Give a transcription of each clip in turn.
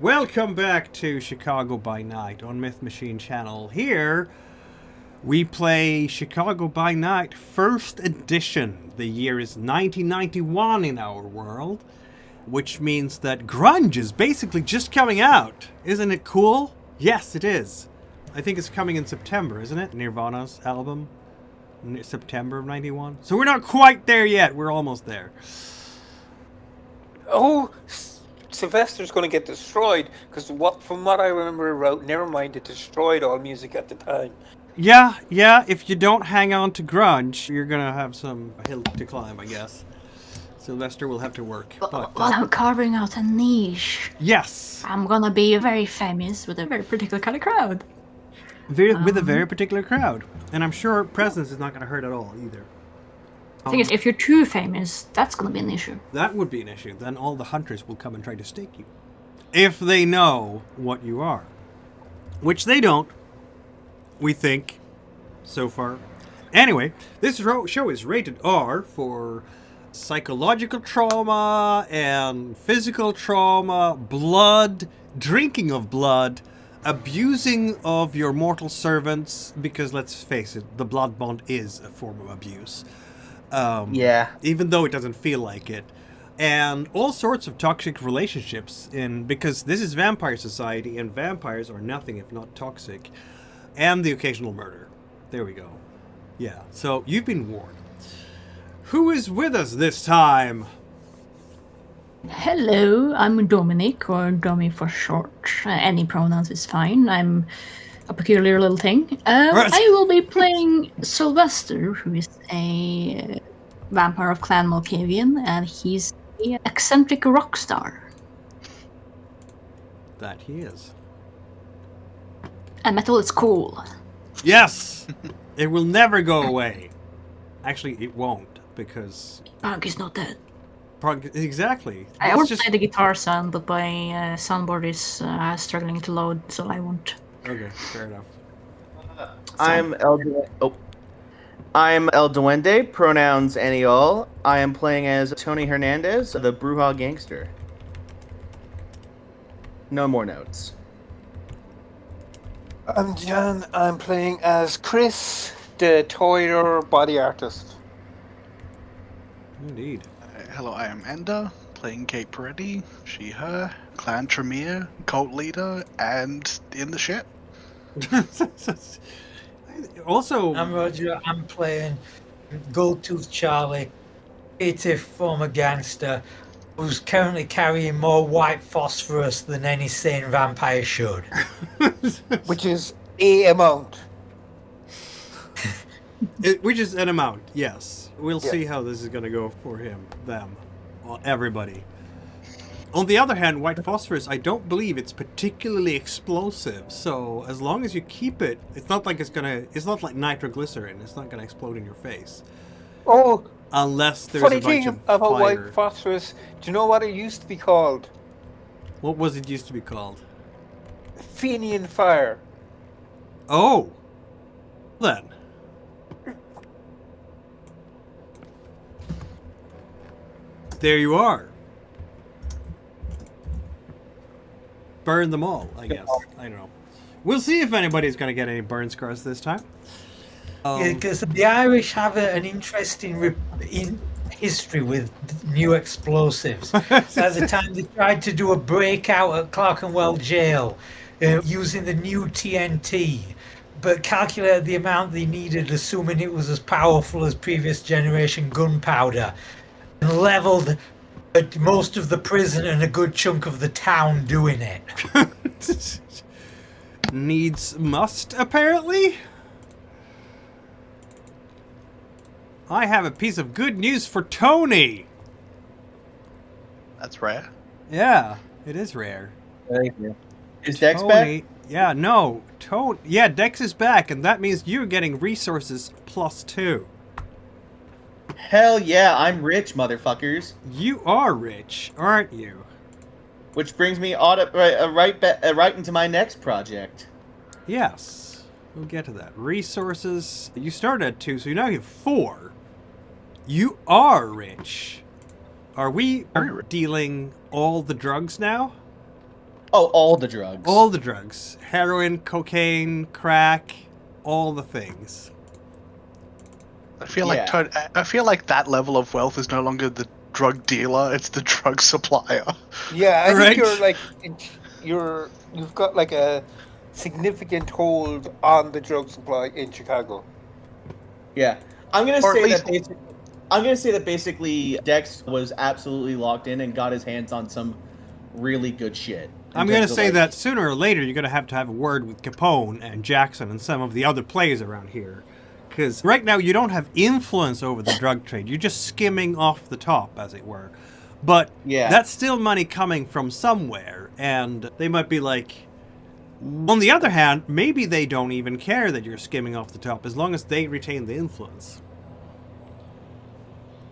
Welcome back to Chicago by Night on Myth Machine Channel. Here, we play Chicago by Night First Edition. The year is 1991 in our world, which means that Grunge is basically just coming out. Isn't it cool? Yes, it is. I think it's coming in September, isn't it? Nirvana's album. September of 91. So we're not quite there yet. We're almost there. Oh, Sylvester's going to get destroyed because from what I remember, wrote, never mind, it destroyed all music at the time. Yeah. If you don't hang on to Grunge, you're going to have some hill to climb, I guess. Sylvester will have to work. Well, I'm carving out a niche. Yes. I'm going to be very famous with a very particular kind of crowd. With a very particular crowd. And I'm sure presence is not going to hurt at all either. The thing is, if you're too famous, that's going to be an issue. That would be an issue. Then all the hunters will come and try to stake you. If they know what you are. Which they don't. We think. So far. Anyway, this show is rated R for psychological trauma and physical trauma, blood, drinking of blood, abusing of your mortal servants, because let's face it, the blood bond is a form of abuse. Even though it doesn't feel like it. And all sorts of toxic relationships, because this is vampire society, and vampires are nothing if not toxic. And the occasional murder. There we go. Yeah, so you've been warned. Who is with us this time? Hello, I'm Dominic, or Domi for short. Any pronouns is fine. I'm a peculiar little thing. I will be playing Sylvester, who is a vampire of Clan Malkavian, and he's an eccentric rock star. That he is. And metal is cool. Yes! It will never go away. Actually, it won't, because... Punk is not dead. Exactly. I would play the guitar sound, but my soundboard is struggling to load, so I won't. Okay, fair enough. I'm El Duende, pronouns any all. I am playing as Tony Hernandez, the Bruja gangster. No more notes. I'm John. I'm playing as Chris, the toyer body artist. Indeed. Hello, I am Enda, playing Kate Peretti, she, her, Clan Tremere, cult leader, and in the ship. Also, I'm Roger. I'm playing Goldtooth Charlie, creative former gangster who's currently carrying more white phosphorus than any sane vampire should. Which is a amount. Which is an amount, yes. We'll see how this is going to go for him, them, well, everybody. On the other hand, white phosphorus, I don't believe it's particularly explosive. So as long as you keep it, it's not like it's not like nitroglycerin. It's not going to explode in your face. Oh, unless there's funny a bunch thing of about fire. white phosphorus. Do you know what it used to be called? What was it used to be called? Fenian fire. Oh, then. There you are. Burn them all, I guess. I don't know. We'll see if anybody's going to get any burn scars this time. Because the Irish have an interesting history with new explosives. At the time they tried to do a breakout at Clerkenwell Jail using the new TNT, but calculated the amount they needed, assuming it was as powerful as previous generation gunpowder, and leveled most of the prison and a good chunk of the town doing it. Needs must, apparently. I have a piece of good news for Tony. That's rare. Yeah, it is rare. Thank you. Is Dex back? Yeah, no. Yeah, Dex is back, and that means you're getting resources +2. Hell yeah, I'm rich, motherfuckers. You are rich, aren't you? Which brings me right into my next project. Yes, we'll get to that. Resources. You started at 2, so you now have 4. You are rich. Are we dealing all the drugs now? Oh, all the drugs. All the drugs. Heroin, cocaine, crack, all the things. I feel like that level of wealth is no longer the drug dealer; it's the drug supplier. Yeah, I Right. think you're like you've got like a significant hold on the drug supply in Chicago. Yeah, I'm gonna Or at say least- that. I'm gonna say that basically Dex was absolutely locked in and got his hands on some really good shit. I'm going to say that sooner or later you're going to have a word with Capone and Jackson and some of the other players around here. Because right now you don't have influence over the drug trade. You're just skimming off the top, as it were. But Yeah. that's still money coming from somewhere. And they might be like... On the other hand, maybe they don't even care that you're skimming off the top as long as they retain the influence.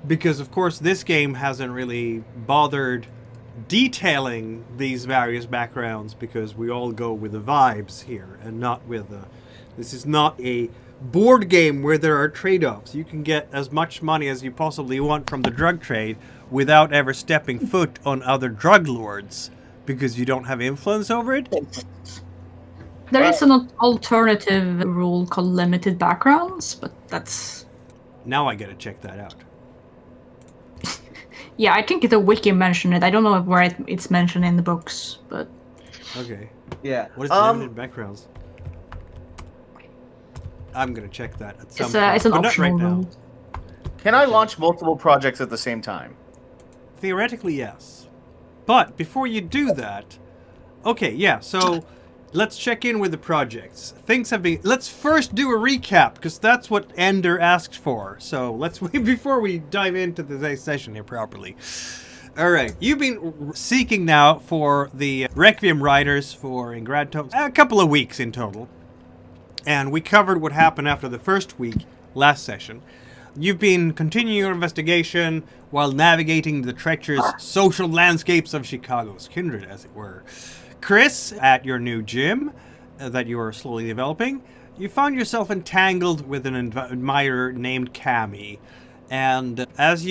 Because, of course, this game hasn't really bothered detailing these various backgrounds because we all go with the vibes here and not with the... This is not a board game where there are trade-offs. You can get as much money as you possibly want from the drug trade without ever stepping foot on other drug lords because you don't have influence over it. There is an alternative rule called limited backgrounds, but that's... Now I gotta check that out. Yeah, I think the wiki mentioned it. I don't know where it's mentioned in the books, but... Okay. Yeah. What is limited backgrounds? I'm gonna check that at some point. It's an but not optional right now. rule. Can I launch multiple projects at the same time? Theoretically, yes. But before you do that... Okay, yeah, so... Let's check in with the projects. Things have been... Let's first do a recap, because that's what Ender asked for. So let's... Before we dive into today's session here properly. Alright, you've been seeking now for the Requiem Riders for in grand total... A couple of weeks in total. And we covered what happened after the first week last session. You've been continuing your investigation while navigating the treacherous social landscapes of Chicago's kindred, as it were. Chris, at your new gym that you are slowly developing, you found yourself entangled with an admirer named Camie. And as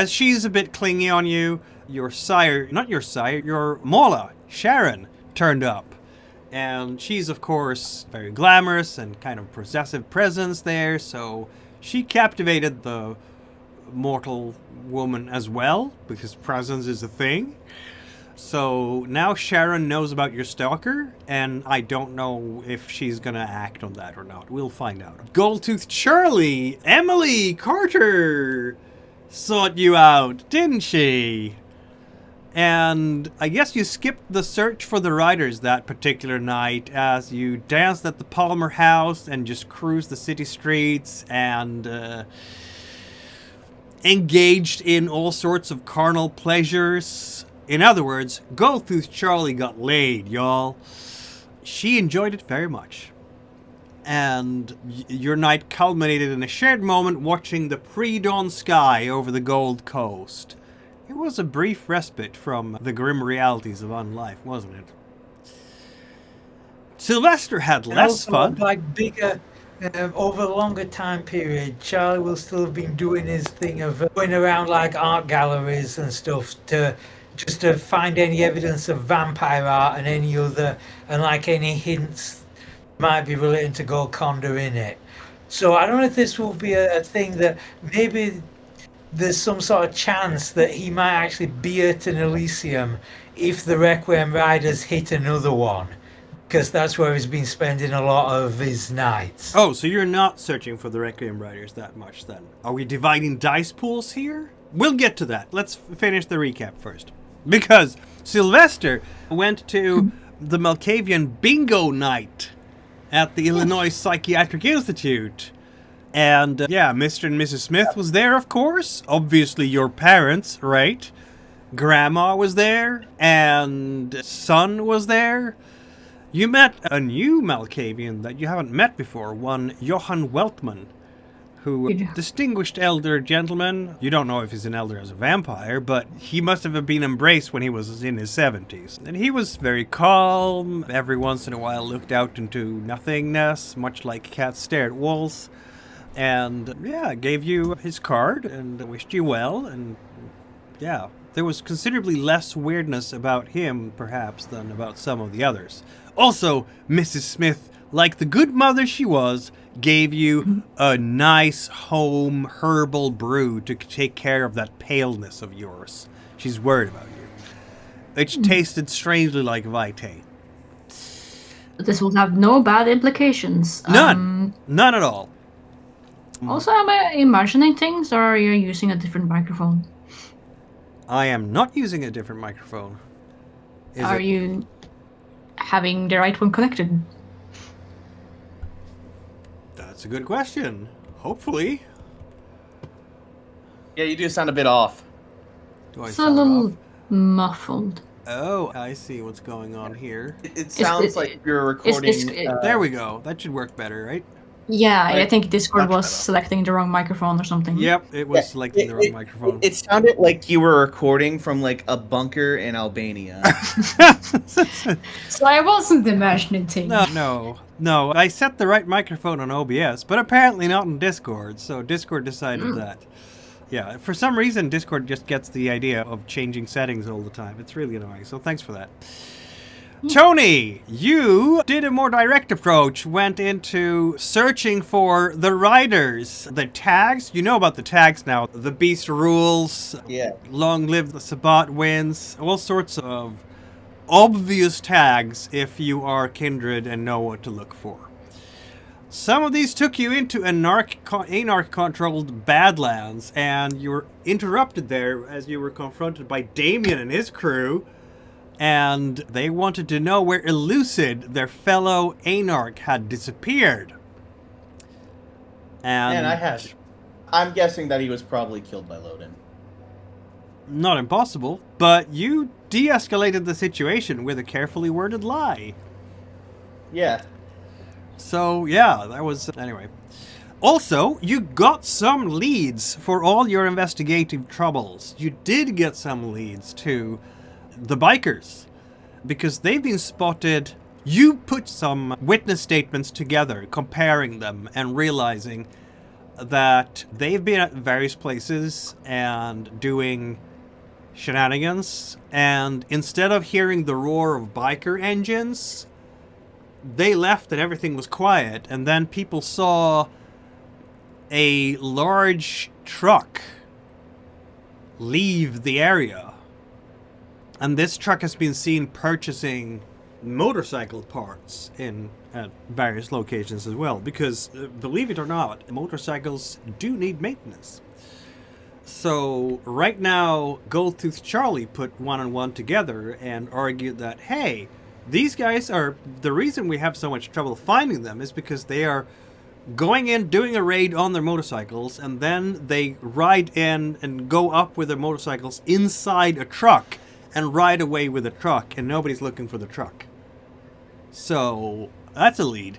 she's a bit clingy on you, your Mola, Sharon, turned up. And she's, of course, very glamorous and kind of possessive presence there, so she captivated the mortal woman as well, because presence is a thing. So now Sharon knows about your stalker, and I don't know if she's gonna act on that or not. We'll find out. Goldtooth Charlie, Emily Carter sought you out, didn't she? And I guess you skipped the search for the riders that particular night as you danced at the Palmer House and just cruised the city streets and engaged in all sorts of carnal pleasures. In other words, Goldtooth Charlie got laid, y'all. She enjoyed it very much. And your night culminated in a shared moment watching the pre-dawn sky over the Gold Coast. It was a brief respite from the grim realities of unlife, wasn't it? Sylvester had less fun. Like bigger, over a longer time period, Charlie will still have been doing his thing of going around like art galleries and stuff to find any evidence of vampire art and any other, and like any hints might be relating to Golconda in it. So I don't know if this will be a thing that maybe there's some sort of chance that he might actually be at an Elysium if the Requiem Riders hit another one, because that's where he's been spending a lot of his nights. Oh, so you're not searching for the Requiem Riders that much then? Are we dividing dice pools here? We'll get to that. Let's finish the recap first. Because Sylvester went to the Malkavian bingo night at the Illinois Psychiatric Institute. And, Mr. and Mrs. Smith was there, of course. Obviously your parents, right? Grandma was there, and son was there. You met a new Malkavian that you haven't met before, one Johann Weltman, who, distinguished elder gentleman. You don't know if he's an elder as a vampire, but he must have been embraced when he was in his 70s. And he was very calm, every once in a while looked out into nothingness, much like cats stare at walls. And, gave you his card and wished you well, and, there was considerably less weirdness about him, perhaps, than about some of the others. Also, Mrs. Smith, like the good mother she was, gave you a nice home herbal brew to take care of that paleness of yours. She's worried about you. It tasted strangely like Vitae. This will have no bad implications. None. None at all. Also, am I imagining things, or are you using a different microphone? I am not using a different microphone. Are you having the right one connected? That's a good question. Hopefully. Yeah, you do sound a bit off. Do I It's a sound little off? muffled. Oh, I see what's going on here. It sounds like you're recording. There we go. That should work better, right? Yeah, I think Discord much was better. selecting the wrong microphone or something. Yep, it was selecting the wrong microphone. It sounded like you were recording from like a bunker in Albania. So I wasn't imagining things. No. I set the right microphone on OBS, but apparently not in Discord, so Discord decided that. Yeah, for some reason, Discord just gets the idea of changing settings all the time. It's really annoying, so thanks for that. Tony, you did a more direct approach, went into searching for the riders, the tags. You know about the tags now. The beast rules, Yeah. long live the Sabbat wins, all sorts of obvious tags if you are kindred and know what to look for. Some of these took you into anarch-controlled Badlands, and you were interrupted there as you were confronted by Damien and his crew, and they wanted to know where Elusive, their fellow anarch, had disappeared. And I'm guessing that he was probably killed by Loden. Not impossible, but you de-escalated the situation with a carefully worded lie. Yeah. So, yeah, that was... Anyway. Also, you got some leads for all your investigative troubles. You did get some leads to the bikers, because they've been spotted. You put some witness statements together, comparing them, and realizing that they've been at various places and doing shenanigans, and instead of hearing the roar of biker engines, they left and everything was quiet, and then people saw a large truck leave the area. And this truck has been seen purchasing motorcycle parts at various locations as well, because, believe it or not, motorcycles do need maintenance. So, right now, Goldtooth Charlie put one and one together and argued that, hey, these guys are... The reason we have so much trouble finding them is because they are going in, doing a raid on their motorcycles, and then they ride in and go up with their motorcycles inside a truck and ride away with the truck, and nobody's looking for the truck. So, that's a lead.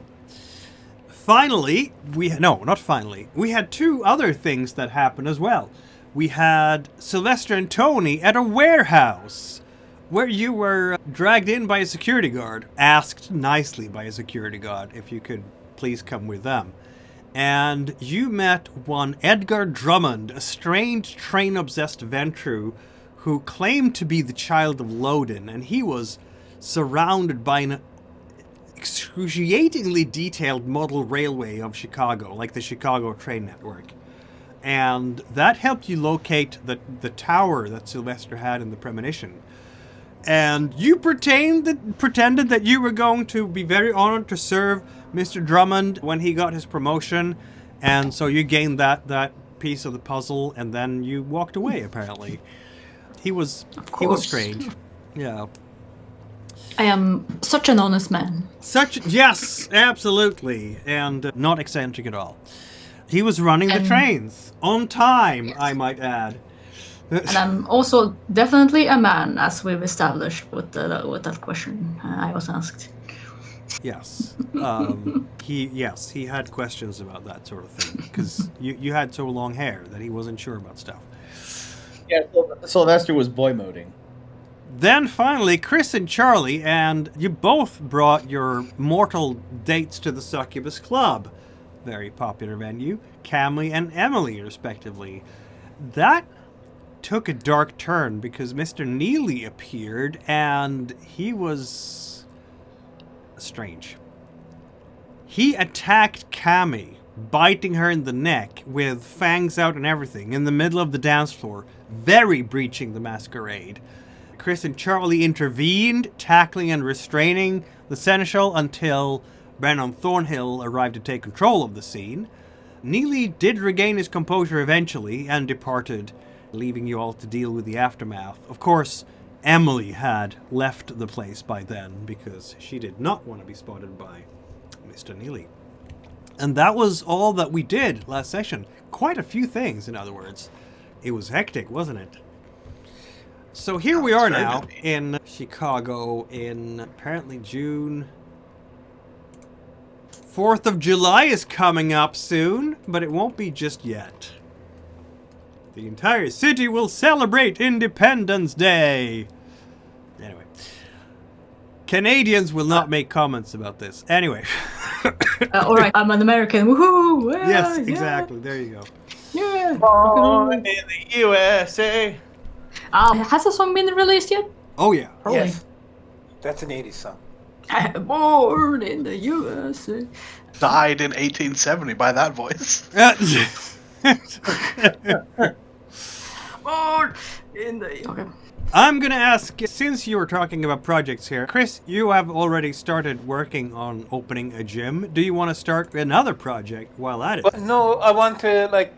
Finally, we had two other things that happened as well. We had Sylvester and Tony at a warehouse where you were dragged in by a security guard, asked nicely by a security guard if you could please come with them. And you met one Edgar Drummond, a strange train-obsessed Ventru who claimed to be the child of Loden, and he was surrounded by an excruciatingly detailed model railway of Chicago, like the Chicago train network. And that helped you locate the tower that Sylvester had in the premonition. And you pretended that you were going to be very honored to serve Mr. Drummond when he got his promotion, and so you gained that piece of the puzzle, and then you walked away, apparently. He was strange. Yeah. I am such an honest man. Yes, absolutely. And not eccentric at all. He was running the trains. On time, yes. I might add. And I'm also definitely a man, as we've established with that question I was asked. Yes. He had questions about that sort of thing, because you had so long hair that he wasn't sure about stuff. Yeah, Sylvester was boy moding. Then finally, Chris and Charlie, and you both brought your mortal dates to the Succubus Club. Very popular venue. Camie and Emily, respectively. That took a dark turn because Mr. Neely appeared and he was strange. He attacked Camie, biting her in the neck with fangs out and everything in the middle of the dance floor, very breaching the masquerade. Chris and Charlie intervened, tackling and restraining the seneschal until Brennan Thornhill arrived to take control of the scene. Neely did regain his composure eventually and departed, leaving you all to deal with the aftermath. Of course, Emily had left the place by then because she did not want to be spotted by Mr. Neely. And that was all that we did last session. Quite a few things, in other words. It was hectic, wasn't it? So here we are now in Chicago in apparently June. 4th of July is coming up soon, but it won't be just yet. The entire city will celebrate Independence Day. Anyway. Canadians will not make comments about this. Anyway. Alright, I'm an American. Woohoo! Yeah, Yes, yeah. exactly. There you go. Yeah. Born in the USA. Has the song been released yet? Oh, yeah. Probably. Yes. That's an 80s song. Born in the USA. Died in 1870 by that voice. Born in the... Okay. I'm going to ask, since you were talking about projects here, Chris, you have already started working on opening a gym. Do you want to start another project while at it? But no, I want to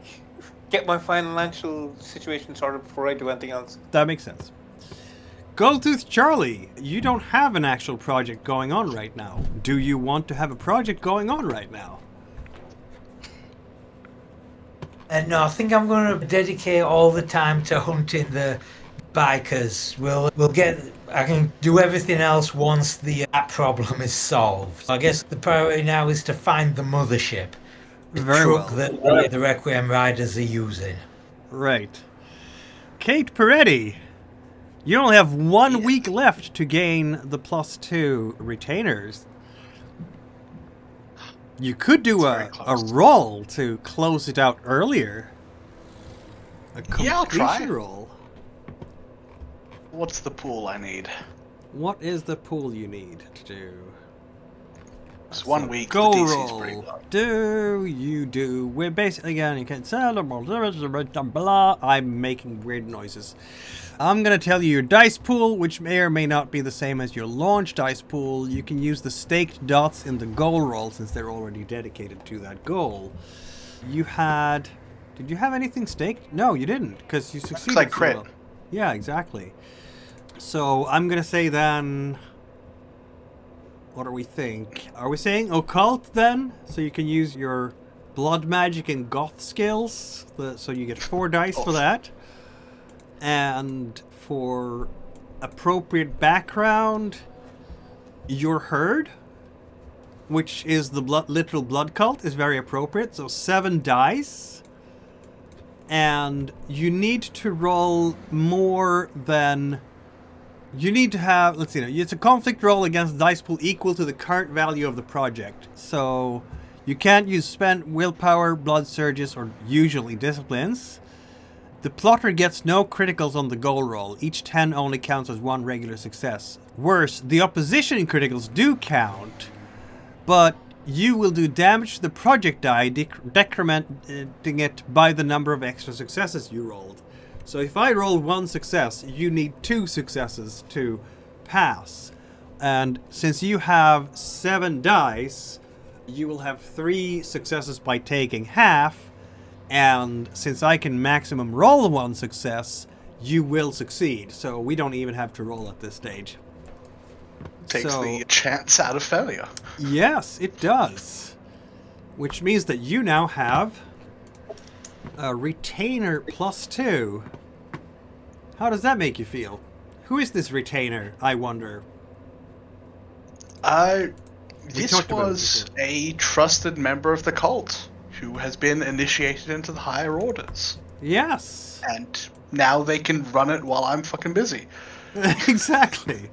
get my financial situation sorted before I do anything else. That makes sense. Goldtooth Charlie, you don't have an actual project going on right now. Do you want to have a project going on right now? No, I think I'm going to dedicate all the time to hunting the bikers. I can do everything else once that problem is solved. I guess the priority now is to find the mothership. The Very truck well. that the Requiem Riders are using. Right. Kate Peretti, you only have 1 week left to gain the +2 retainers. You could do a roll to close it out earlier. A Yeah, I'll try. completion roll. What's the pool I need? What is the pool you need to do? It's 1 week. Go the DC's pretty roll. low. Do you do? We're basically again. You can blah. I'm making weird noises. I'm gonna tell you your dice pool, which may or may not be the same as your launch dice pool. You can use the staked dots in the goal roll since they're already dedicated to that goal. You had. Did you have anything staked? No, you didn't, because you succeeded. I crit. So well. Yeah, exactly. So I'm gonna say then. What do we think? Are we saying occult then? So you can use your blood magic and goth skills. So you get 4 dice for that. And for appropriate background, your herd, which is the literal blood cult, is very appropriate. So 7 dice. And you need to roll more than... You need to have, let's see, it's a conflict roll against dice pool equal to the current value of the project. So you can't use spent willpower, blood surges, or usually disciplines. The plotter gets no criticals on the goal roll. Each 10 only counts as 1 regular success. Worse, the opposition criticals do count, but you will do damage to the project die, decrementing it by the number of extra successes you rolled. So if I roll 1 success, you need 2 successes to pass. And since you have 7 dice, you will have 3 successes by taking half. And since I can maximum roll 1 success, you will succeed. So we don't even have to roll at this stage. Takes the chance out of failure. Yes, it does. Which means that you now have a retainer +2. How does that make you feel? Who is this retainer, I wonder? This was a trusted member of the cult who has been initiated into the higher orders. Yes. And now they can run it while I'm fucking busy. Exactly.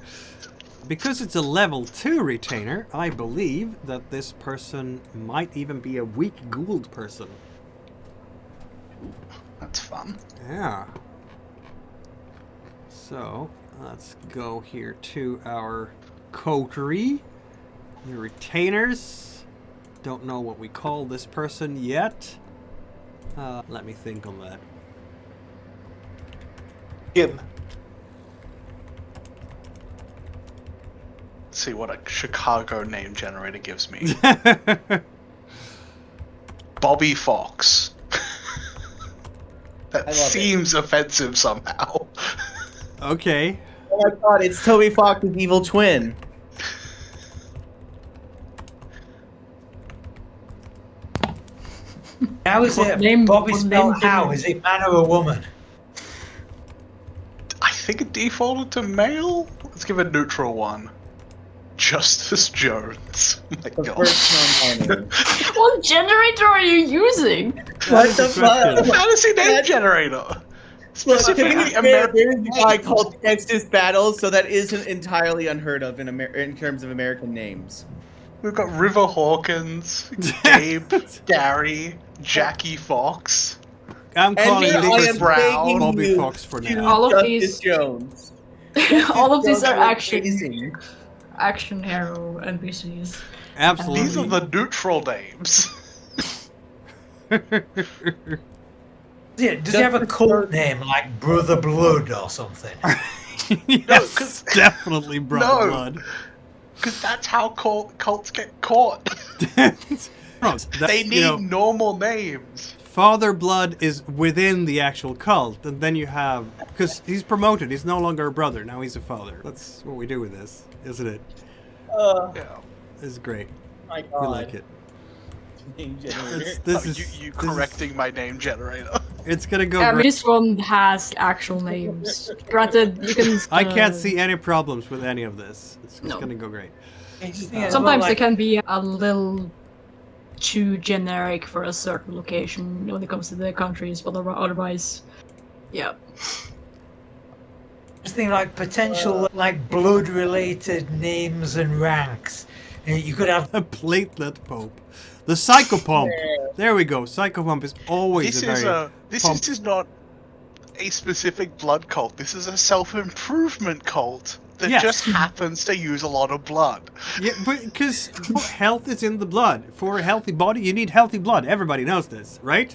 Because it's a level 2 retainer, I believe that this person might even be a weak Gould person. That's fun. Yeah. So, let's go here to our coterie. The retainers. Don't know what we call this person yet. Let me think on that. Jim. See what a Chicago name generator gives me. Bobby Fox. That seems offensive somehow. Okay. Oh my god, it's Toby Fox's evil twin. How is What it name- Bobby what spelled name how? did Is it man or a woman? I think it defaulted to male. Let's give a neutral one. Justice Jones. Oh my The god. first non-binary. What generator are you using? What the fuck? Fantasy name That- generator. Look, to Specifically be fair, American. there's a guy called Texas Battles, so that isn't entirely unheard of in terms of American names. We've got River Hawkins, Gabe, Gary, Jackie Fox. I'm calling here I this am Brown, begging Bobby you Fox for to now. All of Justice these- Jones. All of these are Amazing. action hero NPCs. Absolutely. These are the neutral names. Yeah, does he have a cult name like Brother Blood or something? Yes, 'cause- definitely Brother No. Blood. Because that's how cults get caught. They need normal names. Father Blood is within the actual cult, and then you have, because he's promoted, he's no longer a brother, now he's a father. That's what we do with this, isn't it? Yeah. This is great. My We God. like it. Name generator. This Oh, is you this is- correcting my name generator. it's gonna go I mean, great. this one has actual names. Granted, you can. I can't see any problems with any of this. It's No. gonna go great. Sometimes they can be a little too generic for a certain location when it comes to the countries, but otherwise, yeah. Just think like potential like blood-related names and ranks. You could have A platelet pope. The psychopomp. There we go. Psychopomp is always This pump. is not a specific blood cult. This is a self-improvement cult that Yes. just happens to use a lot of blood. Yeah, but because health is in the blood. For a healthy body, you need healthy blood. Everybody knows this, right?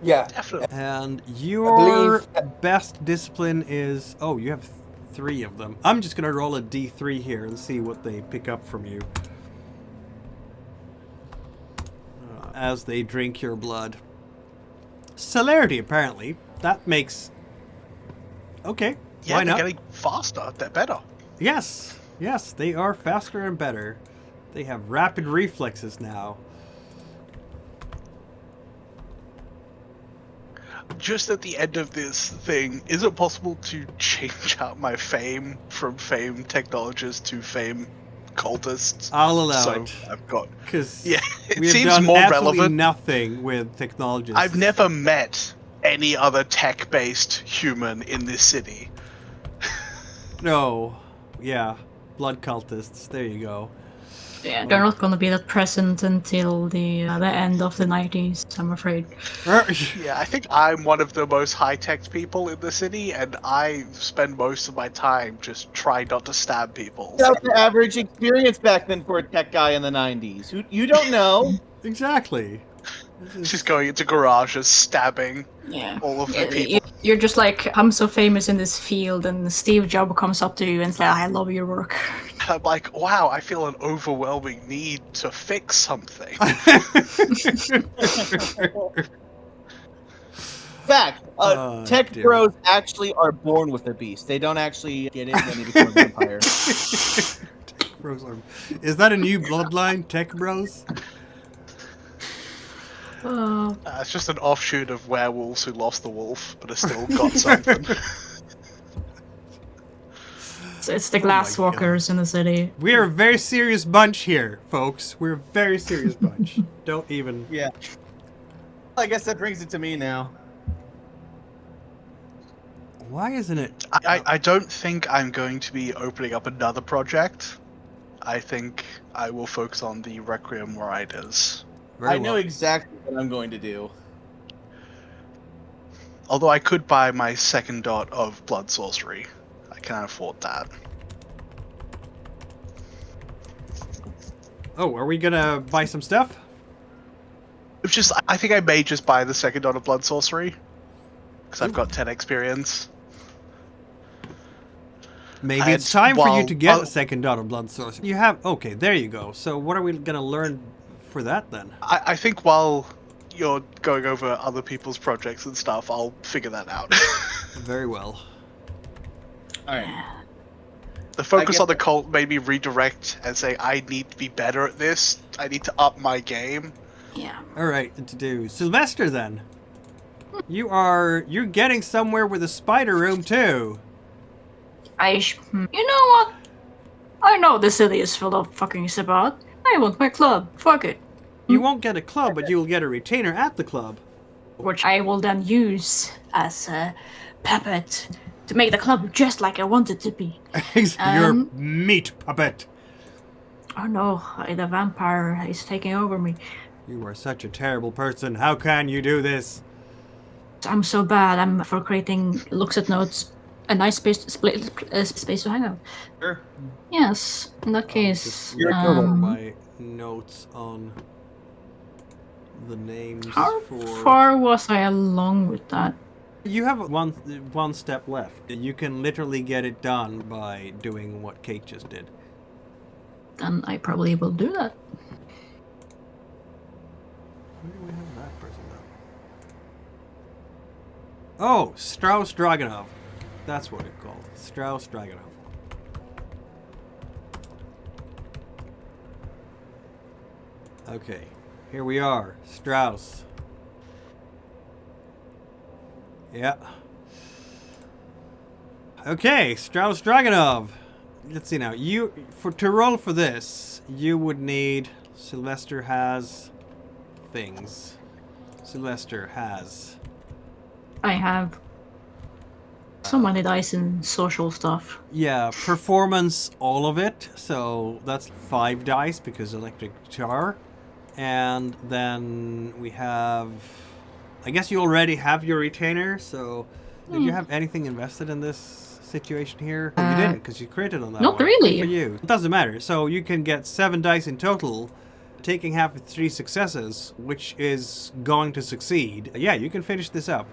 Yeah. Definitely. And your believe- best discipline is... Oh, you have 3 of them. I'm just going to roll a D3 here and see what they pick up from you. As they drink your blood. Celerity, apparently. That makes... Okay, Yeah, why they're not? getting faster. They're better. Yes, yes, they are faster and better. They have rapid reflexes now. Just at the end of this thing, is it possible to change out my fame from fame technologists to fame cultists? I'll allow So it. I've got. Because Yeah, it we have seems done more absolutely relevant. nothing with technologists. I've never met any other tech-based human in this city. No. Yeah. Blood cultists. There you go. Yeah, they're not gonna be that present until the end of the 90s, I'm afraid. Yeah, I think I'm one of the most high-tech people in the city, and I spend most of my time just trying not to stab people. That was the average experience back then for a tech guy in the 90s. You don't know. Exactly. Just going into garages, stabbing Yeah. all of the people. You're just like, I'm so famous in this field, and Steve Jobs comes up to you and says, I love your work. I'm like, wow, I feel an overwhelming need to fix something. Fact, Oh, tech dear. bros actually are born with a beast. They don't actually get it when they become a vampire. Bros are- Is that a new bloodline, Tech Bros? It's just an offshoot of werewolves who lost the wolf, but have still got something. So it's the glasswalkers in the city. We're a very serious bunch here, folks. We're a very serious bunch. Don't even... Yeah. I guess that brings it to me now. Why isn't it... I don't think I'm going to be opening up another project. I think I will focus on the Requiem Riders. Very I know well. exactly what I'm going to do. Although I could buy my second dot of Blood Sorcery. can afford that. Oh, are we gonna buy some stuff? It's just, I think I may just buy the second on a blood sorcery. Because I've got 10 experience. Maybe it's time for you to get a second dot of blood source. You have... Okay, there you go. So what are we gonna learn for that then? I think while you're going over other people's projects and stuff, I'll figure that out. Very well. Alright. The focus on the cult made me redirect and say, I need to be better at this. I need to up my game. Yeah. Alright, to do Sylvester then. You're getting somewhere with a spider room too. You know what? I know the city is full of fucking Sabbath. I want my club. Fuck it. You won't get a club, but you'll get a retainer at the club. Which I will then use as a puppet to make the club just like I want it to be. Your meat puppet. Oh no, the vampire is taking over me. You are such a terrible person. How can you do this? I'm so bad. I'm for creating looks at notes, a nice space to hang out. Sure. Yes, in that case. My notes on the names How for... far was I along with that? You have one step left. You can literally get it done by doing what Kate just did. Then I probably will do that. Where do we have that person though? Oh, Strauss Dragonov. That's what it's called. Strauss Dragonov. Okay, here we are. Strauss. Yeah. Okay, Strauss Dragonov. Let's see now. To roll for this, you would need... Sylvester has things. Sylvester has... I have so many dice in social stuff. Yeah, performance, all of it. So that's 5 dice because electric guitar. And then we have... I guess you already have your retainer, so... Did you have anything invested in this situation here? You didn't, because you created on that Not one. really. Good for you. It doesn't matter. So you can get 7 dice in total, taking half of 3 successes, which is going to succeed. Yeah, you can finish this up.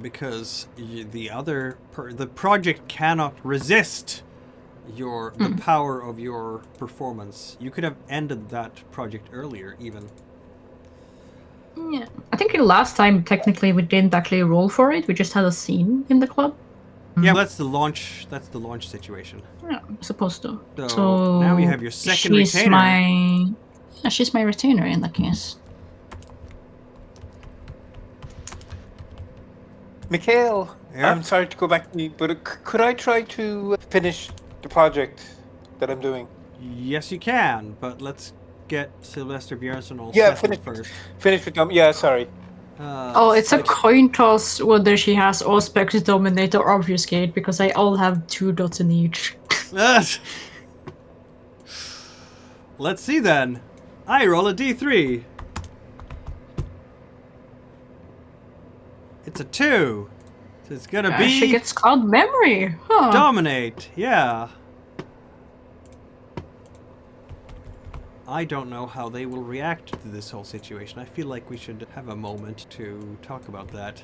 Because the project cannot resist the power of your performance. You could have ended that project earlier, even. Yeah, I think last time technically we didn't actually roll for it. We just had a scene in the club. Yeah, that's the launch. That's the launch situation. Yeah, supposed to. So now you have your second retainer. She's my retainer in that case. Mikhail, Yeah? I'm sorry to go back to you, but could I try to finish the project that I'm doing? Yes, you can, but let's get Sylvester Björnsson all Yeah, settled first. finish with them. Yeah, sorry. It's a coin toss whether she has Auspex, Dominate, or Obfuscate, because I all have 2 dots in each. Let's see then. I roll a d3. It's a 2. So it's gonna be... She gets Cloud Memory. Huh. Dominate, yeah. I don't know how they will react to this whole situation. I feel like we should have a moment to talk about that.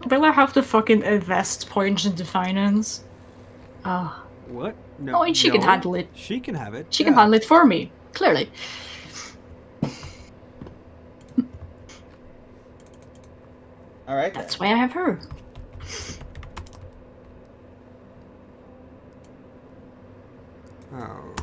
Will I have to fucking invest points into finance? What? No, Oh, she can handle it. She can have it. She can handle it for me, clearly. Alright. That's why I have her. Oh.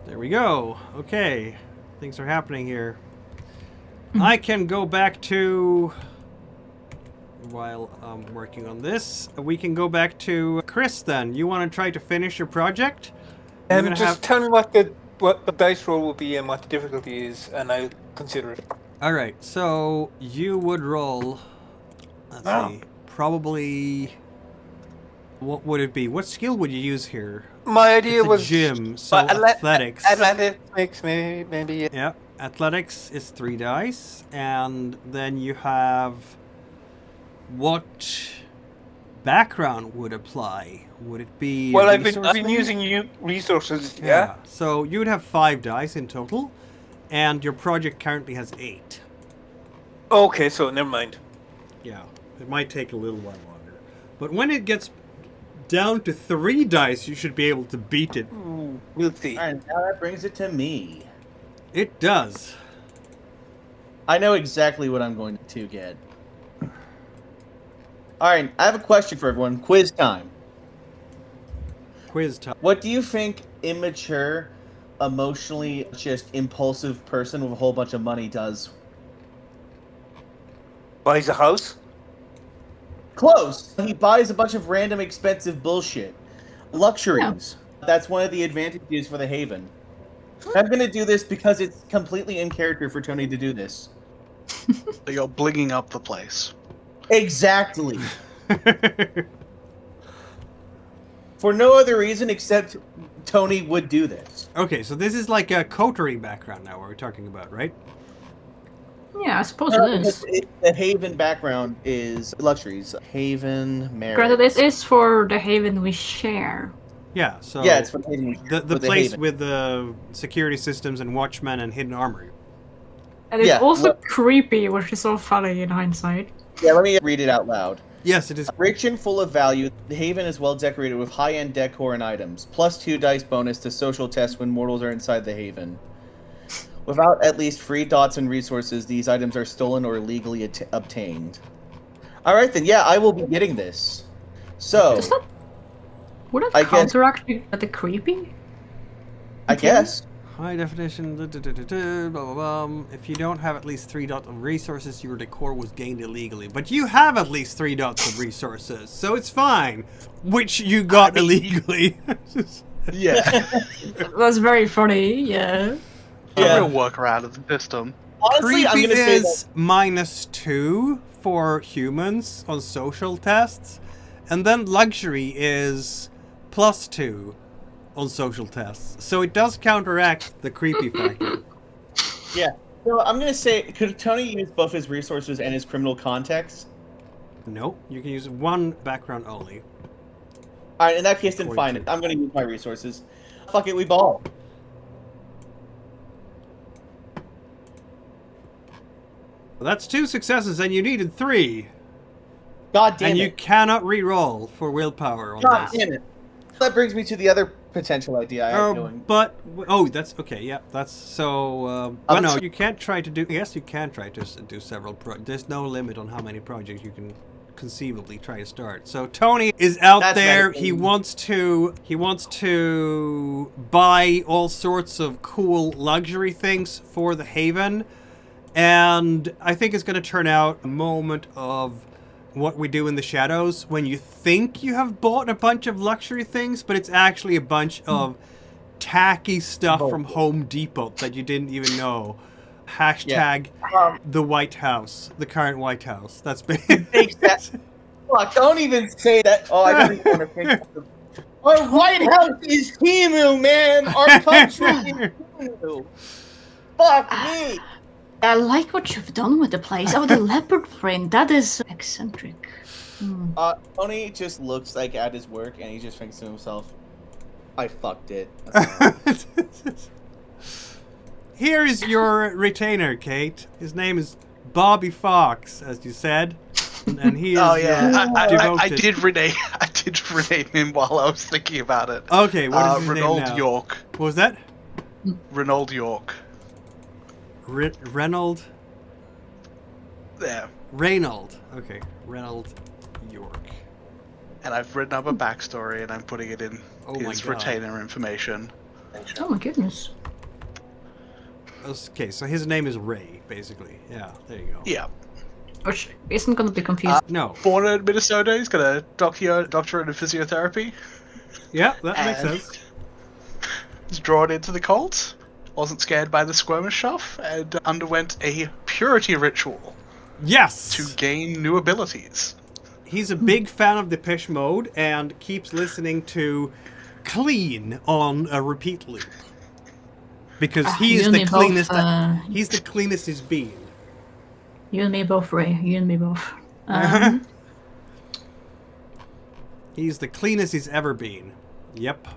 There we go. Okay. Things are happening here. I can go back to... While I'm working on this, we can go back to Chris then. You want to try to finish your project? Just tell me what the dice roll will be and what the difficulty is, and I'll consider it. Alright, so you would roll... Let's see. probably... What would it be? What skill would you use here? My idea It's a was gym, so athletics. Athletics, maybe. Yeah, athletics is 3 dice, and then you have what background would apply? Would it be? Well, I've been resourcing? using resources. Yeah. So you would have 5 dice in total, and your project currently has 8. Okay, so never mind. Yeah, it might take a little while longer, but when it gets down to 3 dice, you should be able to beat it. We'll see. All right, now that brings it to me. It does. I know exactly what I'm going to get. All right, I have a question for everyone. Quiz time. Quiz time. What do you think immature, emotionally just impulsive person with a whole bunch of money does? Buys a house. Close. He buys a bunch of random expensive bullshit. Luxuries. That's one of the advantages for the Haven. I'm going to do this because it's completely in character for Tony to do this. So you're blinging up the place. Exactly. For no other reason except Tony would do this. Okay, so this is like a coterie background now we're talking about, right? Yeah, I suppose it is. The Haven background is luxuries. Haven, marriage. Granted, this is for the Haven we share. Yeah, so Yeah, it's for the Haven. the place with the security systems and watchmen and hidden armory. And it's Yeah, also creepy, which is so funny in hindsight. Yeah, let me read it out loud. Yes, it is. Rich and full of value, the Haven is well decorated with high-end decor and items. +2 dice bonus to social tests when mortals are inside the Haven. Without at least free dots and resources, these items are stolen or illegally obtained. Alright then, yeah, I will be getting this. So, Does that... Would I that guess- counteract the creepy? I guess. High definition, blah, blah, blah. If you don't have at least 3 dots of resources, your decor was gained illegally. But you have at least 3 dots of resources, so it's fine. Which you got illegally. Yeah. That's very funny, yeah. Yeah. A real workaround of the system. Honestly, I'm Creepy going to say that. is -2 for humans on social tests, and then luxury is +2 on social tests. So it does counteract the creepy factor. Yeah. So I'm going to say, could Tony use both his resources and his criminal context? No, you can use 1 background only. Alright, in that case, then 42. fine. I'm going to use my resources. Fuck it, we ball. Well, that's 2 successes, and you needed 3. God damn And it. you cannot re-roll for willpower on God this. damn it. That brings me to the other potential idea I have going. But that's okay. Yeah, that's so. Well, no, you can't try to do. Yes, you can try to do several. There's no limit on how many projects you can conceivably try to start. So Tony is out That's there. right. He wants to buy all sorts of cool luxury things for the Haven, and I think it's going to turn out a moment of what we do in the shadows when you think you have bought a bunch of luxury things, but it's actually a bunch of tacky stuff from Home Depot that you didn't even know. Hashtag the White House, the current White House. That's big. Fuck, don't even say that. Oh, I don't even want to think. Our White House is Timu, man. Our country is Timu. Fuck me. I like what you've done with the place. Oh, the leopard print. That is eccentric. Tony just looks like at his work and he just thinks to himself, I fucked it. Here is your retainer, Kate. His name is Bobby Fox, as you said, and he is Oh yeah, I devoted. did rename him while I was thinking about it. Okay, what is his name Reynold now? York. What was that? Reynold York. Reynold. Yeah. Reynold. Okay, Reynold York. And I've written up a backstory and I'm putting it in Oh my his God. retainer information. Oh my goodness. Okay, so his name is Ray, basically. Yeah, there you go. Yeah. Which isn't going to be confused. No. Born in Minnesota, he's got a doctorate in physiotherapy. Yeah, that makes And- sense. Was drawn into the cult, wasn't scared by the squirmish stuff, and underwent a purity ritual Yes! to gain new abilities. he's a big fan of Depeche Mode and keeps listening to Clean on a repeat loop. Because he is the cleanest. He's the cleanest he's been. You and me both, Ray. You and me both. He's the cleanest he's ever been. Yep.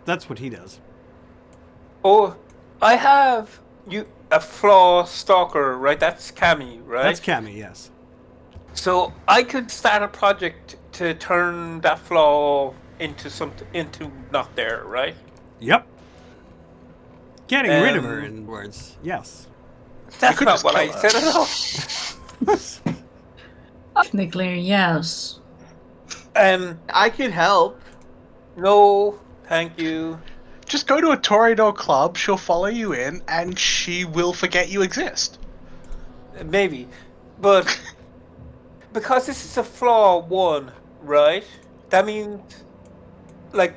That's what he does. Oh, I have a flaw stalker, right? That's Camie, right? That's Camie, yes. So I could start a project to turn that flaw into not there, right? Yep. Getting rid of her, in words. Yes. That's not what I said at all. Technically, yes. I could help. No, thank you. Just go to a Toreador club, she'll follow you in, and she will forget you exist. Maybe. But because this is a flaw 1, right? That means, like,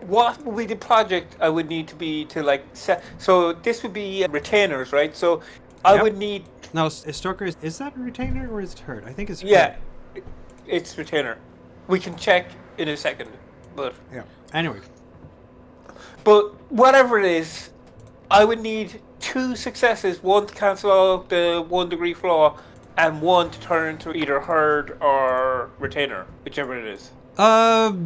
what would be the project I would need to be to, like, set? So this would be retainers, right? So I would need... Now, Stalker, is that a retainer or is it hurt? I think it's hurt. Yeah, it's retainer. We can check in a second, but... Yeah, anyway. But whatever it is, I would need 2 successes, 1 to cancel out the 1 degree flaw, and 1 to turn into either herd or retainer, whichever it is.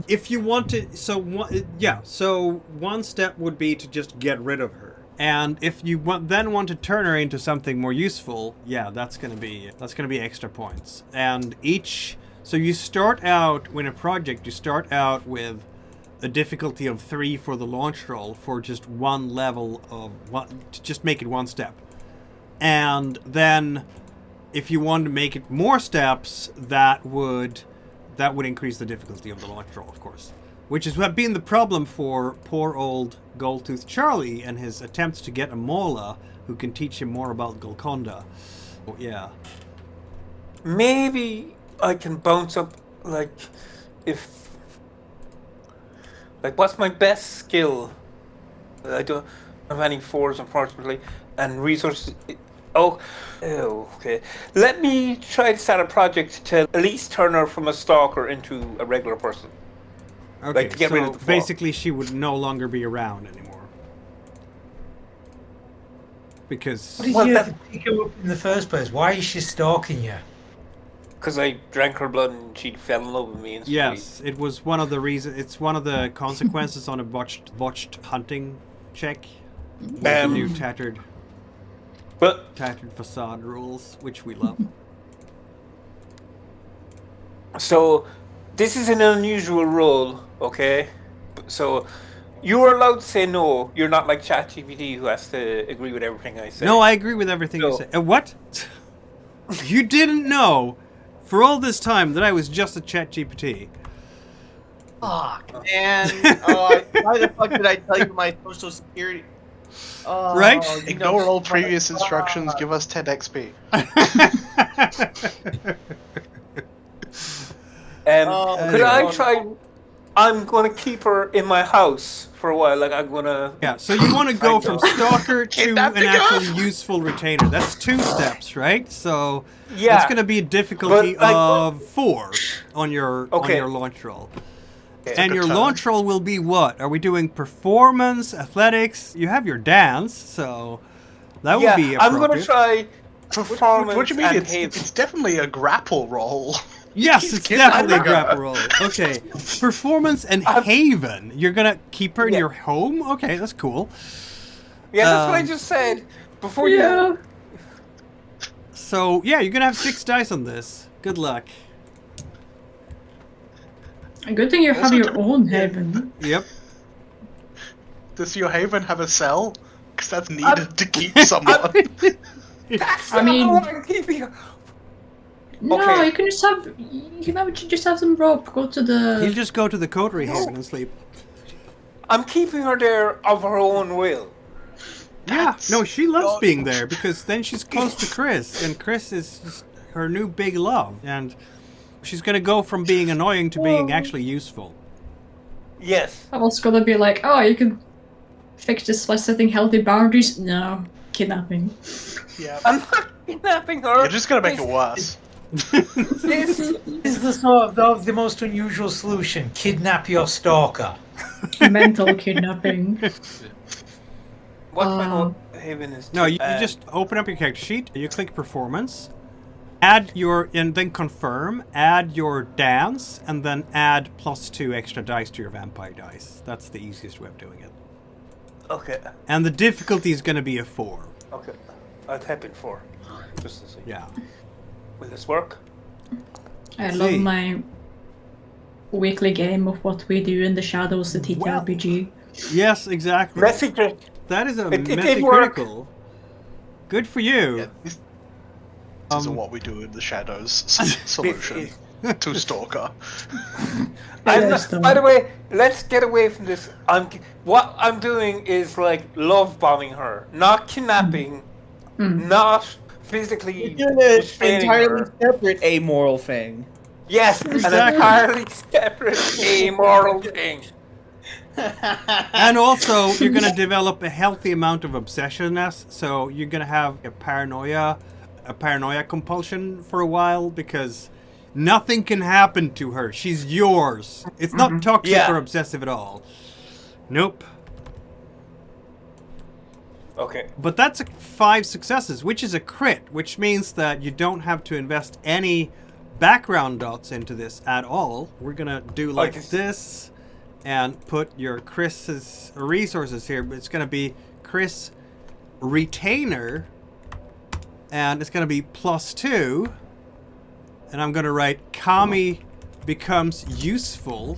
If you want to, so one step would be to just get rid of her, and if you then want to turn her into something more useful, yeah, that's gonna be extra points. And so you start out in a project, you start out with a difficulty of 3 for the launch roll for just one level of to just make it 1 step, and then if you want to make it more steps, that would increase the difficulty of the launch roll, of course. Which has been the problem for poor old Goldtooth Charlie and his attempts to get a Mola who can teach him more about Golconda. Oh, yeah. Maybe I can bounce up, like, what's my best skill? I don't have any 4s, unfortunately, and resources... okay. Let me try to start a project to at least turn her from a stalker into a regular person. Okay, like to get rid of the flaw. Basically she would no longer be around anymore. Because... What did you ever pick her up in the first place? Why is she stalking you? Because I drank her blood and she fell in love with me instantly. Yes, it was one of the reasons. It's one of the consequences on a botched hunting check. The new tattered facade rules, which we love. So, this is an unusual rule, okay? So, you are allowed to say no. You're not like ChatGPT who has to agree with everything I say. No, I agree with everything you say. What? You didn't know for all this time that I was just a ChatGPT. Fuck, man. Why the fuck did I tell you my social security? Right? Ignore all previous instructions, give us 10 XP. Could I try... I'm going to keep her in my house for a while, like I'm going to... Yeah, so you want to go from stalker to an actually useful retainer. That's 2 steps, right? So that's going to be a difficulty of 4 on your launch roll. And your launch roll will be what? Are we doing performance, athletics? You have your dance, so that would be appropriate. I'm going to try performance. What do you mean? It's definitely a grapple roll. Yes, it's definitely a grapple roll. Okay. Performance and Haven. You're going to keep her in your home? Okay, that's cool. Yeah, that's what I just said. Before you... So, yeah, you're going to have 6 dice on this. Good luck. A good thing you have your own Haven. Yep. Does your Haven have a cell? Because that's needed to keep someone. That's I mean... what I'm keeping... No, you can just have some rope. Go to the... He'll just go to the coterie Haven and sleep. I'm keeping her there of her own will. Yeah. No, she loves being there because then she's close to Chris, and Chris is just her new big love, and she's gonna go from being annoying to being actually useful. Yes. I was gonna be like, oh, you can fix this by setting healthy boundaries. No, kidnapping. Yeah. kidnapping her. You're just gonna make it worse. This is the sort of the most unusual solution. Kidnap your stalker. Mental kidnapping. what Final Haven is. No, you just open up your character sheet, you click performance, and then confirm, add your dance, and then add +2 extra dice to your vampire dice. That's the easiest way of doing it. Okay. And the difficulty is going to be a 4. Okay. I'll type in 4. Just to see. Yeah. Will this work? I love my weekly game of what we do in the shadows, the TTRPG. Yes, exactly. Message. That is a It did messy work. critical. Good for you. Yeah, this isn't what we do in the shadows solution to Stalker. By the way, let's get away from this. What I'm doing is like love bombing her, not kidnapping, not physically You're doing an restraining entirely her. separate amoral thing. Yes, an Exactly. entirely separate amoral thing. And also, you're going to develop a healthy amount of obsessionness. So you're going to have a paranoia compulsion for a while because nothing can happen to her. She's yours. It's not toxic Yeah. or obsessive at all. Nope. Okay. But that's 5 successes, which is a crit, which means that you don't have to invest any background dots into this at all. We're going to do like this and put your Chris's resources here. But it's going to be Chris Retainer, and it's going to be +2. And I'm going to write Camie becomes useful,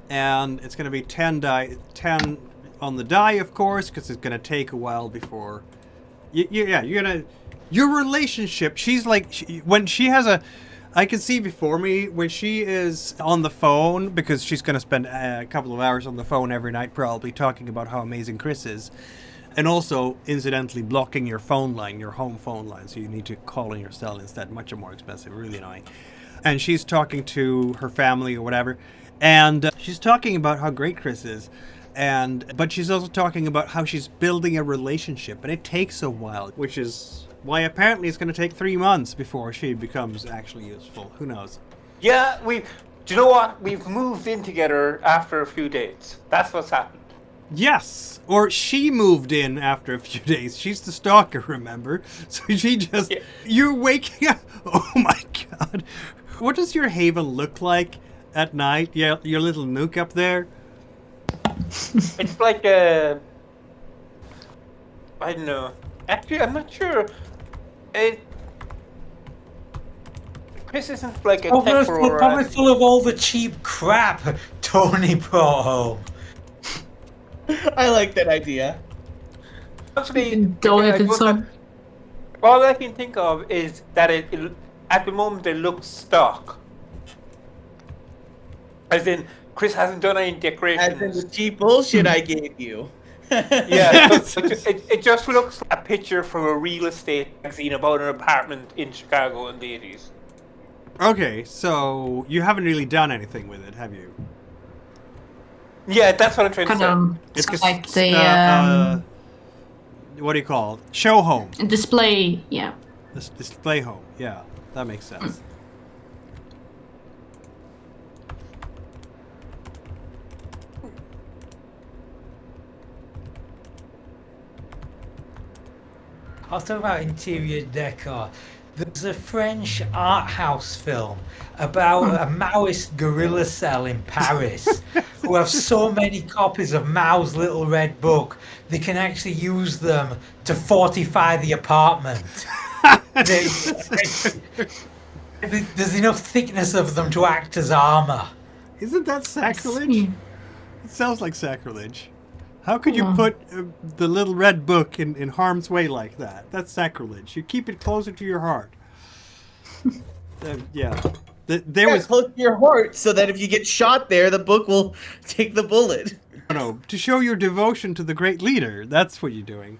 and it's going to be 10 on the die, of course, because it's going to take a while before. You're gonna. Your relationship. She's like when she has a. I can see before me when she is on the phone, because she's going to spend a couple of hours on the phone every night, probably talking about how amazing Chris is, and also incidentally blocking your phone line, your home phone line, so you need to call in your cell instead. Much more expensive, really annoying. And she's talking to her family or whatever, and she's talking about how great Chris is. But she's also talking about how she's building a relationship, and it takes a while, which is why apparently it's going to take 3 months before she becomes actually useful. Who knows? Yeah, do you know what? We've moved in together after a few dates. That's what's happened. Yes, or she moved in after a few days. She's the stalker, remember? So she just... Yeah. You're waking up... Oh my god. What does your haven look like at night? Yeah, your little nook up there? It's like a... I don't know. Actually, I'm not sure. Chris isn't like a tech for... Probably full of all the cheap crap Tony brought home. I like that idea. Actually, Donated some. all I can think of is that at the moment it looks stock. As in, Chris hasn't done any decorations. As in the cheap bullshit I gave you. Yeah, it just looks like a picture from a real estate magazine about an apartment in Chicago in the 80s. Okay, so you haven't really done anything with it, have you? Yeah, that's what I'm trying to say. It's Like the what do you call it? Show home. display, yeah. This display home. Yeah, that makes sense. I'll talk about interior decor. There's a French art house film about a Maoist guerrilla cell in Paris who have so many copies of Mao's Little Red Book they can actually use them to fortify the apartment. There's enough thickness of them to act as armor. Isn't that sacrilege? It sounds like sacrilege. How could you put the Little Red Book in harm's way like that? That's sacrilege. You keep it closer to your heart. Yeah. There was close to your heart so that if you get shot there, the book will take the bullet. no, to show your devotion to the great leader. That's what you're doing.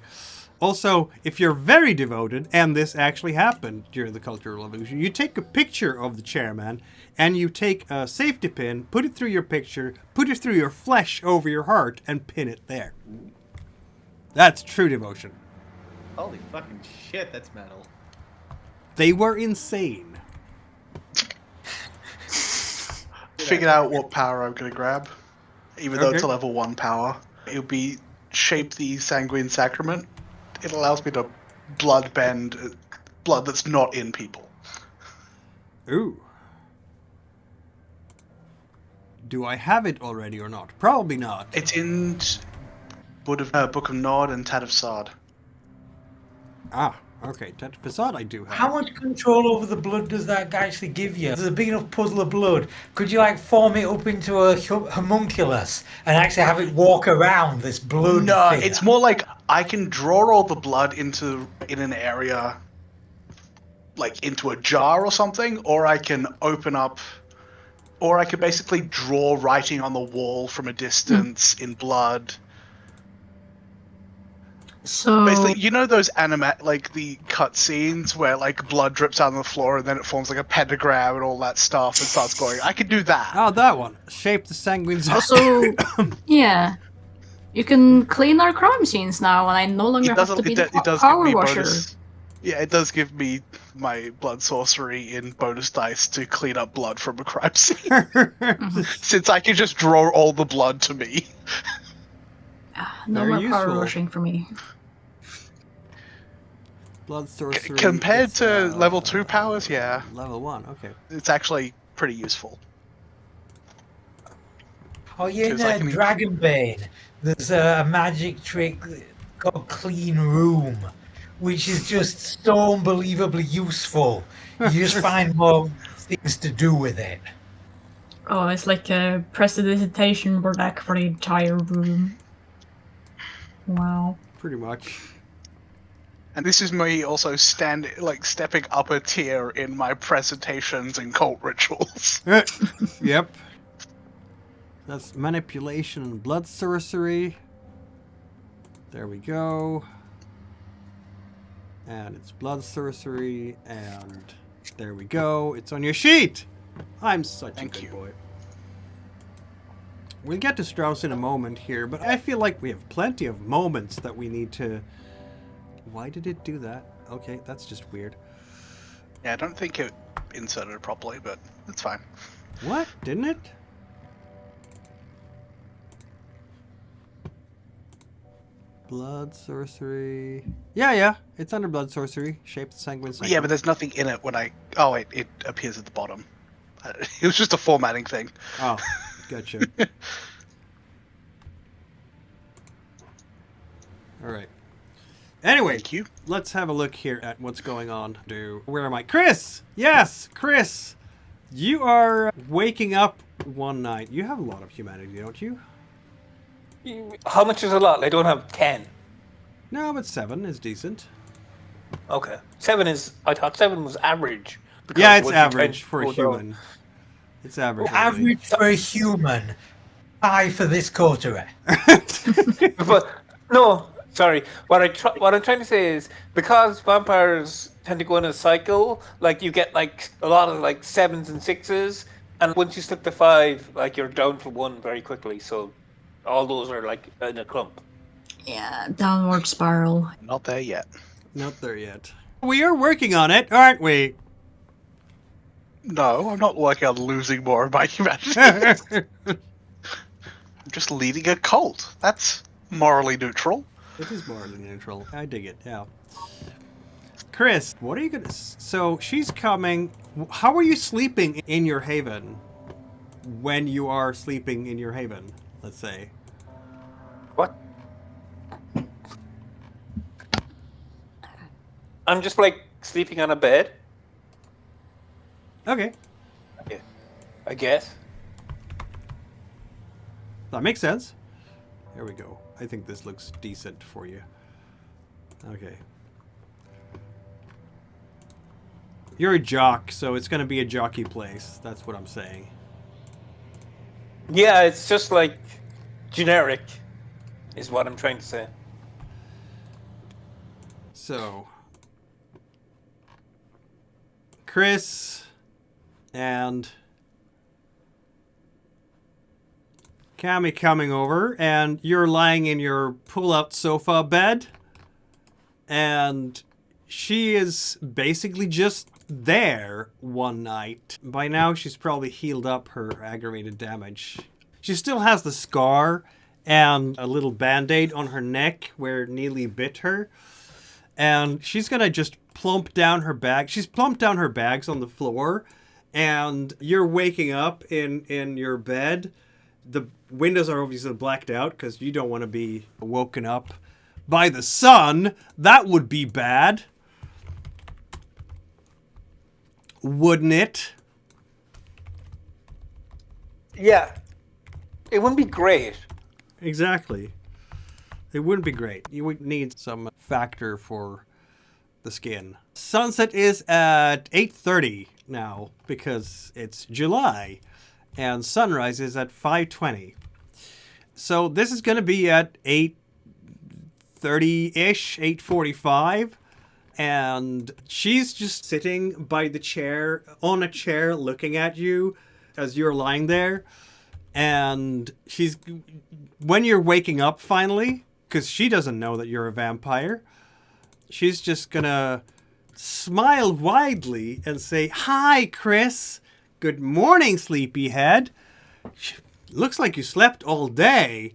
Also, if you're very devoted, and this actually happened during the Cultural Revolution, you take a picture of the chairman, and you take a safety pin, put it through your picture, put it through your flesh over your heart, and pin it there. That's true devotion. Holy fucking shit, that's metal. They were insane. Figured out what power I'm gonna grab, even though it's a level 1 power. It'll be Shape the Sanguine Sacrament. It allows me to blood bend blood that's not in people. Ooh. Do I have it already or not? Probably not. It's in Book of Nod and Tat of Sard. Ah, okay. That facade I do have. How much control over the blood does that actually give you? There's a big enough puddle of blood. Could you like form it up into a homunculus and actually have it walk around this blood? No, figure? it's more like I can draw all the blood in an area, like into a jar or something, or I can open up, or I could basically draw writing on the wall from a distance in blood. So Basically, you know those like the cutscenes where like blood drips out on the floor and then it forms like a pentagram and all that stuff and starts going. I could do that. Oh, that one. Shape the sanguine. also, yeah, you can clean our crime scenes now, and I no longer have to be the it does power give me washer. bonus. Yeah, it does give me my blood sorcery in bonus dice to clean up blood from a crime scene. Since I can just draw all the blood to me. No Very more power useful. washing for me. Blood sorcery. Compared it's, to level 2 powers, yeah, Level 1, okay. it's actually pretty useful. Oh yeah, in 'Cause I can- Dragonbane, there's a magic trick called Clean Room, which is just so unbelievably useful. You just find more things to do with it. Oh, it's like a prestidigitation deck for the entire room. Wow. Pretty much. And this is me also stepping up a tier in my presentations and cult rituals. Yep. That's manipulation and blood sorcery. There we go. And it's blood sorcery, and there we go. It's on your sheet! I'm such Thank a good you. boy. We'll get to Strauss in a moment here, but I feel like we have plenty of moments that we need to... Why did it do that? Okay, that's just weird. Yeah, I don't think it inserted it properly, but it's fine. What? Didn't it? Blood sorcery. Yeah. It's under blood sorcery. Shape the sanguine cycle. Yeah, but there's nothing in it when I... Oh, wait, it appears at the bottom. It was just a formatting thing. Oh, gotcha. Alright. Anyway, Thank you. let's have a look here at what's going on. Where am I? Chris! Yes, Chris! You are waking up one night. You have a lot of humanity, don't you? How much is a lot? I don't have 10. No, but 7 is decent. Okay. 7 is... I thought 7 was average. because Yeah, it's once you average tend for a to go down- human. It's average. Average for a human. High for this coterie. But no, sorry. What I'm trying to say is because vampires tend to go in a cycle, like you get like a lot of like 7s and 6s, and once you slip to 5, like you're down to 1 very quickly. So all those are like in a clump. Yeah, downward spiral. Not there yet. Not there yet. We are working on it, aren't we? No, I'm not working on losing more of my humanity. I'm just leading a cult. That's morally neutral. It is morally neutral. I dig it, yeah. Chris, what are you gonna... So, she's coming... How are you sleeping in your haven? When you are sleeping in your haven, let's say. What? I'm just like sleeping on a bed, Okay. I guess. That makes sense. There we go. I think this looks decent for you. Okay. You're a jock, so it's gonna be a jockey place. That's what I'm saying. Yeah, it's just like generic, is what I'm trying to say. So, Chris and Camie coming over, and you're lying in your pull-out sofa bed, And she is basically just there one night. By now, she's probably healed up her aggravated damage. She still has the scar and a little band-aid on her neck where Neely bit her. And she's gonna just plump down her bag. She's plumped down her bags on the floor, and you're waking up in your bed. The windows are obviously blacked out because you don't want to be woken up by the sun. That would be bad. Wouldn't it? Yeah. It wouldn't be great. Exactly. It wouldn't be great. You would need some factor for the skin. Sunset is at 8:30 now because it's July, and sunrise is at 5:20. So this is going to be at 8:30-ish, 8:45, and she's just sitting by the chair, on a chair, looking at you as you're lying there. And she's, when you're waking up finally, because she doesn't know that you're a vampire, she's just gonna smile widely and say, "Hi, Chris. Good morning, sleepyhead. Looks like you slept all day,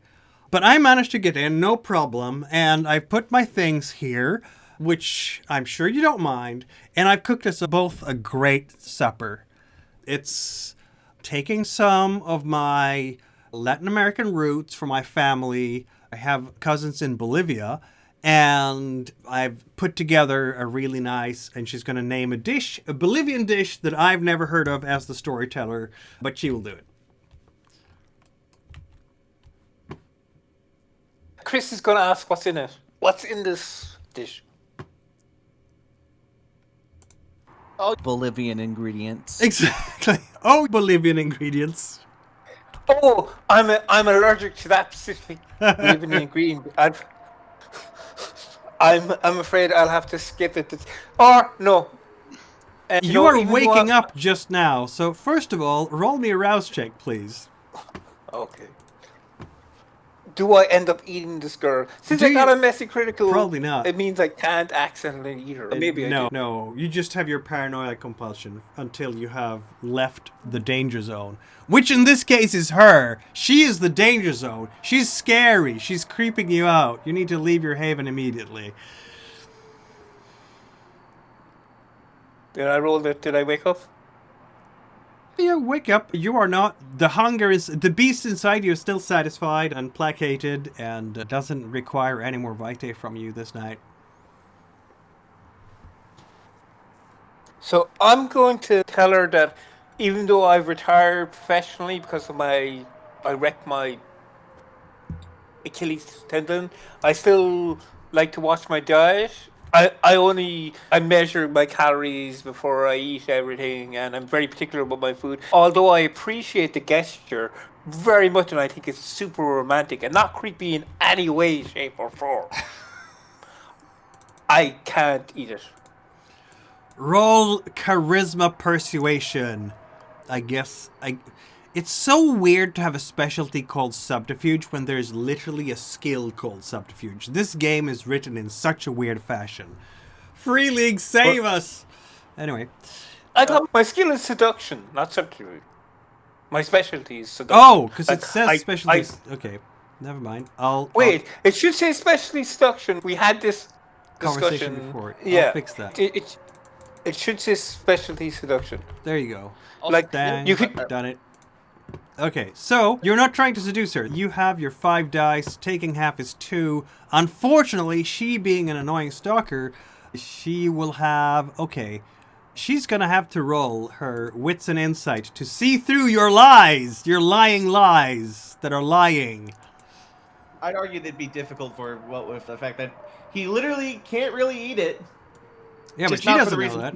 but I managed to get in, no problem, and I put my things here, which I'm sure you don't mind, and I've cooked us both a great supper. It's taking some of my Latin American roots from my family. I have cousins in Bolivia, and I've put together a really nice, and she's going to name a dish, a Bolivian dish that I've never heard of as the storyteller, but she will do it." Chris is going to ask what's in it. What's in this dish? All Bolivian ingredients. Exactly. Oh, Bolivian ingredients. Oh, I'm allergic to that specific Bolivian ingredient. I'm afraid I'll have to skip it. Or no. You are waking up just now, so first of all, roll me a rouse check, please. Okay. Do I end up eating this girl? Since I got a messy critical, probably not. It means I can't accidentally eat her. Or maybe I do. No. You just have your paranoia compulsion until you have left the danger zone. Which in this case is her. She is the danger zone. She's scary. She's creeping you out. You need to leave your haven immediately. Did I roll it? Did I wake up? You wake up. You are not. The hunger is. The beast inside you is still satisfied and placated and doesn't require any more vitae from you this night. So I'm going to tell her that even though I've retired professionally because of I wrecked my Achilles tendon, I still like to watch my diet. I measure my calories before I eat everything, and I'm very particular about my food. Although I appreciate the gesture very much, and I think it's super romantic and not creepy in any way, shape, or form, I can't eat it. Roll charisma persuasion. I guess it's so weird to have a specialty called subterfuge when there's literally a skill called subterfuge. This game is written in such a weird fashion. Free League, save us! Anyway. I got my skill is seduction, not subterfuge. My specialty is seduction. Oh, because it says specialty... Okay, never mind. Wait, it should say specialty seduction. We had this conversation before. Yeah, I'll fix that. It should say specialty seduction. There you go. Like, Dang, you could... Done it. Okay, so you're not trying to seduce her. You have your 5 dice. Taking half is 2. Unfortunately, she being an annoying stalker, she will have... Okay, she's gonna have to roll her wits and insight to see through your lies. Your lying lies that are lying. I'd argue that'd be difficult for what with the fact that he literally can't really eat it. Yeah, but she doesn't know that.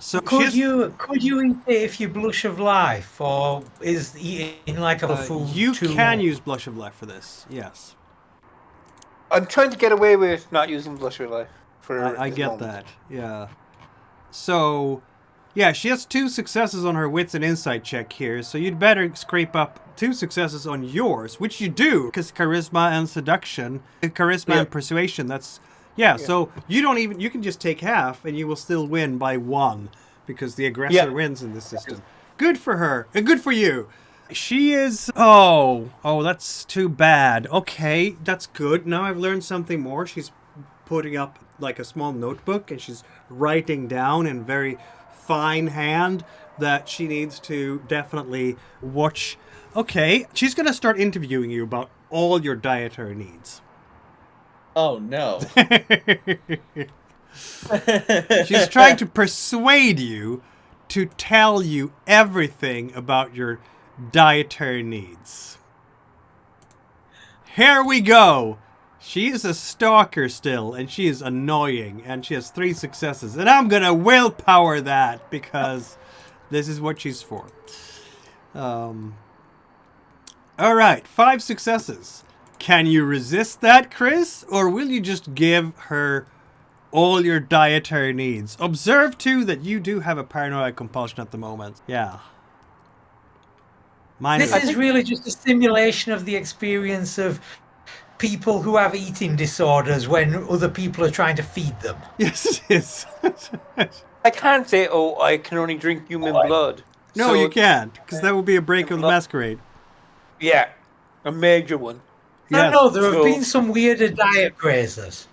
So could you eat it if you blush of life, or is eating like a food? You can use blush of life for this. Yes. I'm trying to get away with not using blush of life for. I get that. Yeah. So, yeah, she has 2 successes on her wits and insight check here. So you'd better scrape up 2 successes on yours, which you do, because charisma and seduction, charisma and persuasion. That's Yeah, so you don't even, you can just take half and you will still win by 1 because the aggressor wins in this system. Good for her, and good for you. She is, oh, that's too bad. Okay, that's good. Now I've learned something more. She's putting up like a small notebook and she's writing down in very fine hand that she needs to definitely watch. Okay, she's going to start interviewing you about all your dietary needs. Oh no. She's trying to persuade you to tell you everything about your dietary needs. Here we go. She is a stalker still, and she is annoying, and she has 3 successes. And I'm gonna willpower that because this is what she's for. Alright, 5 successes. Can you resist that, Chris? Or will you just give her all your dietary needs? Observe, too, that you do have a paranoid compulsion at the moment. Yeah. This is really just a simulation of the experience of people who have eating disorders when other people are trying to feed them. Yes, it is. I can't say, I can only drink human blood. No, So- you can't, because that would be a break of the masquerade. Yeah, a major one. Yes. No, there have So- been some weirder diet crazes.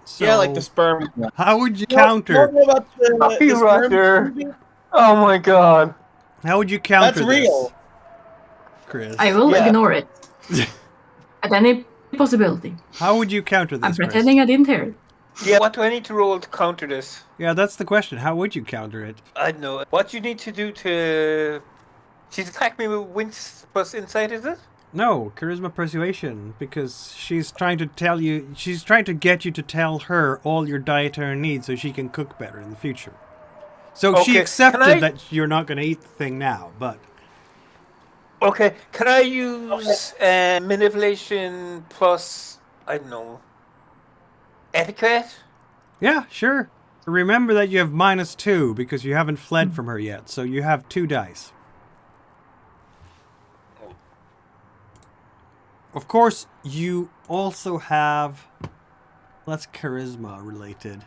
So, Yeah, like the sperm. how would you counter? Talking about the sperm Roger. movie? Oh my god. How would you counter That's real. this, Chris? I will Yeah. ignore it. At any possibility. How would you counter this, I'm Chris? pretending I didn't hear it. Yeah, what do I need to roll to counter this? Yeah, that's the question. How would you counter it? I don't know. What you need to do to... She's attacked me with wince plus insight, is it? No, charisma persuasion, because she's trying to tell you, she's trying to get you to tell her all your dietary needs so she can cook better in the future. So she Okay, accepted can I- that you're not going to eat the thing now, but Okay, can I use manipulation plus, I don't know, etiquette? yeah, sure. Remember that you have -2 because you haven't fled from her yet, so you have 2 dice. Of course, you also have... That's charisma related.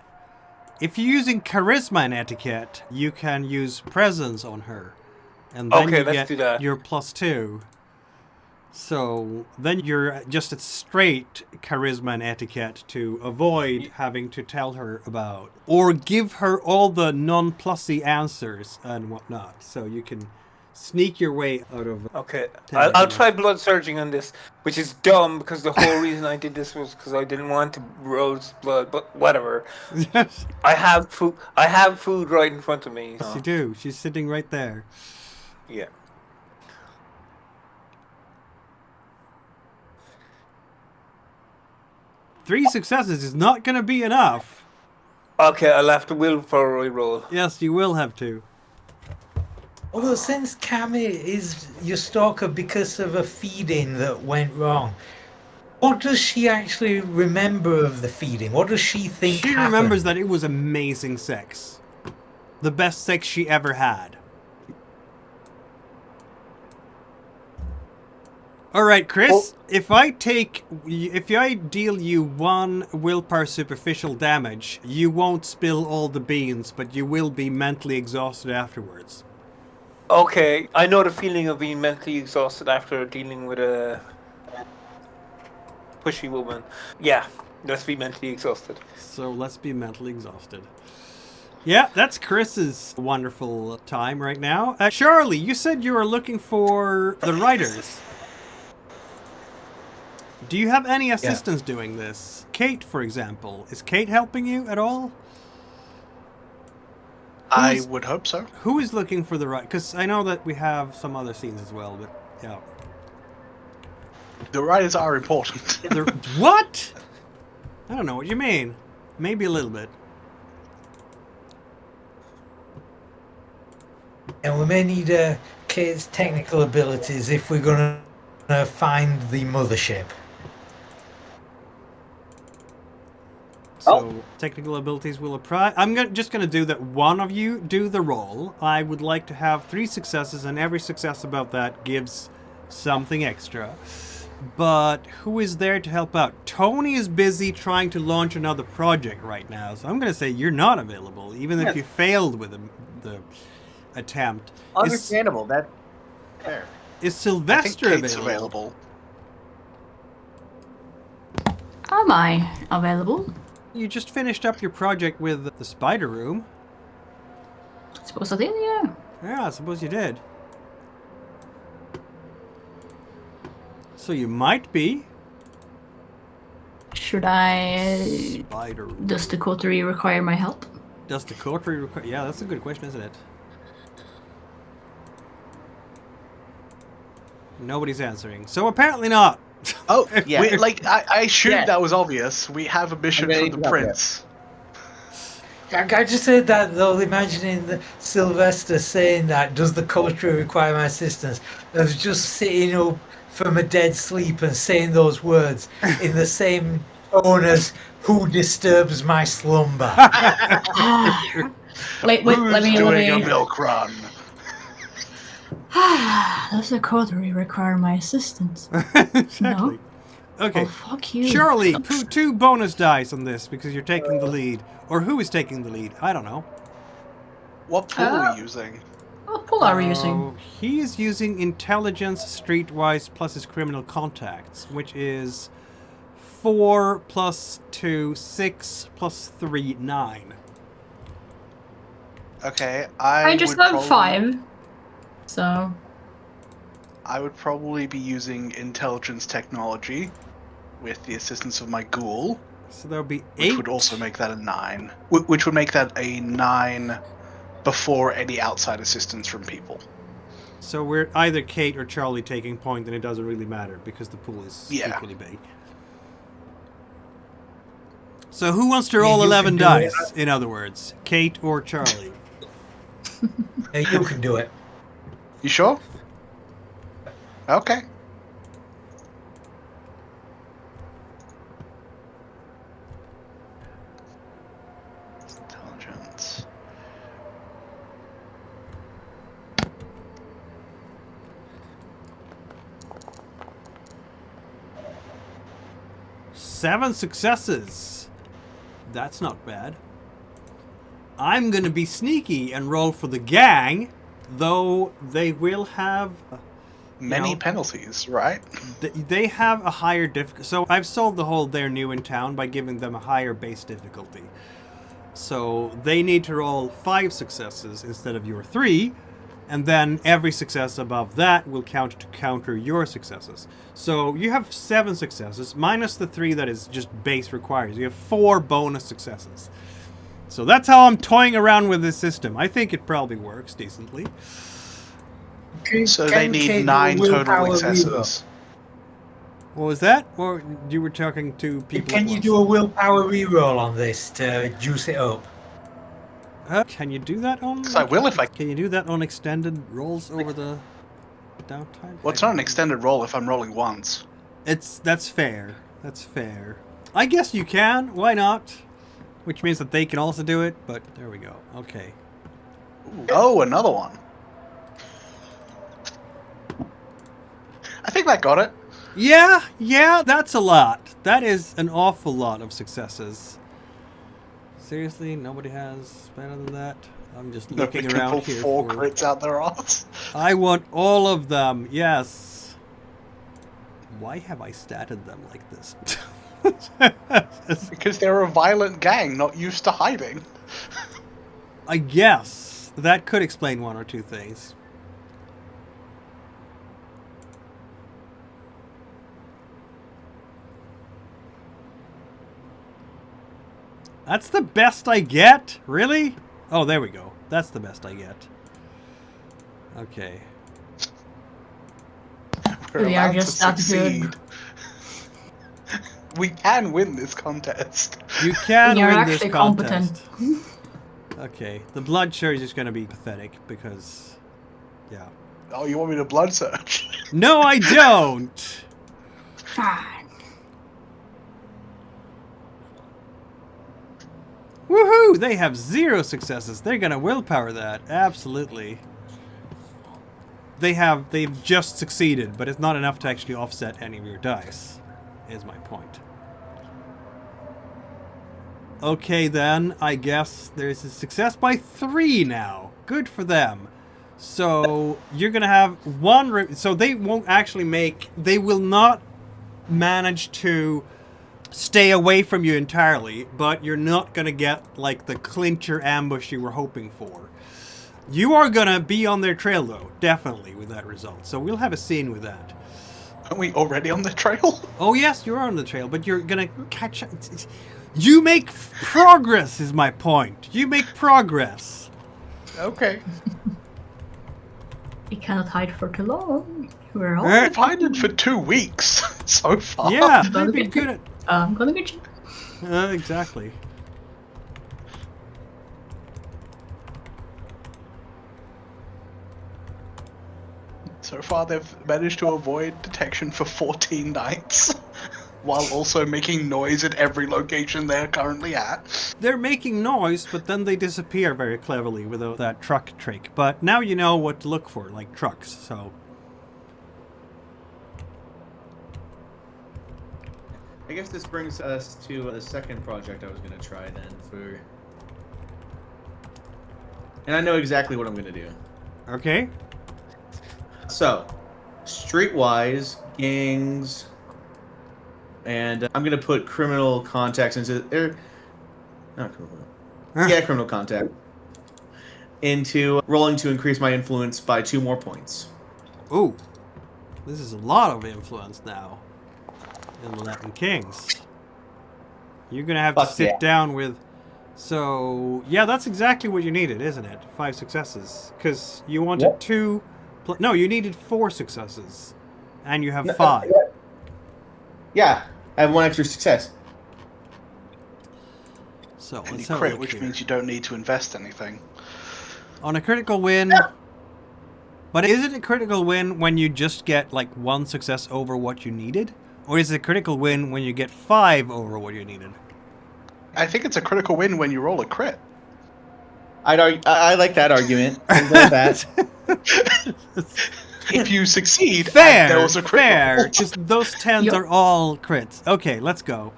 If you're using charisma in etiquette, you can use presence on her. And then Okay, you let's get do that. your +2. So then you're just at straight charisma and etiquette to avoid having to tell her about. Or give her all the non-plussy answers and whatnot. So you can sneak your way out of... Okay, Tell I'll me. try blood surging on this, which is dumb because the whole reason I did this was because I didn't want to roast blood, but whatever. Yes, I have food. I have food right in front of me. you do. She's sitting right there. Yeah. Three successes is not going to be enough. Okay, I'll have to will for a roll. Yes, you will have to. Although since Camie is your stalker because of a feeding that went wrong, what does she actually remember of the feeding? What does she think She happened? remembers that it was amazing sex. The best sex she ever had. Alright, Chris, if I deal you 1 willpower superficial damage, you won't spill all the beans, but you will be mentally exhausted afterwards. Okay, I know the feeling of being mentally exhausted after dealing with a pushy woman. Yeah, let's be mentally exhausted. So let's be mentally exhausted. Yeah, that's Chris's wonderful time right now. Charlie, you said you were looking for the writers. Do you have any assistants doing this? Kate, for example. Is Kate helping you at all? I would hope so. Who is looking for the right? Because I know that we have some other scenes as well, but yeah. The writers are important. What? I don't know what you mean. Maybe a little bit. And we may need Kate's technical abilities if we're going to find the mothership. So technical abilities will apply. I'm just going to do that. One of you do the roll. I would like to have 3 successes, and every success above that gives something extra. But who is there to help out? Tony is busy trying to launch another project right now, so I'm going to say you're not available, even if you failed with the attempt. Understandable. That's fair. Is I think Sylvester Kate's available? Am I available? You just finished up your project with the spider room. Suppose I did, yeah. Yeah, I suppose you did. So you might be. Should I... Spider room. Does the coterie require my help? Does the coterie require... Yeah, that's a good question, isn't it? Nobody's answering. So apparently not. Oh, Yeah. I assumed Yeah. that was obvious. We have a mission I'm from gonna the eat prince. I just heard that though, imagining Sylvester saying that, does the coterie require my assistance? I was just sitting up from a dead sleep and saying those words in the same tone as who disturbs my slumber. Wait, Who's let me... doing a milk run? Does the coterie require my assistance? Exactly. No? Okay. Oh, fuck you. Charlie, put 2 bonus dice on this because you're taking the lead. Or who is taking the lead? I don't know. What pool are you using? What pool are we using? Oh, he is using intelligence streetwise plus his criminal contacts, which is 4 plus 2, 6 plus 3, 9. Okay, I just would have 5. So... I would probably be using intelligence technology with the assistance of my ghoul, So there'll be 8. which would also make that a 9. Which would make that a 9 before any outside assistance from people. So we're either Kate or Charlie taking point, and it doesn't really matter because the pool is Yeah. equally big. So who wants to roll you 11 can do dice, in other words? Kate or Charlie? Hey, you can do it. You sure? Okay. Intelligence. Seven successes. That's not bad. I'm going to be sneaky and roll for the gang, though they will have... Many know, penalties, right? They have a higher difficulty. So I've solved the whole they're new in town by giving them a higher base difficulty. So they need to roll 5 successes instead of your 3, and then every success above that will count to counter your successes. So you have 7 successes, minus the 3 that is just base requires. You have 4 bonus successes. So that's how I'm toying around with this system. I think it probably works decently. So they need 9 total successes. What was that? Or you were talking to people? Can you do a willpower reroll on this to juice it up? Can you do that on? I will if I... Can you do that on extended rolls over the downtime? Well, it's not an extended roll if I'm rolling once. That's fair. That's fair. I guess you can. Why not? Which means that they can also do it. But there we go. Okay. Ooh. Oh, another one. I think that got it. Yeah, that's a lot. That is an awful lot of successes. Seriously, nobody has better than that? I'm just looking Nobody can around pull here 4 for... crits out their ass. I want all of them, yes. Why have I statted them like this? Because they're a violent gang, not used to hiding. I guess. That could explain 1 or 2 things. That's the best I get? Really? Oh, there we go. That's the best I get. Okay. We're We are allowed to just that succeed. good. We can win this contest. You can We are win this actually contest. competent. Okay. The bloodshed is just going to be pathetic because... Yeah. Oh, you want me to blood search? No, I don't! Fine. Woohoo! They have 0 successes. They're gonna willpower that. Absolutely. they've just succeeded, but it's not enough to actually offset any of your dice, is my point. Okay, then, I guess there's a success by 3 now. Good for them. So, you're going to have one... So, they won't actually they will not manage to stay away from you entirely, but you're not going to get, like, the clincher ambush you were hoping for. You are going to be on their trail, though, definitely, with that result. So, we'll have a scene with that. Aren't we already on the trail? Oh, yes, you are on the trail, but you're going to catch... You make progress, is my point. You make progress. Okay. We cannot hide for too long. We're all. I've hidden for 2 weeks so far. Yeah, they've been good at... I'm gonna get you. Exactly. So far, they've managed to avoid detection for 14 nights, while also making noise at every location they're currently at. They're making noise, but then they disappear very cleverly with that truck trick. But now you know what to look for, like trucks, so... I guess this brings us to the second project I was going to try then for... And I know exactly what I'm going to do. Okay. So, streetwise, gangs, and I'm going to put criminal contacts into... not criminal. Yeah, criminal contact. Into rolling to increase my influence by 2 more points. Ooh. This is a lot of influence now. In the Latin Kings. You're going to have to sit down with... So, yeah, that's exactly what you needed, isn't it? 5 successes. Because you wanted 2... No, you needed 4 successes. And you have 5. Yeah, I have 1 extra success. So, And let's you have a crit, look which here. means you don't need to invest anything. On a critical win... But is it a critical win when you just get, like, 1 success over what you needed? Or is it a critical win when you get 5 over what you needed? I think it's a critical win when you roll a crit. I like that argument. I'm good with that. If you succeed, Fair, there was a crit. fair. Just those 10s are all crits. Okay, let's go.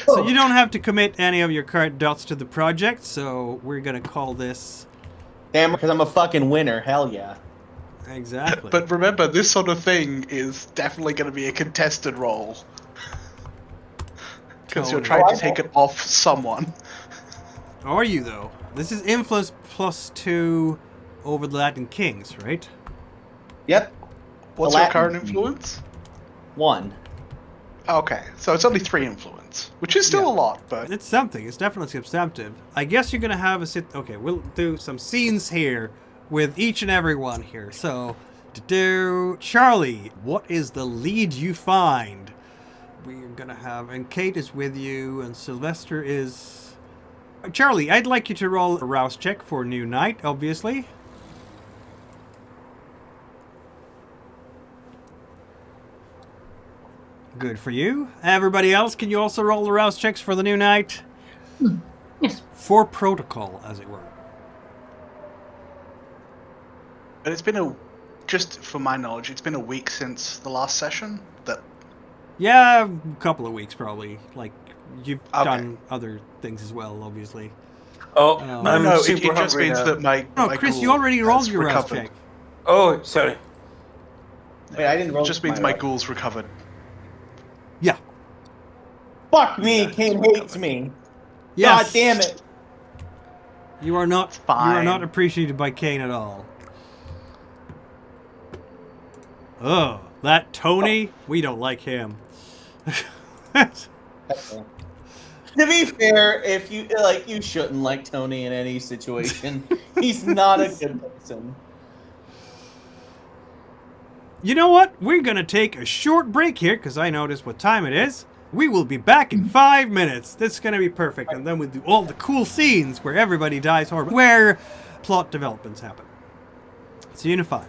So you don't have to commit any of your current dots to the project, so we're going to call this... Damn, because I'm a fucking winner. Hell yeah. Exactly. But remember, this sort of thing is definitely going to be a contested roll. Because you're trying to take it off someone. Are you, though? This is influence plus 2 over the Latin Kings, right? Yep. What's your current influence? 1. Okay, so it's only 3 influence, which is still a lot, but... It's something. It's definitely substantive. I guess you're going to have a sit... Okay, we'll do some scenes here with each and every one here. So, Charlie, what is the lead you find? We're going to have... And Kate is with you, and Sylvester is... Charlie, I'd like you to roll a rouse check for New Night, obviously. Good for you. Everybody else, can you also roll the rouse checks for the New Night? Yes. For protocol, as it were. But it's been just for my knowledge, it's been a week since the last session that... Yeah, a couple of weeks probably. Like, you've done other things as well, obviously. Oh, No, I'm it super just hungry means now. that my... No, my Chris, ghoul you already rolled has your rouse recovered. check. Oh, sorry. Wait, I didn't roll. It just means my ghoul's recovered. Yeah. Fuck me, Kane hates me. Yes. God damn it. You are not Fine. appreciated by Kane at all. Oh, that Tony, we don't like him. To be fair, if you you shouldn't like Tony in any situation. He's not a good person. You know what? We're going to take a short break here because I noticed what time it is. We will be back in 5 minutes. This is going to be perfect. And then we'll do all the cool scenes where everybody dies horribly, where plot developments happen. See you in 5.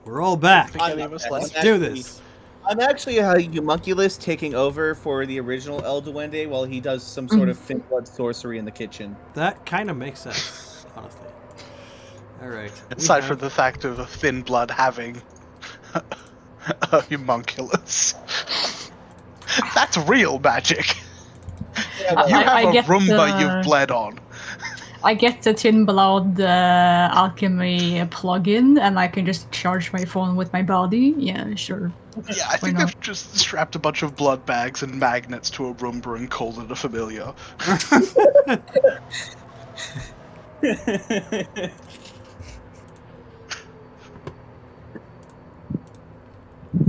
We're all back. think any of us Let's left. do this. I'm actually a homunculus taking over for the original El Duende while he does some sort of fin blood sorcery in the kitchen. That kind of makes sense, honestly. All right. Aside from the fact of a thin blood having a homunculus. That's real magic. Yeah, You have a get Roomba you've bled on. I get the Tin Blood alchemy plugin, and I can just charge my phone with my body. Yeah, sure. Yeah, I think they've just strapped a bunch of blood bags and magnets to a Roomba and called it a familiar.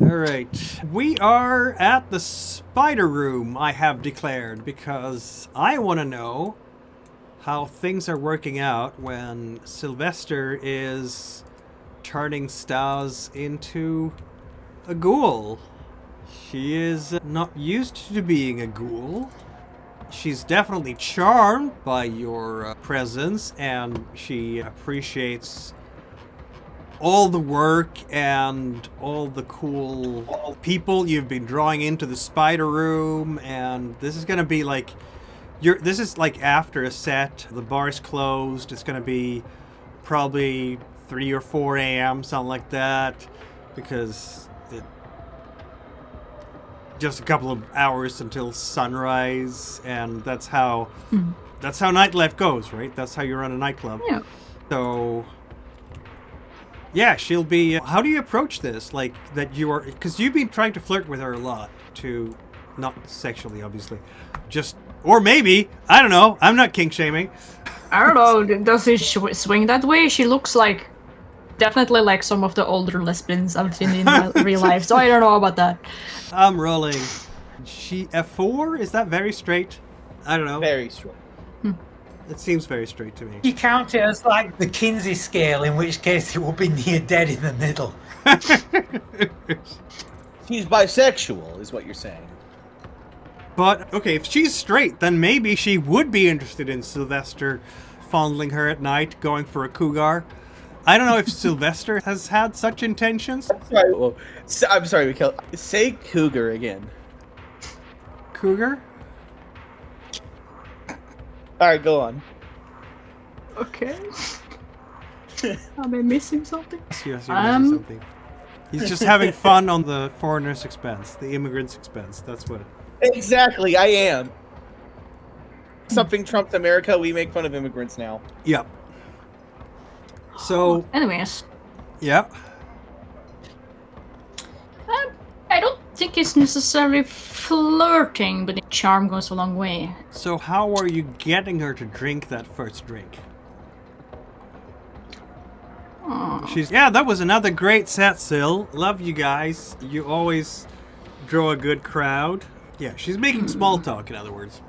All right. We are at the spider room, I have declared, because I want to know how things are working out when Sylvester is turning Stas into a ghoul. She is not used to being a ghoul. She's definitely charmed by your presence, and she appreciates all the work and all the cool people you've been drawing into the spider room. And this is gonna be like this is like after a set, the bar's closed. It's gonna be probably 3 or 4 a.m., something like that, because just a couple of hours until sunrise, and that's how nightlife goes, right? That's how you run a nightclub. Yeah. So yeah, she'll be. How do you approach this? Like that you are, because you've been trying to flirt with her a lot, to not sexually, obviously, just or maybe I don't know. I'm not kink shaming. I don't know. Does it swing that way? She looks like definitely like some of the older lesbians I've seen in my real life. So I don't know about that. I'm rolling. She F4? Is that very straight? I don't know. Very strong. It seems very straight to me. You count it as like the Kinsey scale, in which case it will be near dead in the middle. She's bisexual, is what you're saying. But, okay, if she's straight, then maybe she would be interested in Sylvester fondling her at night, going for a cougar. I don't know if Sylvester has had such intentions. I'm sorry, Mikhail. Say cougar again. Cougar? Alright, go on. Okay. Am I missing something? Yes, you're missing something. He's just having fun on the foreigner's expense, the immigrant's expense. That's what. Exactly, I am. Something trumps America, we make fun of immigrants now. Yep. So, Anyways, yeah. I don't think it's necessarily flirting, but the charm goes a long way. So how are you getting her to drink that first drink? That was another great set, Syl. Love you guys. You always draw a good crowd. Yeah, she's making small talk, in other words.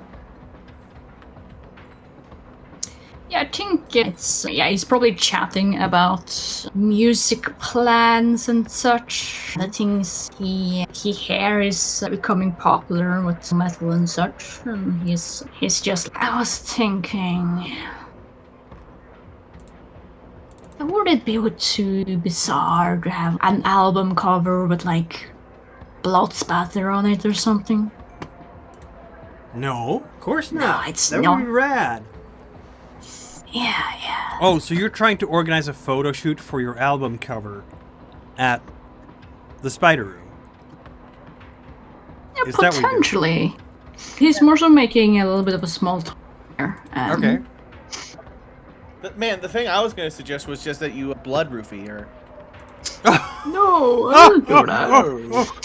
Yeah, I think he's probably chatting about music plans and such. The things he hears becoming popular with metal and such. And he's just, I was thinking, would it be too bizarre to have an album cover with like blood spatter on it or something? No, of course not. No, it's that not. would be rad. Yeah. Oh, so you're trying to organize a photo shoot for your album cover at the Spider Room? Yeah, Is that what you're doing? potentially. He's more so making a little bit of a small talk here. Okay. But man, the thing I was going to suggest was just that you blood roofie her. No, I don't do that.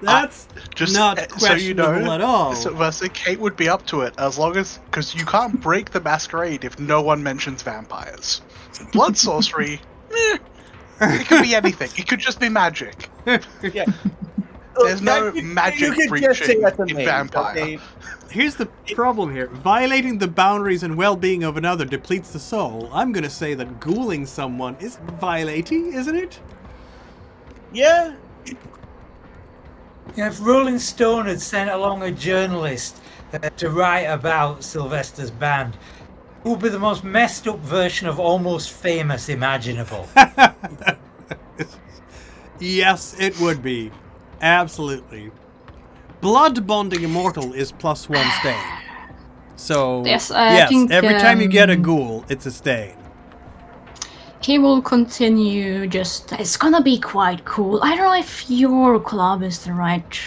That's Just not so you know, questionable at all. Sylvester, Kate would be up to it as long as, because you can't break the masquerade if no one mentions vampires. Blood sorcery, it could be anything. It could just be magic. Yeah. There's no magic breaching in vampire. Okay? Here's the problem here. Violating the boundaries and well-being of another depletes the soul. I'm gonna say that ghouling someone is violating, isn't it? Yeah. Yeah, if Rolling Stone had sent along a journalist to write about Sylvester's band, it would be the most messed up version of Almost Famous imaginable. Yes, it would be. Absolutely. Blood bonding immortal is +1 stain. So, Yes, I think, every time you get a ghoul, it's a stain. He will continue just... It's gonna be quite cool. I don't know if your club is the right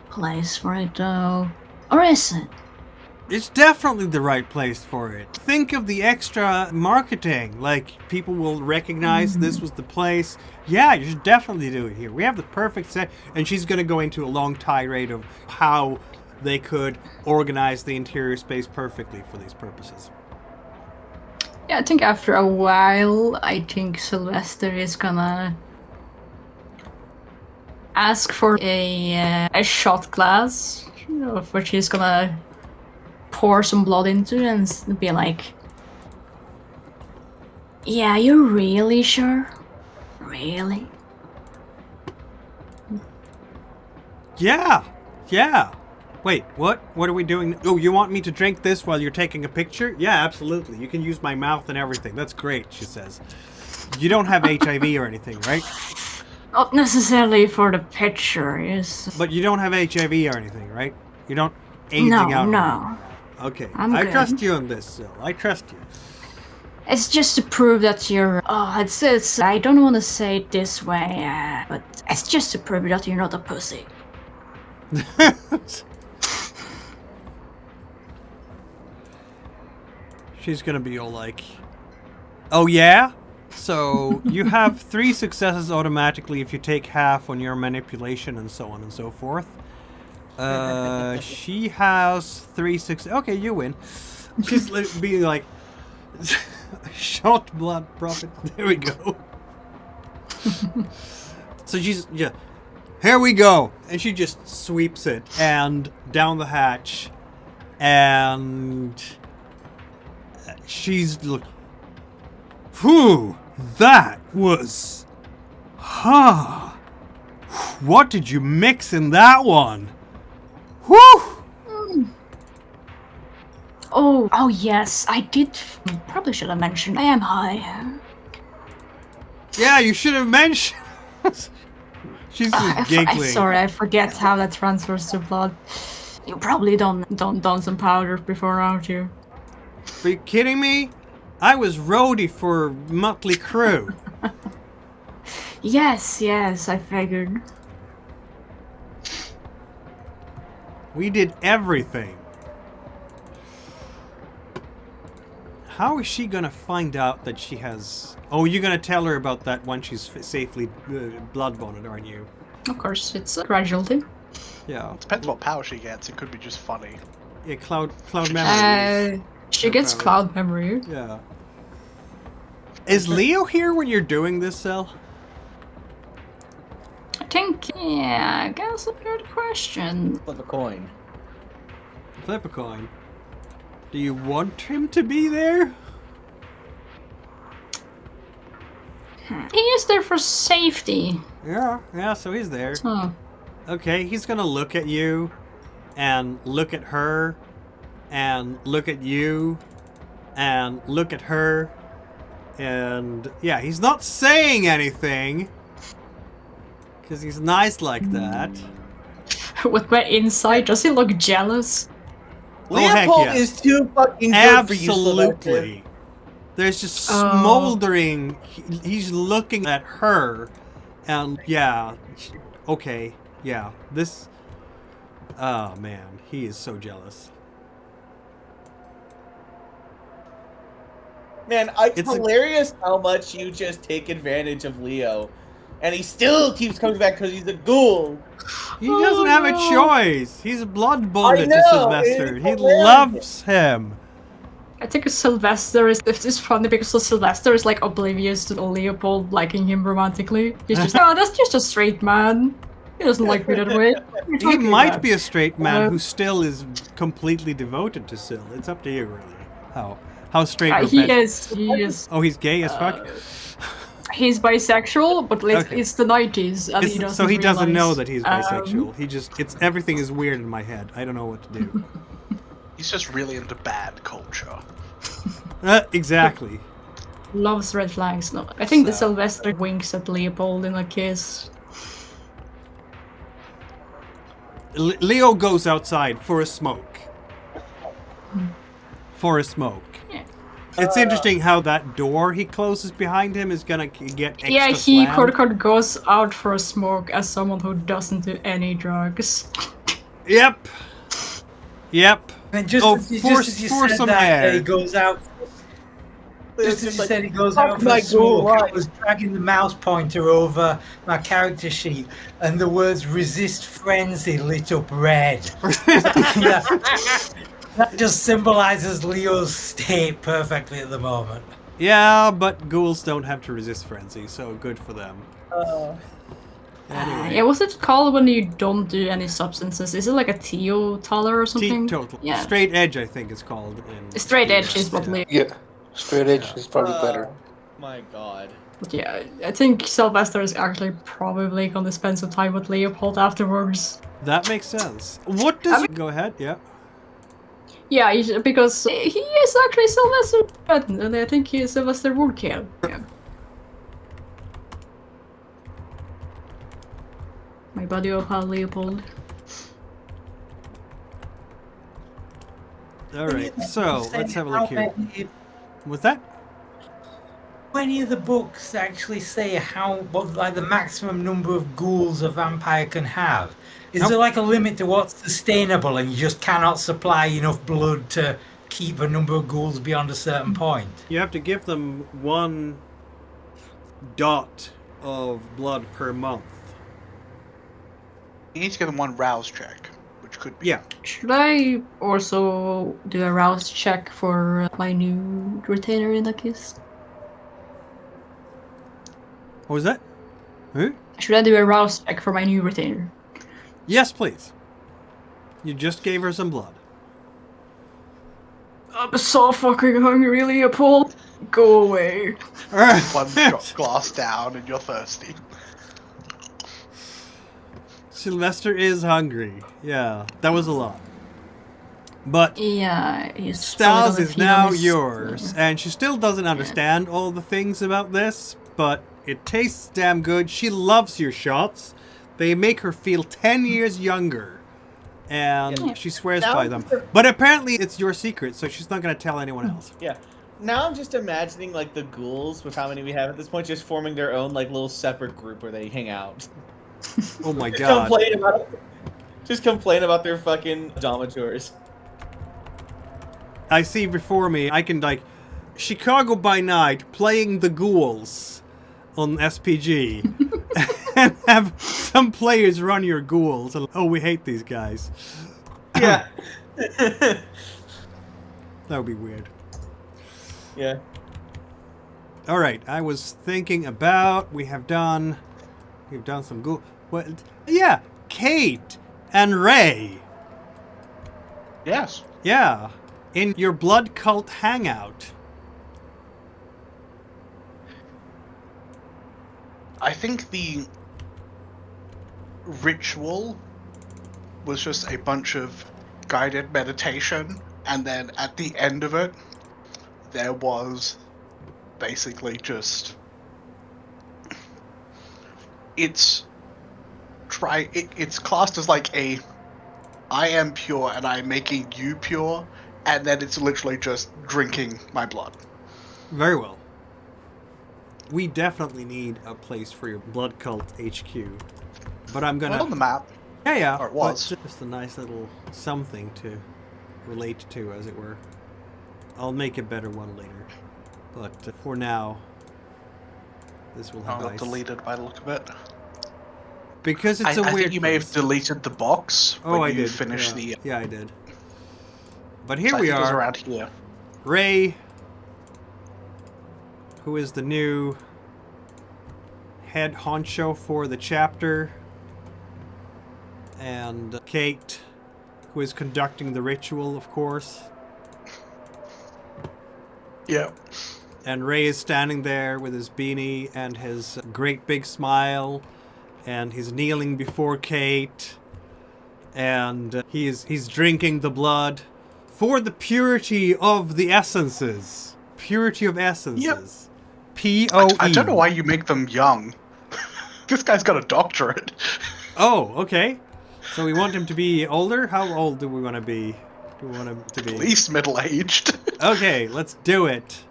place for it, though. Or is it? It's definitely the right place for it. Think of the extra marketing. Like, people will recognize this was the place. Yeah, you should definitely do it here. We have the perfect set. And she's going to go into a long tirade of how they could organize the interior space perfectly for these purposes. Yeah, I think after a while, I think Sylvester is gonna ask for a shot glass, of which he's gonna pour some blood into and be like, "Yeah, you're really sure? Really?" Yeah. Wait, what? What are we doing? Oh, you want me to drink this while you're taking a picture? Yeah, absolutely. You can use my mouth and everything. That's great, she says. You don't have HIV or anything, right? Not necessarily for the picture, yes. But you don't have HIV or anything, right? You don't anything out. No. Okay, I'm I good. trust you on this, Syl. I trust you. It's just to prove that you're... Oh, it's I don't want to say it this way, but it's just to prove that you're not a pussy. She's gonna be all like, "Oh yeah? So you have 3 successes automatically if you take half on your manipulation and so on and so forth. She has 3 successes. Okay, you win." She's being like, "Shot blood profit." There we go. So she's here we go, and she just sweeps it and down the hatch, and she's look. Whew, that was, what did you mix in that one? Whew. Oh yes, I did. Probably should have mentioned I am high. Yeah, you should have mentioned. She's just giggling. Sorry, I forget how that transfers to blood. You probably don't done some powder before, aren't you? Are you kidding me? I was roadie for Motley Crue. Yes, I figured. We did everything. How is she gonna find out that she has... Oh, you're gonna tell her about that when she's safely blood-bonded, aren't you? Of course, it's a gradual thing. Yeah. Depends what power she gets. It could be just funny. Yeah, cloud memory. She gets cloud memory. Yeah. Is Leo here when you're doing this, Sel? I think, yeah, I guess a good question. Flip a coin. Flip a coin. Do you want him to be there? He is there for safety. Yeah, so he's there. So, Okay, he's gonna look at you, and look at her, and look at you, and look at her, and yeah, he's not saying anything, because he's nice like that. with my insight, does he look jealous? Oh, heck Leopold yeah. is too fucking good for you, Sylvester. Absolutely. There's just smoldering. He's looking at her, and yeah, okay, yeah. This. Oh man, he is so jealous. Man, it's hilarious how much you just take advantage of Leo. And he still keeps coming back because he's a ghoul. He doesn't have a choice. He's blood bonded to I know, Sylvester. it's He hilarious. loves him. I think Sylvester is... It's funny because Sylvester is like oblivious to Leopold liking him romantically. He's just, oh, that's just a straight man. He doesn't like me that way. He might be a straight man who still is completely devoted to Syl. It's up to you, really. How straight or He bad- is... Oh, he's gay as fuck? He's bisexual, but Okay. it's the 90s, and he doesn't So he doesn't realize. know that he's bisexual. He just... Everything is weird in my head. I don't know what to do. He's just really into bad culture. Exactly. loves red flags. No, I think the So- Sylvester winks at Leopold in a kiss. Leo goes outside for a smoke. For a smoke. Yeah. It's interesting how that door he closes behind him is gonna get extra Yeah, he slammed. goes out for a smoke as someone who doesn't do any drugs. Yep. Yep. And just, Oh, as you- force- just as you force said some that, air. he goes out. Just as you said, he goes out for my a smoke. ghoul I was dragging the mouse pointer over my character sheet, and the words "resist frenzy" lit up red. That just symbolizes Leo's state perfectly at the moment. Yeah, but ghouls don't have to resist frenzy, so good for them. Anyway, Yeah, what's it called when you don't do any substances? Is it like a teetotaler or something? teetotal. Yeah. Straight edge, I think it's called. Straight edge is what Yeah. Leo. Yeah, straight edge is probably better. My God. But yeah, I think Sylvester is actually probably gonna spend some time with Leopold afterwards. That makes sense. What does... Go ahead, yeah. Yeah, because he is actually Sylvester, and I think Sylvester would kill. Yeah. My buddy Opal Leopold. Alright, so let's have a look here. What's that? Do any of the books actually say what like the maximum number of ghouls a vampire can have? Is Nope. there like a limit to what's sustainable, and you just cannot supply enough blood to keep a number of ghouls beyond a certain point? You have to give them 1 dot of blood per month. You need to give them 1 rouse check, which could be. Yeah. Should I also do a rouse check for my new retainer in that case? What was that? Who? Should I do a rouse check for my new retainer? Yes, please. You just gave her some blood. I'm so fucking hungry, Leopold. Go away. One shot glass down and you're thirsty. Sylvester is hungry. Yeah, that was a lot. But Yeah, he's Styles probably is gonna now feel his- yours, and she still doesn't understand all the things about this, but it tastes damn good. She loves your shots. They make her feel 10 years younger, and Yeah. she swears Now by I'm them. just- But apparently it's your secret, so she's not going to tell anyone else. Yeah. Now I'm just imagining like the ghouls, with how many we have at this point, just forming their own like little separate group where they hang out. Oh my god. Just complain about their fucking domators. I see before me, I can like Chicago by Night playing the ghouls on SPG and have some players run your ghouls. And, oh, we hate these guys. Yeah. That would be weird. Yeah. All right, I was thinking about we've done some ghoul. What? Yeah, Kate and Ray. Yes. Yeah, in your blood cult hangout. I think the ritual was just a bunch of guided meditation, and then at the end of it, there was basically just it's classed as like a I am pure and I'm making you pure, and then it's literally just drinking my blood. Very well. We definitely need a place for your blood cult HQ. But I'm gonna... Not on the map. Yeah. Or it but was. just a nice little something to relate to, as it were. I'll make a better one later. But for now, this will have I got nice... deleted by the look of it. Because it's a I weird think you may have place. deleted the box Oh, when I you did. finished yeah. the. Yeah, I did. But here So I we think it was are. around here. Ray, who is the new head honcho for the chapter, and Kate, who is conducting the ritual, of course. Yeah. And Ray is standing there with his beanie and his great big smile, and he's kneeling before Kate, and he's drinking the blood for the purity of the essences. Purity of essences. P-O-E. I don't know why you make them young. This guy's got a doctorate. Oh, okay. So we want him to be older? How old do we want to be? Do we want him to be? At least middle-aged. Okay, let's do it.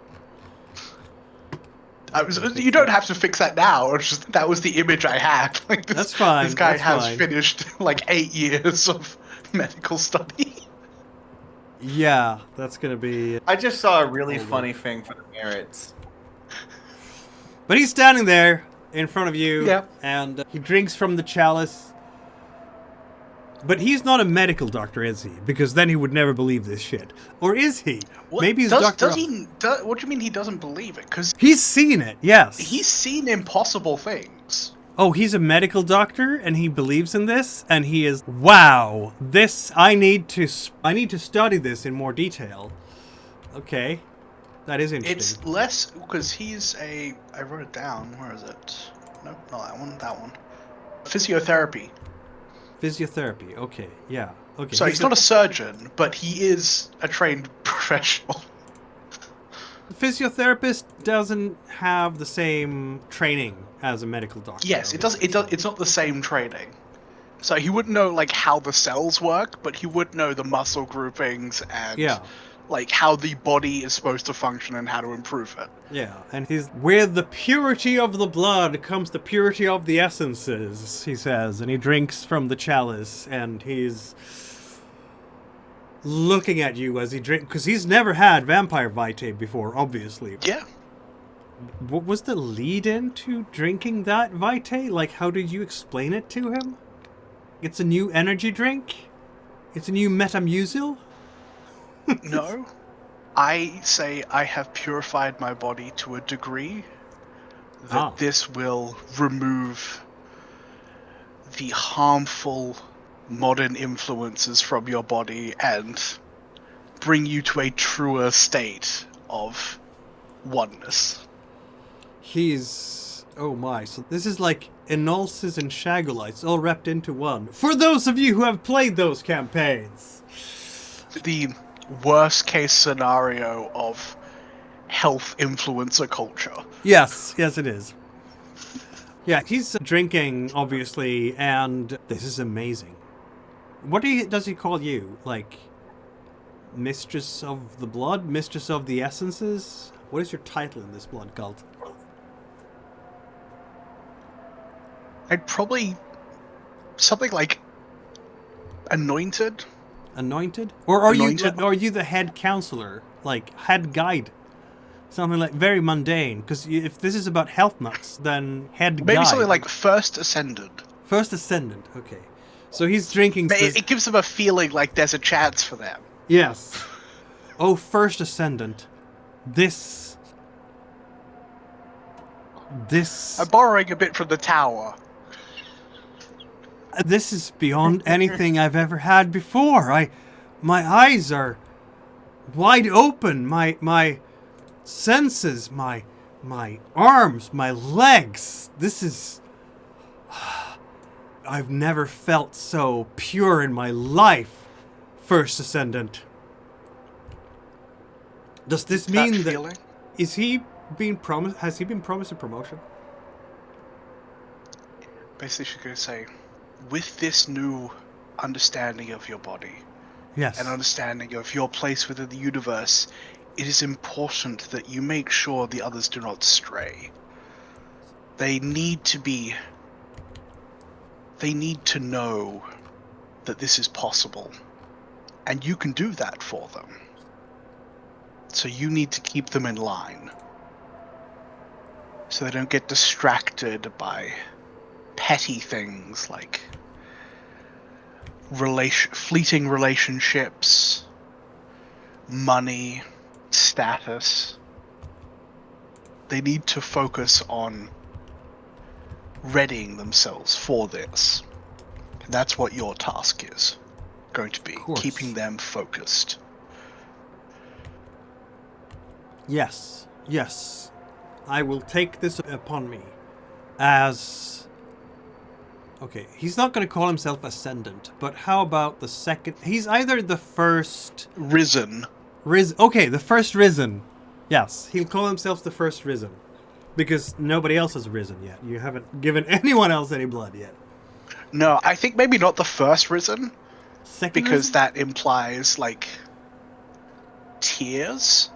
You don't have to fix that now. It's just, that was the image I had. Like this, That's fine. This guy that's has fine. finished like 8 years of medical study. Yeah, that's gonna be... I just saw a really funny thing for the merits. But he's standing there in front of you, Yeah. and he drinks from the chalice. But he's not a medical doctor, is he? Because then he would never believe this shit. Or is he? Maybe he's Doctor... What do you mean he doesn't believe it? Because He's seen it, yes. he's seen impossible things. Oh, he's a medical doctor, and he believes in this, and he is... Wow, this... I need to study this in more detail. Okay. That is interesting. It's less because he's a... I wrote it down. Where is it? Nope, not that one. That one. Physiotherapy. Physiotherapy, okay, yeah. Okay. So he's not a surgeon, but he is a trained professional. The physiotherapist doesn't have the same training as a medical doctor. Yes, it does. It's not the same training. So he wouldn't know like how the cells work, but he would know the muscle groupings and like how the body is supposed to function and how to improve it. Yeah, and he's with the purity of the blood comes the purity of the essences, he says, and he drinks from the chalice, and he's looking at you as he drinks, because he's never had vampire vitae before, obviously. Yeah. What was the lead into drinking that vitae? Like, how did you explain it to him? It's a new energy drink? It's a new metamucil? No. I say I have purified my body to a degree that this will remove the harmful modern influences from your body and bring you to a truer state of oneness. He's... Oh my, so this is like Enulses and Shagolites all wrapped into one. For those of you who have played those campaigns! The worst case scenario of health influencer culture. Yes, yes it is. Yeah, he's drinking, obviously, and this is amazing. What does he call you? Like, Mistress of the Blood? Mistress of the Essences? What is your title in this blood cult? I'd probably... something like... Anointed? Anointed? Or are Anointed? you the head counselor? Like, head guide? Something like very mundane. Because if this is about health nuts, then head guide. Maybe something like First Ascendant. First Ascendant, okay. So he's drinking... It gives them a feeling like there's a chance for them. Yes. Oh, First Ascendant. This... I'm borrowing a bit from the tower. This is beyond anything I've ever had before. My eyes are wide open. My senses, my arms, my legs. This is... I've never felt so pure in my life, First Ascendant. Does this mean that... Feeling? Is he being promised... Has he been promised a promotion? Basically, she's going to say, with this new understanding of your body, Yes. and understanding of your place within the universe, it is important that you make sure the others do not stray. They need to know that this is possible, and you can do that for them. So you need to keep them in line, so they don't get distracted by petty things like fleeting relationships, money, status. They need to focus on readying themselves for this. And that's what your task is going to be, keeping them focused. Yes, yes. I will take this upon me as... Okay, he's not going to call himself Ascendant, but how about the second... He's either the first... Risen. Okay, the first Risen. Yes, he'll call himself the first Risen. Because nobody else has risen yet. You haven't given anyone else any blood yet. No, I think maybe not the first risen, Second because risen? that implies, like, tiers.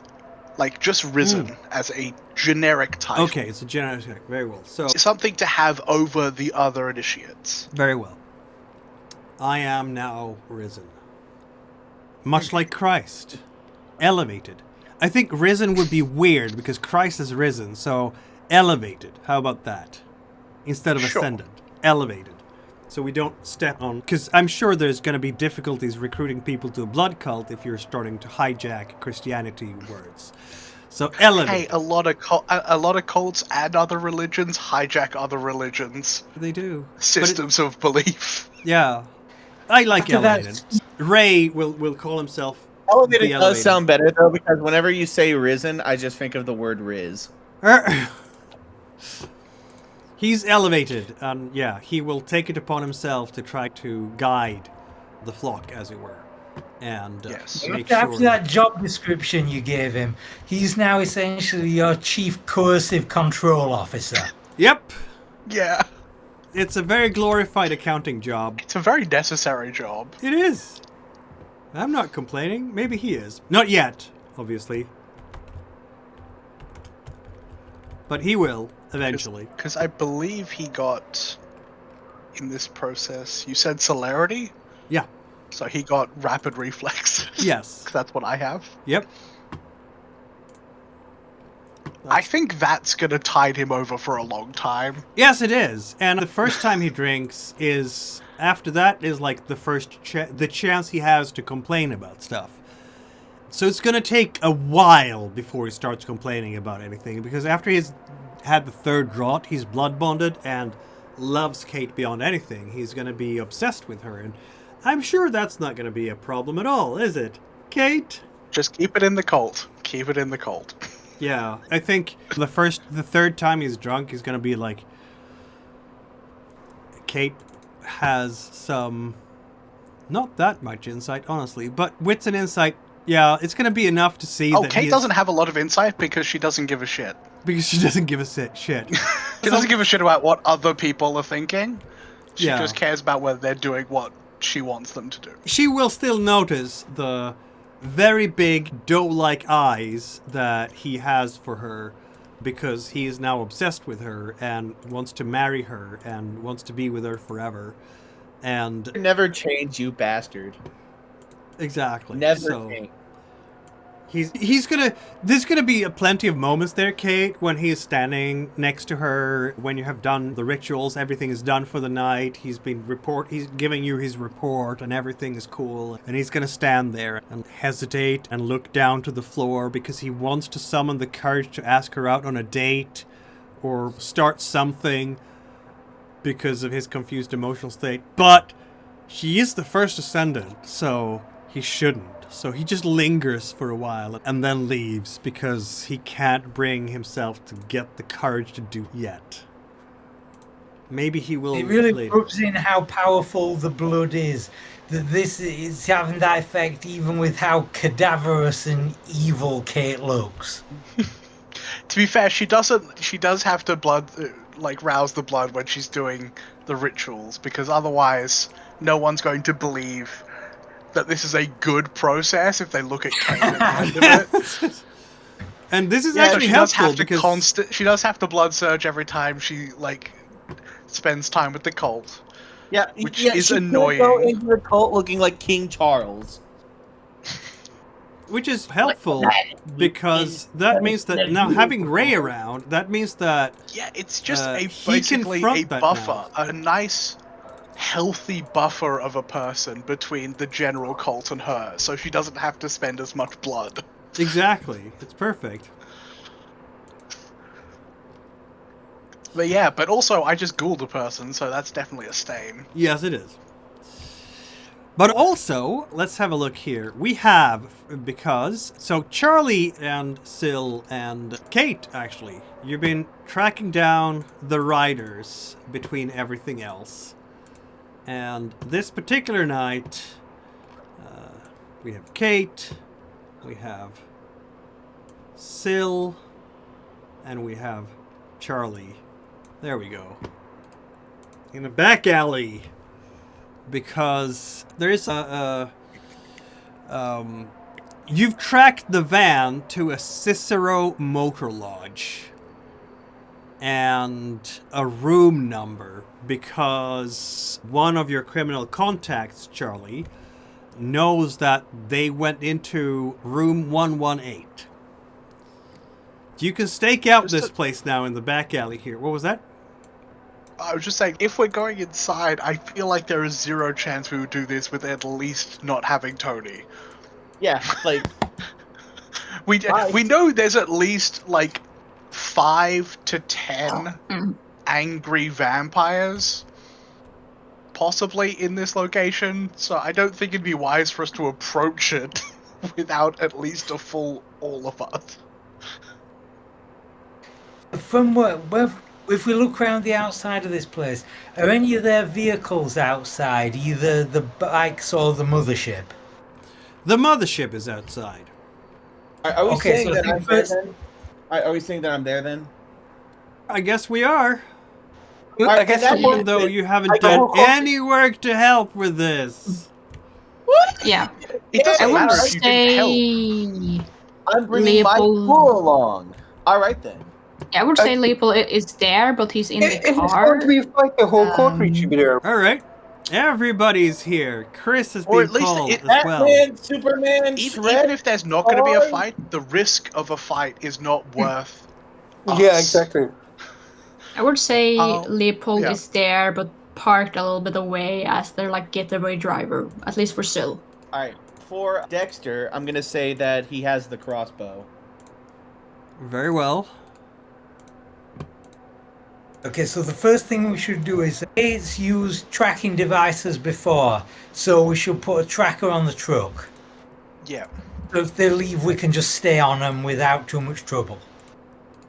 Like, just risen as a generic title. Okay, it's a generic title. Very well. So, Something to have over the other initiates. very well. I am now risen. Much like Christ. Elevated. I think risen would be weird because Christ is risen, so elevated. How about that? Instead of Sure. ascendant. Elevated. So we don't step on... Because I'm sure there's going to be difficulties recruiting people to a blood cult if you're starting to hijack Christianity words. So elevated. Hey, a lot of cults and other religions hijack other religions' They do. systems of belief. Yeah. I like After that- elevated. Ray will call himself Elevated the does elevated. sound better though, because whenever you say risen, I just think of the word riz. He's elevated, and yeah, he will take it upon himself to try to guide the flock, as it were, and Yes. make After sure. that job description you gave him, he's now essentially your chief coercive control officer. Yep, Yeah. it's a very glorified accounting job. It's a very necessary job. It is. I'm not complaining. Maybe he is. Not yet, obviously, but he will eventually. Because I believe he got, in this process, you said celerity? Yeah. So he got rapid reflex. Yes. 'Cause that's what I have. Yep. I think that's going to tide him over for a long time. Yes, it is. And the first time he drinks is after that is like the first the chance he has to complain about stuff. So it's going to take a while before he starts complaining about anything, because after he's had the third draught, he's blood bonded and loves Kate beyond anything. He's going to be obsessed with her, and I'm sure that's not going to be a problem at all, is it? Kate? Just keep it in the cult. Keep it in the cult. Yeah, I think the third time he's drunk, he's gonna be like, Kate has some, not that much insight, honestly, but wits and insight, yeah, it's gonna be enough to see that Kate doesn't have a lot of insight because she doesn't give a shit. because she doesn't give a shit. She doesn't give a shit about what other people are thinking. She Yeah. just cares about whether they're doing what she wants them to do. She will still notice the very big doe-like eyes that he has for her, because he is now obsessed with her and wants to marry her and wants to be with her forever. And Never change, you bastard. exactly. Never So change. there's gonna be plenty of moments there, Kate, when he's standing next to her, when you have done the rituals, everything is done for the night, he's giving you his report and everything is cool, and he's gonna stand there and hesitate and look down to the floor because he wants to summon the courage to ask her out on a date or start something because of his confused emotional state. But she is the first ascendant, so he shouldn't. So he just lingers for a while and then leaves because he can't bring himself to get the courage to do yet. Maybe he will It really later. proves in how powerful the blood is. That this is having that effect even with how cadaverous and evil Kate looks. To be fair, she does have to rouse the blood when she's doing the rituals, because otherwise no one's going to believe that this is a good process if they look at Kate at the end of it. And this is So actually she does helpful have to because she does have to blood surge every time she spends time with the cult. Yeah, Which yeah, is she could annoying. Go into the cult looking like King Charles. which is helpful because that means that now having Ray around, that means that Yeah, it's just he basically confront a that buffer, now. a nice, healthy buffer of a person between the general cult and her, so she doesn't have to spend as much blood. exactly, it's perfect. But yeah, but also I just ghouled a person, so that's definitely a stain. Yes, it is. But also, let's have a look here. We have, so Charlie and Syl and Kate, actually, you've been tracking down the riders between everything else. And this particular night, we have Kate, we have Syl, and we have Charlie. There we go. In a back alley. Because there's you've tracked the van to a Cicero Motor Lodge. And a room number. Because one of your criminal contacts, Charlie, knows that they went into room 118. You can stake out this place now in the back alley here. What was that? I was just saying, if we're going inside, I feel like there is zero chance we would do this with at least not having Tony. Yeah, like we know there's at least like 5 to 10 angry vampires possibly in this location, so I don't think it'd be wise for us to approach it without at least a full all of us. From what, if we look around the outside of this place, are any of their vehicles outside, either the bikes or the mothership? The mothership is outside. are we Okay, saying so that I I'm think there first- then? Are we saying that I'm there then? I guess we are. I guess that Even though you haven't done any work to help with this. Yeah. It doesn't I would matter if you didn't help. say... I'm bringing my Leopold- crew along. All right then. I would say Leopold is there, but he's in the If it's going car. to be a fight, the whole coterie should be there. All right. Everybody's here. Chris has Or been at least called it- as well. Batman, Superman, Even Shred. if there's not going to be a Thor. fight, the risk of a fight is not worth us. Yeah, exactly. I would say Oh, Leopold yeah. is there, but parked a little bit away as their like getaway driver, at least for Syl. All right. For Dexter, I'm gonna say that he has the crossbow. Very well. Okay, so the first thing we should do is it's used tracking devices before, so we should put a tracker on the truck. Yeah. So if they leave, we can just stay on them without too much trouble.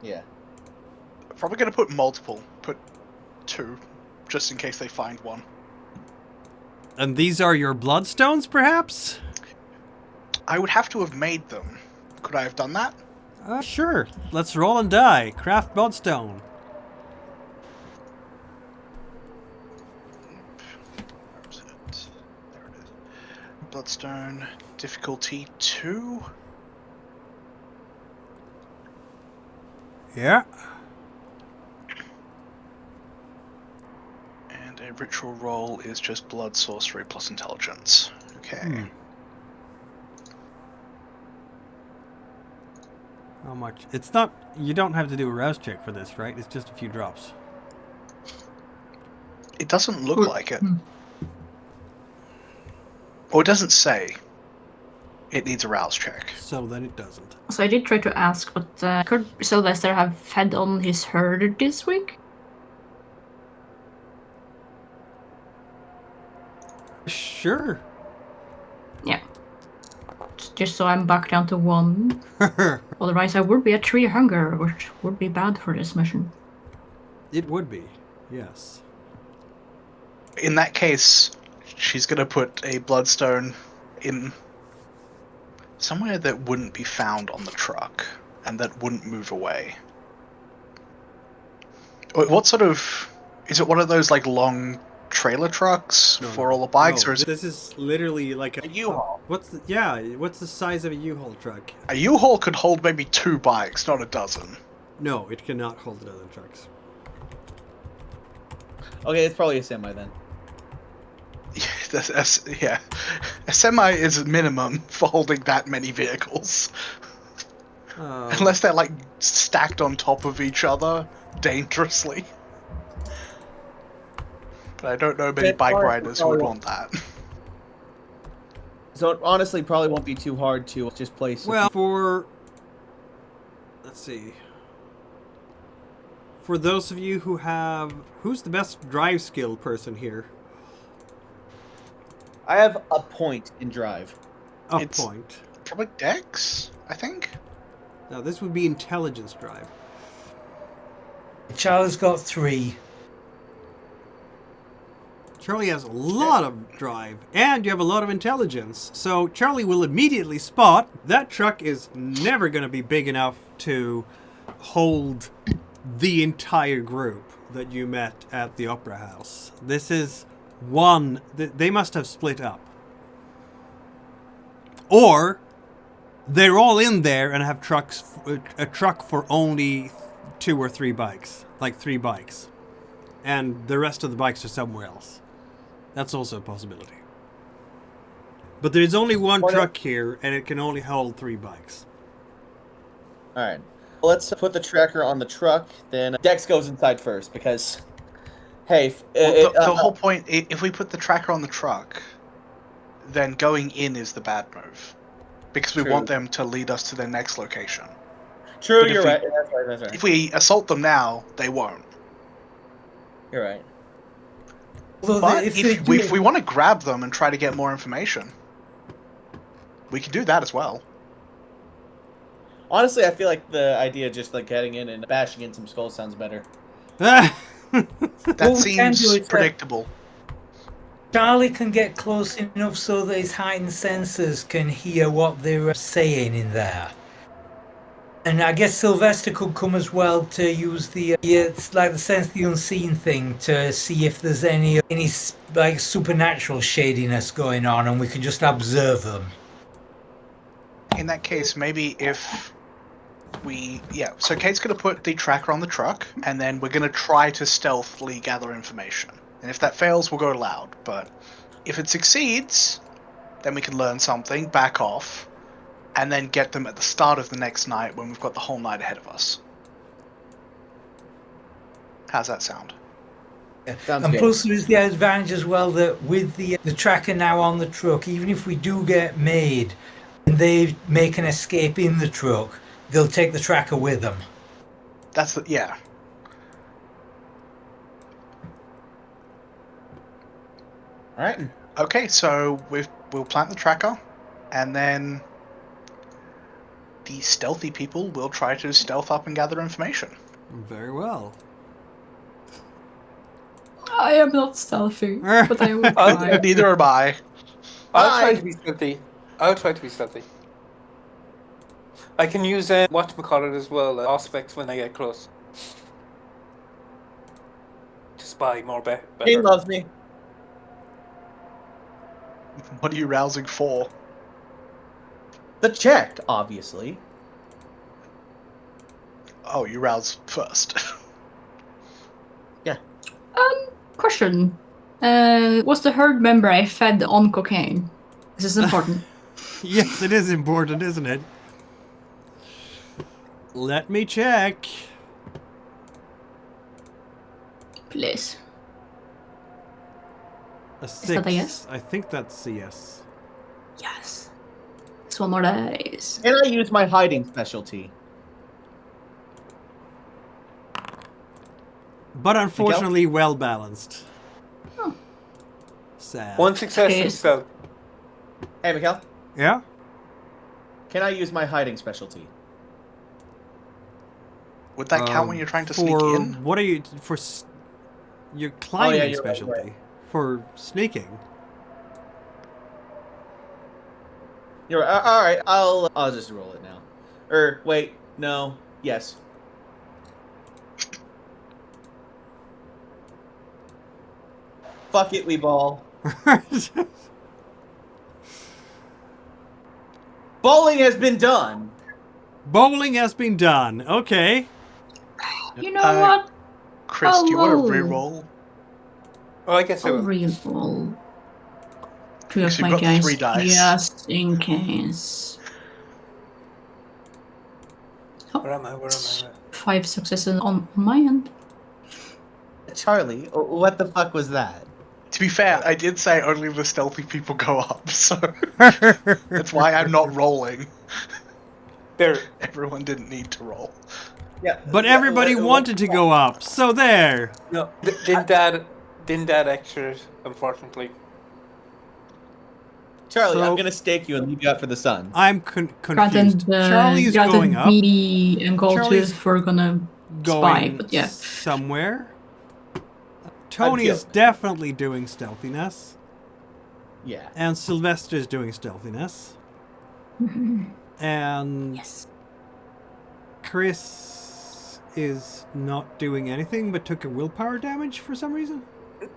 Yeah. Probably going to put multiple. Put 2, just in case they find one. And these are your bloodstones, perhaps? I would have to have made them. Could I have done that? Sure. Let's roll and die. Craft bloodstone. Where is it? There it is. Bloodstone, difficulty 2. Yeah. And a ritual roll is just blood, sorcery plus intelligence. Okay. How much? It's not... You don't have to do a rouse check for this, right? It's just a few drops. It doesn't look like it. Or it doesn't say. It needs a rouse check. So then it doesn't. So I did try to ask, but could Sylvester have fed on his herd this week? Sure. Yeah. Just so I'm back down to 1. Otherwise I would be at 3 hunger, which would be bad for this mission. It would be. Yes. In that case, she's going to put a bloodstone in somewhere that wouldn't be found on the truck and that wouldn't move away. What sort of... Is it one of those like long trailer trucks for all the bikes, No, or is it this is literally like a U-Haul. What's the what's the size of a U-Haul truck? a U-Haul could hold maybe 2 bikes, not a dozen. No, it cannot hold other trucks. Okay, it's probably a semi then. Yeah, a semi is minimum for holding that many vehicles, unless they're like stacked on top of each other dangerously. But I don't know many bike riders who would want that. So it honestly probably won't be too hard to just place. Well, let's see. For those of you who have... Who's the best drive skill person here? I have a point in drive. A It's- point. Probably Dex, I think. Now, this would be intelligence drive. Charlie's got 3. Charlie has a lot of drive, and you have a lot of intelligence. So Charlie will immediately spot that truck is never going to be big enough to hold the entire group that you met at the Opera House. This is one... They must have split up. Or they're all in there and have a truck for only 2 or 3 bikes. Like 3 bikes. And the rest of the bikes are somewhere else. That's also a possibility. But there's only one truck here, and it can only hold 3 bikes. Alright. Let's put the tracker on the truck, then Dex goes inside first, because... Hey... the whole point, if we put the tracker on the truck, then going in is the bad move. Because we want them to lead us to their next location. True, But you're right. That's right. If we assault them now, they won't. You're right. Although But if if we want to grab them and try to get more information, we can do that as well. Honestly, I feel like the idea of just like getting in and bashing in some skulls sounds better. That What we can do seems is, predictable. Charlie can get close enough so that his heightened senses can hear what they're saying in there. And I guess Sylvester could come as well to use the it's like the sense of the unseen thing to see if there's any like supernatural shadiness going on, and we can just observe them. In that case, maybe if we... Yeah, so Kate's going to put the tracker on the truck, and then we're going to try to stealthily gather information. And if that fails, we'll go loud. But if it succeeds, then we can learn something, back off, and then get them at the start of the next night when we've got the whole night ahead of us. How's that sound? Sounds And good. plus there's the advantage as well that with the tracker now on the truck, even if we do get made and they make an escape in the truck, they'll take the tracker with them. That's the... Yeah. Alright. Okay, so we'll plant the tracker, and then the stealthy people will try to stealth up and gather information. Very well. I am not stealthy, but I will try. Neither am I. I'll try to be stealthy. I can use whatchamacallit as well, aspects when I get close. To spy more better. He loves me. What are you rousing for? The check, obviously. Oh, you rouse first. Question. Was the herd member I fed on cocaine? This is important. Yes, it is important, isn't it? Let me check. Please. A 6. that a yes? I think that's a yes. Yes. It's one more dice. And I use my hiding specialty. But unfortunately, well balanced. Oh. Sad. One success Okay. in stealth. Hey, Mikkel. Yeah? Can I use my hiding specialty? Would that count when you're trying to sneak for in? What are you for? Your climbing you're right, specialty right. for sneaking. You're all right. I'll just roll it now. Wait, no, yes. Fuck it, we ball. Bowling has been done. Bowling has been done. Okay. You know what? Chris, do you want to Oh. reroll? Oh, I guess I I'll will. re-roll. Two Because of you've my got 3 guys, dice. just in case. Where am I? 5 successes on my end. Charlie, what the fuck was that? To be fair, I did say only the stealthy people go up, so that's why I'm not rolling. There. Everyone didn't need to roll. Yeah, But everybody wanted to go up, so there. No, didn't add extras, unfortunately. Charlie, So- I'm gonna stake you and leave you out for the sun. I'm confused. Granted, Charlie is going up, BD and Charlie's Goldtooth were gonna going spy, but yeah. somewhere. Tony feel- is definitely doing stealthiness, Yeah. and Sylvester's doing stealthiness, and Yes. Chris is not doing anything but took a willpower damage for some reason?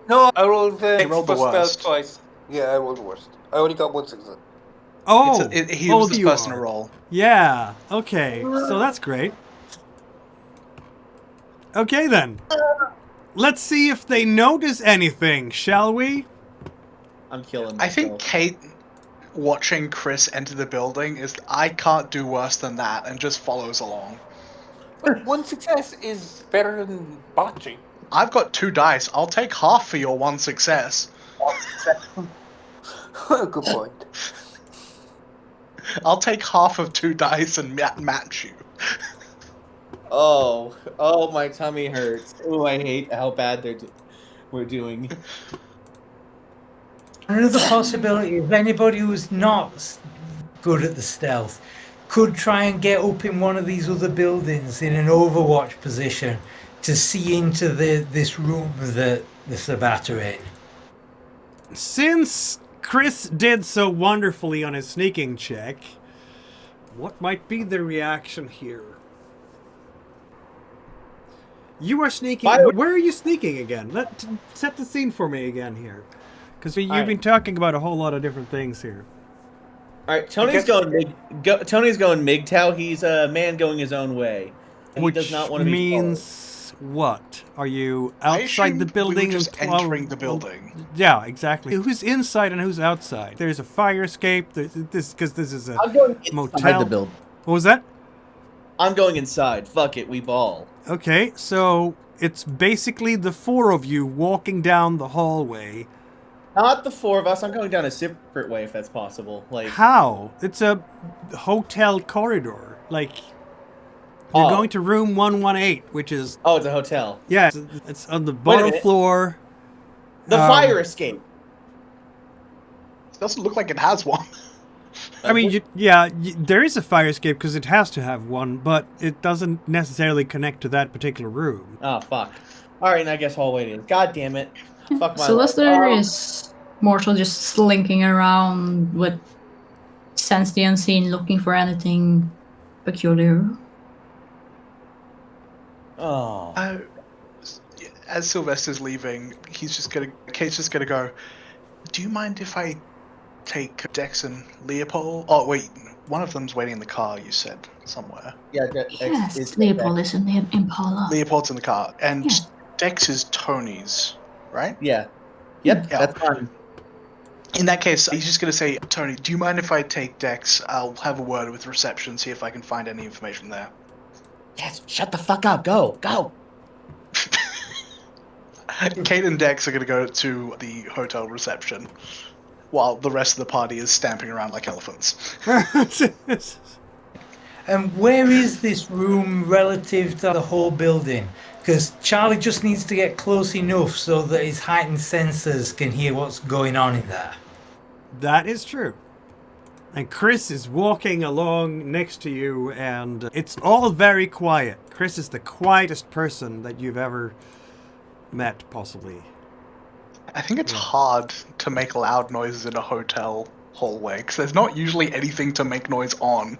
No, I rolled the rolled the spell worst. twice. Yeah, I rolled the worst. I only got one success. Oh! He was the you person to are. roll. Yeah, okay. So that's great. Okay then. Let's see if they notice anything, shall we? I'm killing myself. I think Kate watching Chris enter the building is I can't do worse than that and just follows along. But one success is better than botching. I've got 2 dice. I'll take half for your 1 success. Good point. I'll take half of 2 dice and match you. Oh, my tummy hurts. Oh, I hate how bad we're doing. Another possibility is anybody who's not good at the stealth could try and get up in one of these other buildings in an overwatch position to see into this room that the Sabbat are in. Since Chris did so wonderfully on his sneaking check, what might be the reaction here? You are sneaking. Where are you sneaking again? Set the scene for me again here. Because you've been talking about a whole lot of different things here. All right, Tony's going MGTOW. He's a man going his own way. He does not want to be means what? Are you outside the building? We were just entering the building. Yeah, exactly. Who's inside and who's outside? There's a fire escape. This is a I'm going motel. inside the building. What was that? I'm going inside. Fuck it, we ball. Okay, so it's basically the 4 of you walking down the hallway. Not the 4 of us. I'm going down a separate way if that's possible. Like how? It's a hotel corridor. Like you're going to room 118, which is it's a hotel. Yeah, it's on the bottom floor. The fire escape. It doesn't look like it has one. I mean, there is a fire escape because it has to have one, but it doesn't necessarily connect to that particular room. Oh, fuck. Alright, I guess hallway it is. God damn it. Fuck my Sylvester is more so just slinking around with sense the unseen, looking for anything peculiar. Oh. As Sylvester's leaving, Kate's just gonna go, do you mind if I take Dex and Leopold? Oh, wait, one of them's waiting in the car, you said, somewhere. Yeah, yes, Leopold is in the Impala. Leopold's in the car, and Dex is Tony's, right? Yeah. Yep, that's fine. In that case, he's just gonna say, Tony, do you mind if I take Dex? I'll have a word with reception, see if I can find any information there. Yes, shut the fuck up, go! Kate and Dex are going to go to the hotel reception while the rest of the party is stamping around like elephants. And where is this room relative to the whole building? Because Charlie just needs to get close enough so that his heightened senses can hear what's going on in there. That is true. And Chris is walking along next to you, and it's all very quiet. Chris is the quietest person that you've ever met, possibly. I think it's hard to make loud noises in a hotel hallway, because there's not usually anything to make noise on.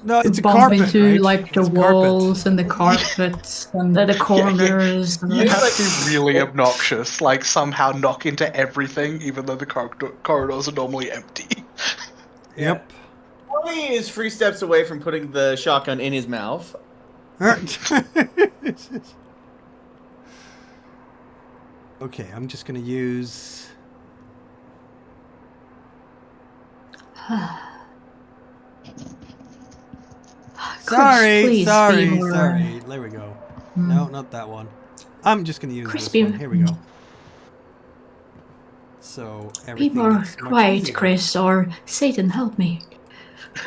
No, it's a bump carpet, into right? like the It's walls and the carpets and the corners. You have to be really obnoxious, like somehow knock into everything, even though the corridors are normally empty. Yep. Tony is 3 steps away from putting the shotgun in his mouth. Okay, I'm just gonna use... Sorry. There we go. No, not that one. I'm just gonna use this one. Here we go. So everything People are gets much quiet, easier. Chris, or Satan, help me.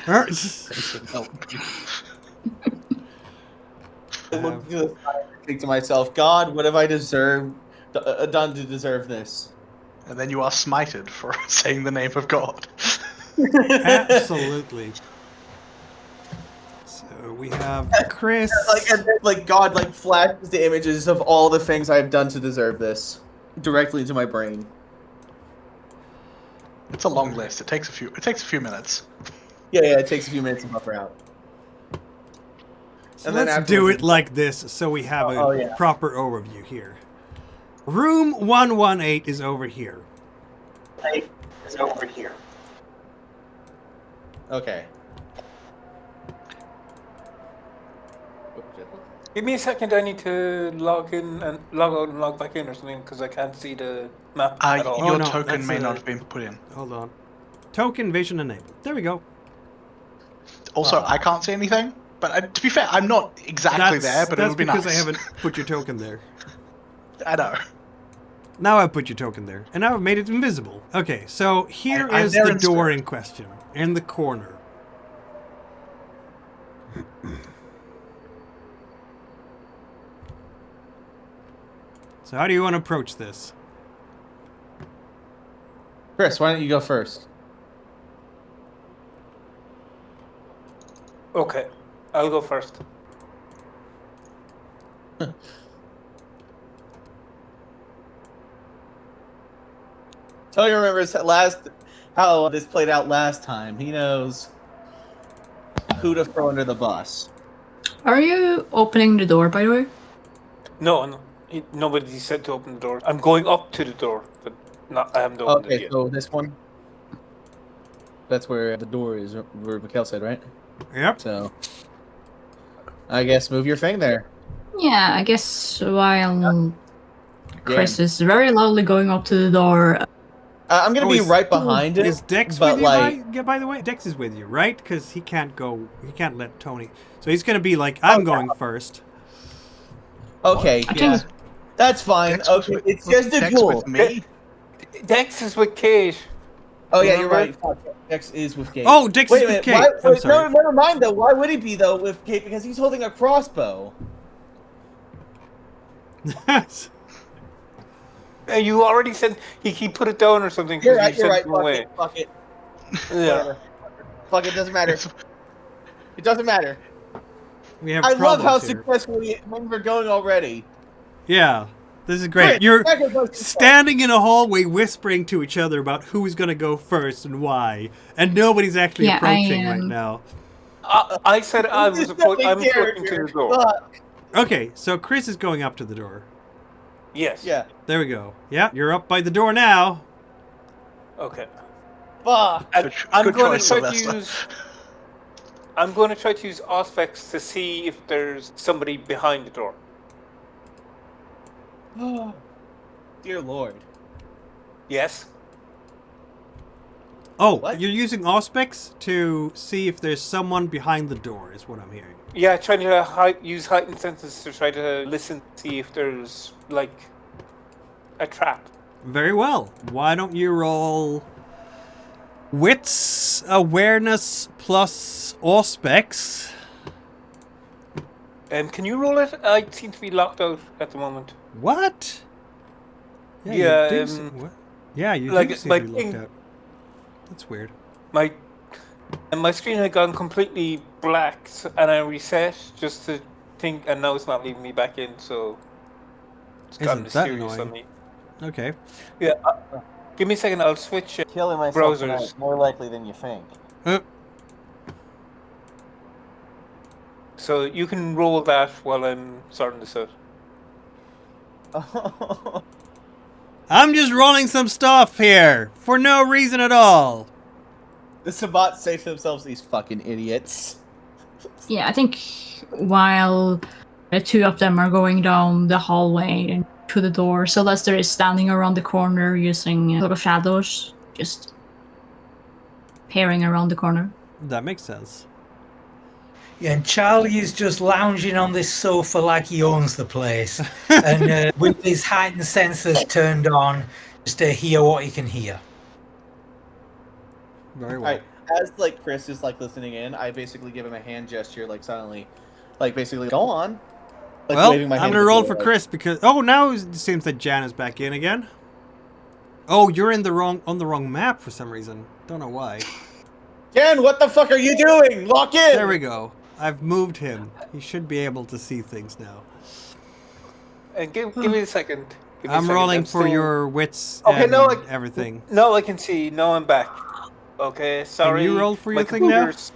I look to the side and think to myself, God, what have I done to deserve this? And then you are smited for saying the name of God. Absolutely. So we have Chris. Like God, like flashes the images of all the things I've done to deserve this directly into my brain. It's a long list. It takes a few minutes. Yeah, it takes a few minutes to buffer out. So And then let's do afterwards- it like this so we have a Oh, yeah. proper overview here. Room 118 is over here. Okay. Give me a second. I need to log in and log out and log back in or something because I can't see the map at all. Oh, Your no, token that's may a- not have been put in. Hold on. Token vision enabled. There we go. Also, I can't see anything. But to be fair, I'm not exactly there, but that's it'll be because nice. I haven't put your token there. I know. Now I've put your token there, and now I've made it invisible. Okay, so here I'm is there the in door spirit. in question, in the corner. So how do you want to approach this? Chris, why don't you go first? Okay, I'll go first. Tony remembers how this played out last time. He knows who to throw under the bus. Are you opening the door, by the way? No. Nobody said to open the door. I'm going up to the door, but I haven't opened it Okay, yet. so this one. That's where the door is, where Mikhail said, right? Yep. So, I guess move your thing there. Yeah, I guess while Chris is very loudly going up to the door. I'm gonna be is- right behind it. Is Dex but with you, like, by the way? Dex is with you, right? Because he can't let Tony. So he's going to be like, I'm going first. okay, I yeah, think- that's fine. Dex was Okay, with- it's was just a Dex duel. with me. Dex is with Kate. Oh yeah, you're Remember? right. Fuck, Dex is with Kate. Oh, Dex Wait is a with minute. Kate. Why, I'm wait, sorry. no, never mind though. Why would he be though with Kate? Because he's holding a crossbow. You already said he put it down or something. 'cause You're you right. You're sent right. him Fuck away. it. Fuck it. Yeah. Whatever. Fuck it. Doesn't matter. It doesn't matter. We have I love how problems here. successfully things are going already. Yeah, this is great. Chris, You're that goes to standing in a hallway whispering to each other about who's going to go first and why, and nobody's actually Yeah, approaching right am- now. I said I was This is approaching nothing to character. the door. Fuck. Okay, so Chris is going up to the door. Yes. Yeah. There we go. Yeah, you're up by the door now. Okay. Fuck. And Good- I'm good going choice, to try to Sylvester. use. I'm going to try to use Auspex to see if there's somebody behind the door. Dear Lord. Yes. Oh, What? you're using Auspex to see if there's someone behind the door, is what I'm hearing. Yeah, trying to use heightened senses to try to listen, see if there's like a trap. Very well. Why don't you roll Wits, Awareness plus Auspex? Can you roll it? I seem to be locked out at the moment. What? Yeah, you do what? Yeah, you like, do seem my to be locked thing- out. That's weird. My screen had gone completely black, and I reset just to think, and now it's not leaving me back in. So it's gone Isn't that mysterious on annoying? me. Okay. Yeah. Give me a second. I'll switch. Killing myself Browsers. tonight is more likely than you think. So you can roll that while I'm sorting this out. I'm just rolling some stuff here for no reason at all. The Sabat say to themselves, these fucking idiots. Yeah, I think while the two of them are going down the hallway and to the door, Sylvester is standing around the corner using sort of shadows, just peering around the corner. That makes sense. Yeah, and Charlie is just lounging on this sofa like he owns the place, and with his heightened sensors turned on, just to hear what he can hear. Very well. Alright, as like Chris is like listening in, I basically give him a hand gesture, like silently, like basically, go on. Like, Well, waving my I'm hand gonna at the roll door, for like, Chris because now it seems that Jan is back in again. Oh, you're on the wrong map for some reason. Don't know why. Ken, what the fuck are you doing? Lock in. There we go. I've moved him. He should be able to see things now. And give me a second. Give me a I'm second. rolling I'm for still- your wits Okay, and no, everything. No, I can see. No, I'm back. Okay, sorry. you roll for your My thing now? computer's-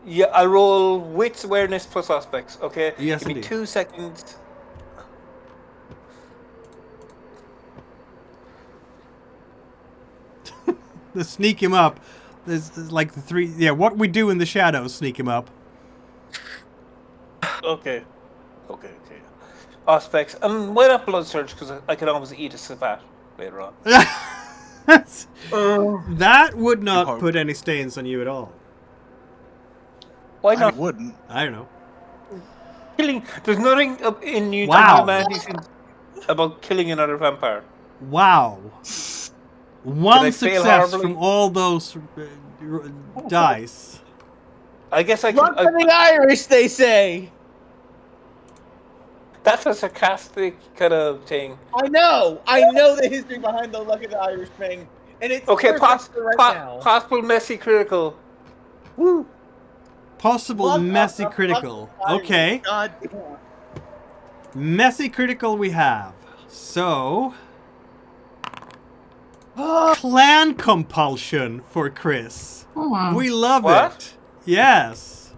Yeah, I roll wits, awareness plus aspects. Okay. Yes, Give me indeed. 2 seconds. The sneak him up. There's like the 3. Yeah, what we do in the shadows, sneak him up. Okay. Aspects. Why not blood surge? Because I can always eat a savat later on. That would not hope. put any stains on you at all. Why I not? wouldn't. I don't know. Killing. There's nothing in New Wow. Humanity about killing another vampire. Wow. One I fail success horribly? from all those dice. I guess I Luck can. of the Irish, they say. That's a sarcastic kind of thing. I know the history behind the Luck of the Irish thing, and it's Okay, perfect for right now. possible messy critical. Woo. Possible Luck of messy the critical. fucking Irish. Okay. God damn. Messy critical we have. So... Clan compulsion for Chris. Oh, We love What? it. Yes.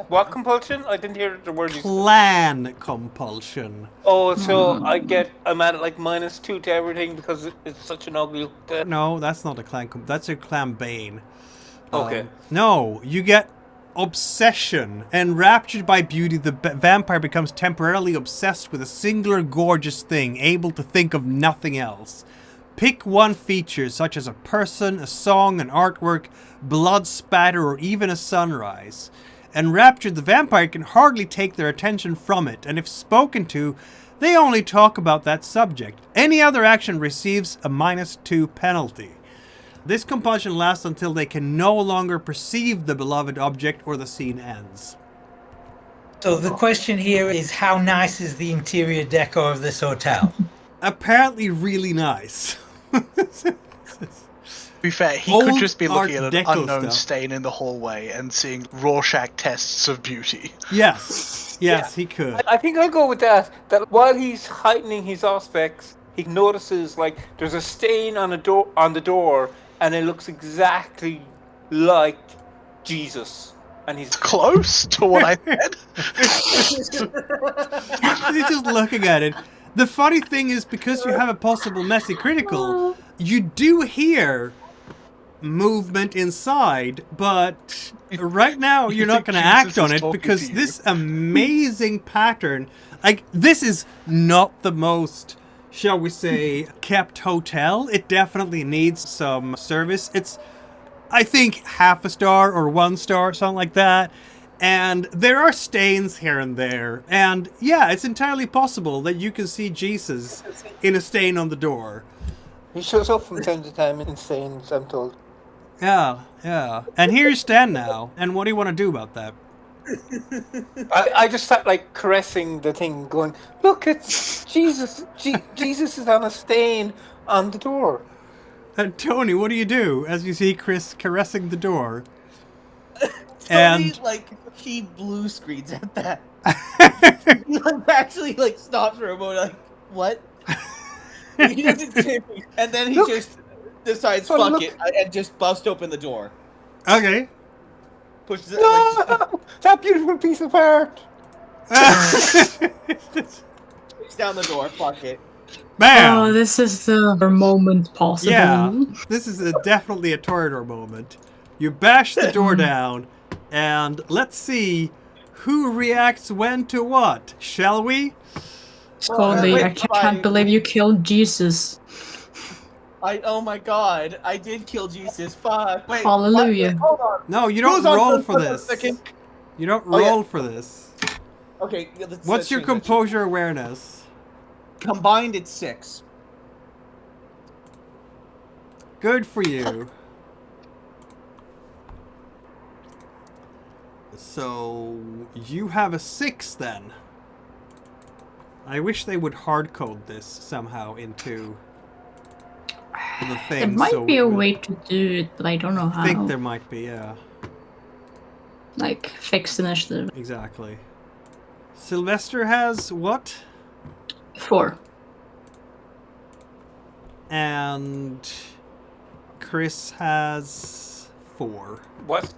What compulsion? I didn't hear the word you said. Clan compulsion. Oh, so I'm at like -2 to everything because it's such an ugly. No, that's not a clan. That's a clan bane. Okay. No, you get obsession. Enraptured by beauty, the vampire becomes temporarily obsessed with a singular gorgeous thing, able to think of nothing else. Pick one feature, such as a person, a song, an artwork, blood spatter, or even a sunrise. Enraptured, the vampire can hardly take their attention from it, and if spoken to, they only talk about that subject. Any other action receives a -2 penalty. This compulsion lasts until they can no longer perceive the beloved object or the scene ends. So the question here is, how nice is the interior decor of this hotel? Apparently really nice. To be fair, he Old could just be looking Art at an Deco unknown stuff. stain in the hallway and seeing Rorschach tests of beauty. Yes. Yes, he could. I think I'll go with that. That while he's heightening his aspects, he notices like there's a stain on the door, and it looks exactly like Jesus. And he's Close to what I said. He's just looking at it. The funny thing is, because you have a possible messy critical, you do hear movement inside, but right now you're not going to Jesus act on is it talking because to you. this amazing pattern, like, this is not the most, shall we say, kept hotel. It definitely needs some service. It's, I think, half a star or 1 star, something like that. And there are stains here and there. And yeah, it's entirely possible that you can see Jesus in a stain on the door. he shows up from time to time in stains, I'm told. Yeah, yeah. And here you stand now. And what do you want to do about that? I just start like caressing the thing, going, "Look, it's Jesus. Jesus is on a stain on the door." And Tony, what do you do as you see Chris caressing the door? Tony, And- like, he blue screens at that. He like, actually like stops for a moment, like, what? He doesn't say anything, and then he Look. just decides, Oh, fuck look. it, and just busts open the door. Okay. Pushes it, like, No, that beautiful piece of art. kicks down the door, fuck it. Bam! Oh, this is the moment possible. Yeah, this is definitely a Toreador moment. You bash the door down, and let's see who reacts when to what, shall we? Scotty, wait, I can't believe you killed Jesus. Oh my god, I did kill Jesus, fuck. Wait, Hallelujah. wait, hold on. No, you don't Who's on roll first for a this. second? You don't Oh, yeah. roll for this. Okay, yeah, let's What's your change that. composure awareness? Combined, it's 6. Good for you. So, you have a 6 then. I wish they would hard code this somehow into the thing. There might so be a we- way to do it, but I don't know I think how. there might be, yeah. Like, fixed initiative. Exactly. Sylvester has what? 4. And Chris has 4. What?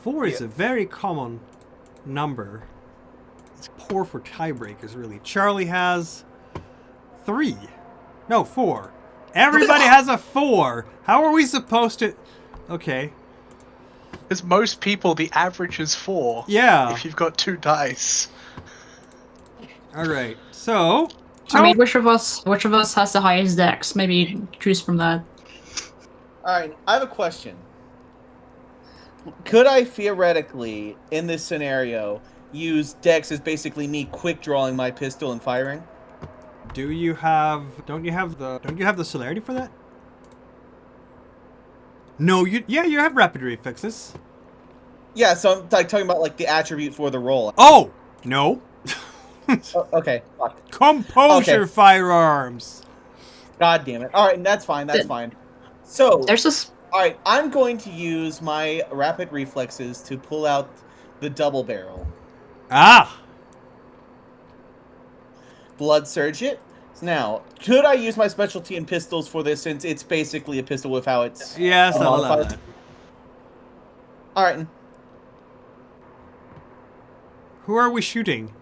4 is a very common number. It's poor for tiebreakers, really. Charlie has 3. No, 4. Everybody has a 4. How are we supposed to... Okay. Because most people, the average is 4. Yeah. If you've got 2 dice. All right. So... I mean, which of us has the highest dex? Maybe choose from that. Alright, I have a question. Could I theoretically, in this scenario, use Dex as basically me quick drawing my pistol and firing? Don't you have the celerity for that? No, you have rapid reflexes. Yeah, so I'm like talking about like the attribute for the roll. Oh, no. Oh, okay, fuck. Composure Okay. firearms. God damn it. Alright, that's fine, that's fine. So, There's this. alright, I'm going to use my rapid reflexes to pull out the double barrel. Ah. Blood surge it. Now, could I use my specialty in pistols for this since it's basically a pistol with how it's... Yes, I'll allow modified? that. Alright, Who are we shooting?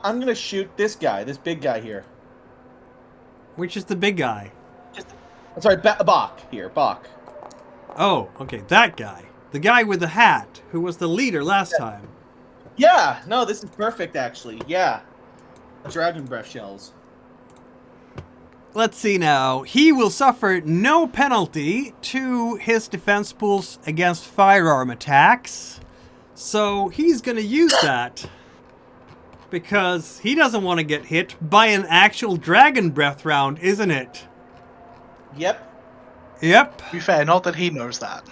I'm gonna shoot this guy, this big guy here. Which is the big guy? I'm sorry, Bach here, Bach. Oh, okay, that guy. The guy with the hat, who was the leader last time. Yeah, no, this is perfect actually, yeah. Dragon breath shells. Let's see now. He will suffer no penalty to his defense pools against firearm attacks. So he's going to use that. Because he doesn't want to get hit by an actual dragon breath round, isn't it? Yep. Yep. To be fair, not that he knows that.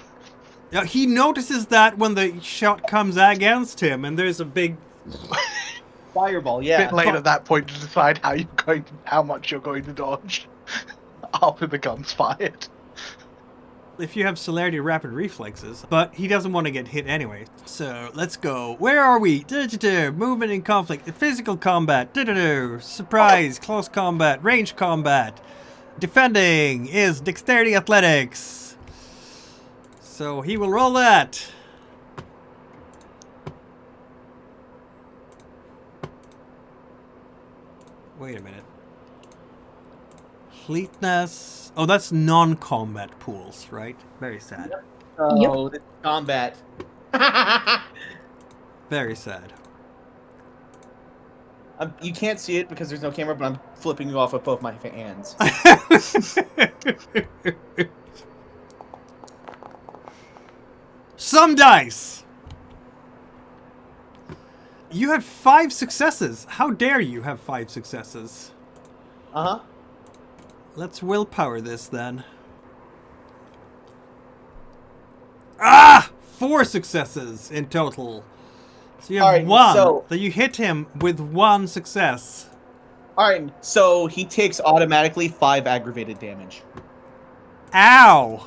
Now, he notices that when the shot comes against him and there's a big... Fireball, A yeah. bit late at that point to decide how much you're going to dodge after the gun's fired. If you have celerity rapid reflexes, but he doesn't want to get hit anyway. So let's go. Where are we? Movement in conflict, physical combat, surprise, close combat, range combat. Defending is dexterity athletics. So he will roll that. Wait a minute. Fleetness. Oh, that's non-combat pools, right? Very sad. Oh, this combat. Very sad. You can't see it because there's no camera, but I'm flipping you off with both my hands. Some dice. You had 5 successes. How dare you have 5 successes? Uh-huh. Let's willpower this then. Ah! 4 successes in total. So you have Alright, 1. so- you hit him with 1 success. Alright, so he takes automatically 5 aggravated damage. Ow!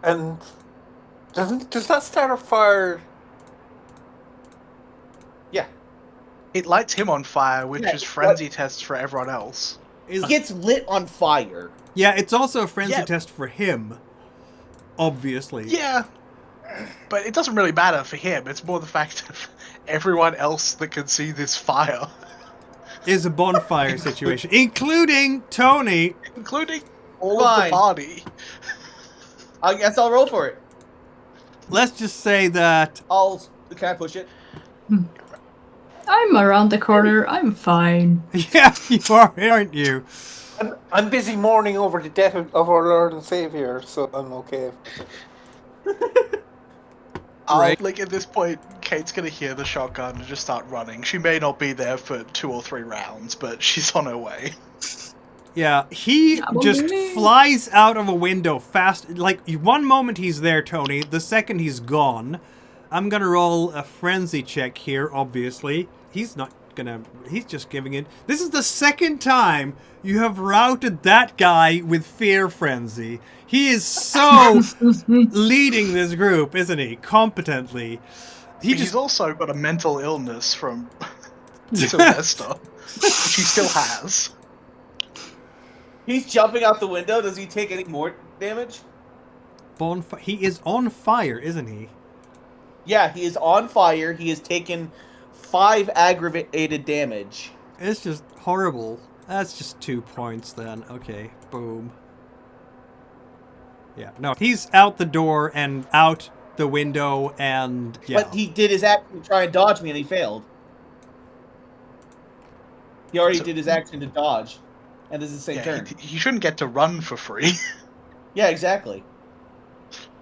And does that start a fire? Yeah. It lights him on fire, which Yeah, is frenzy tests for everyone else. He gets lit on fire. Yeah, it's also a frenzy Yeah. test for him. Obviously. Yeah, but it doesn't really matter for him. It's more the fact of everyone else that can see this fire, Is a bonfire situation. Including Tony. including all of Fine. the party. I guess I'll roll for it. Let's just say that... Can I push it? I'm around the corner. I'm fine. Yeah, you are, aren't you? I'm busy mourning over the death of our Lord and Savior, so I'm okay. Like at this point, Kate's gonna hear the shotgun and just start running. She may not be there for 2 or 3 rounds, but she's on her way. Yeah, he just flies out of a window fast. Like, one moment he's there, Tony. The second he's gone. I'm gonna roll a frenzy check here, obviously. He's not gonna... He's just giving it... This is the second time you have routed that guy with fear frenzy. He is so leading this group, isn't he? Competently. He's also got a mental illness from Sylvester, which he still has. He's jumping out the window. Does he take any more damage? bonfire. He is on fire, isn't he? Yeah, he is on fire. He has taken 5 aggravated damage. It's just horrible. That's just 2 points then. Okay, boom. Yeah, no, he's out the door and out the window and yeah. But he did his action to try and dodge me, and he failed. He already did his action to dodge, and this is the same turn. He shouldn't get to run for free. Yeah, exactly.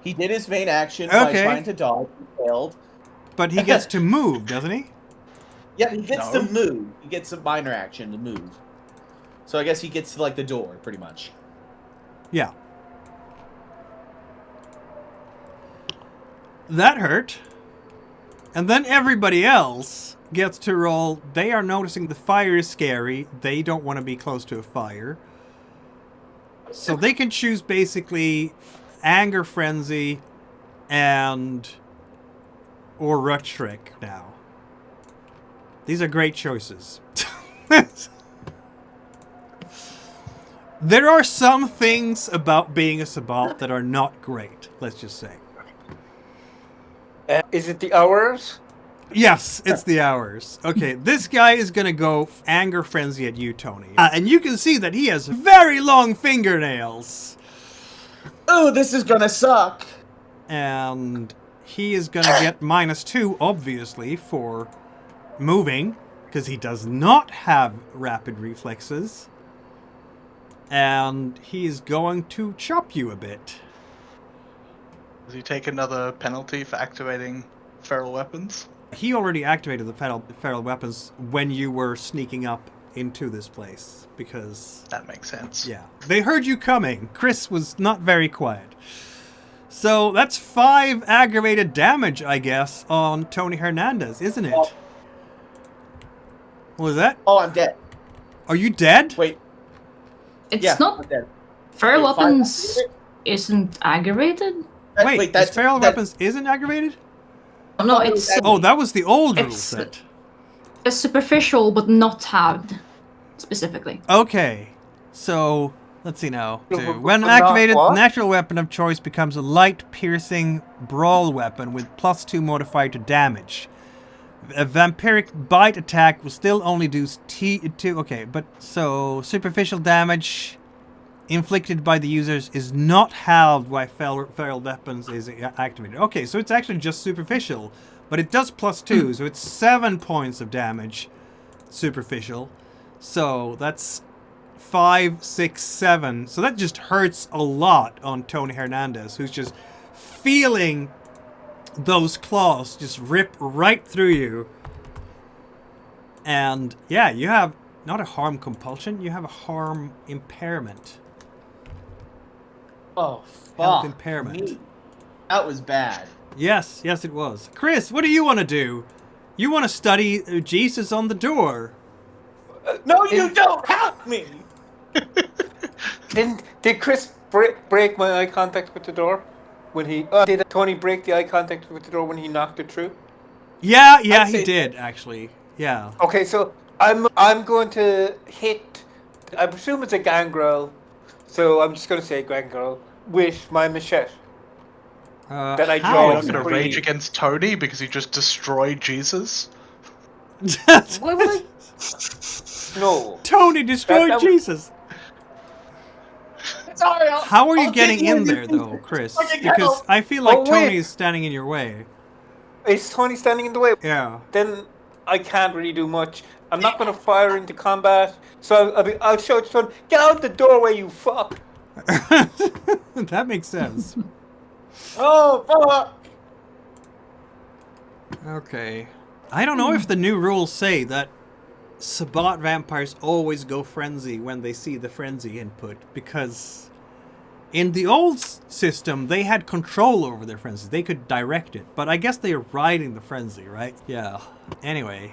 He did his main action by trying to dodge, and failed. But he gets to move, doesn't he? Yeah, he gets to move. He gets a minor action to move. So I guess he gets to, like, the door, pretty much. Yeah. That hurt. And then everybody else gets to roll. They are noticing the fire is scary. They don't want to be close to a fire. So they can choose basically anger frenzy and or rut trick now. These are great choices. There are some things about being a Sabbat that are not great, let's just say. Is it the hours? Yes, it's the hours. Okay, this guy is going to go anger frenzy at you, Tony. And you can see that he has very long fingernails. Oh, this is gonna suck. And he is going to get -2, obviously, for moving, because he does not have rapid reflexes. And he's going to chop you a bit. Does he take another penalty for activating feral weapons? He already activated the feral weapons when you were sneaking up into this place, because... That makes sense. Yeah. They heard you coming. Chris was not very quiet. So that's 5 aggravated damage, I guess, on Tony Hernandez, isn't it? Oh. What was that? Oh, I'm dead. Are you dead? Wait. It's Yeah, not. I'm dead. Feral Wait, weapons isn't aggravated? Wait, this feral weapons isn't aggravated? Oh, no, it's Oh, that was the old rule It's- set. a superficial but not halved, specifically. Okay, so let's see now. When But not activated, what? natural weapon of choice becomes a light piercing brawl weapon with +2 modifier to damage. A vampiric bite attack will still only do T2. Okay, but so superficial damage inflicted by the users is not halved while feral weapons is activated. Okay, so it's actually just superficial, but it does +2, so it's 7 points of damage superficial. So that's 5, 6, 7. So that just hurts a lot on Tony Hernandez, who's just feeling those claws just rip right through you. And yeah, you have not a harm compulsion, you have a harm impairment. Oh, Health fuck impairment. me. That was bad. Yes, yes it was. Chris, what do you want to do? You want to study Jesus on the door. No, you don't help me. Did Chris break my eye contact with the door? When he did Tony break the eye contact with the door when he knocked it through? Yeah, I'd he say- did actually. Yeah. Okay, so I'm going to hit. I presume it's a gangrel, so I'm just going to say gangrel with my machete. That I how? draw You're on not going to Pretty- rage against Tony because he just destroyed Jesus? Why would I? No. Tony destroyed That was- Jesus. Sorry. How are you I'll getting get you in when there, you- though, Chris? Fucking Because hell. I feel like Oh, wait. Tony is standing in your way. Is Tony standing in the way? Yeah. Then I can't really do much. I'm not going to fire into combat, so I'll show it to Tony. Get out the doorway, you fuck! That makes sense. Oh, fuck. Okay. I don't know if the new rules say that Sabbat vampires always go frenzy when they see the frenzy input, because in the old system they had control over their frenzy. They could direct it, but I guess they are riding the frenzy, right? Yeah. Anyway.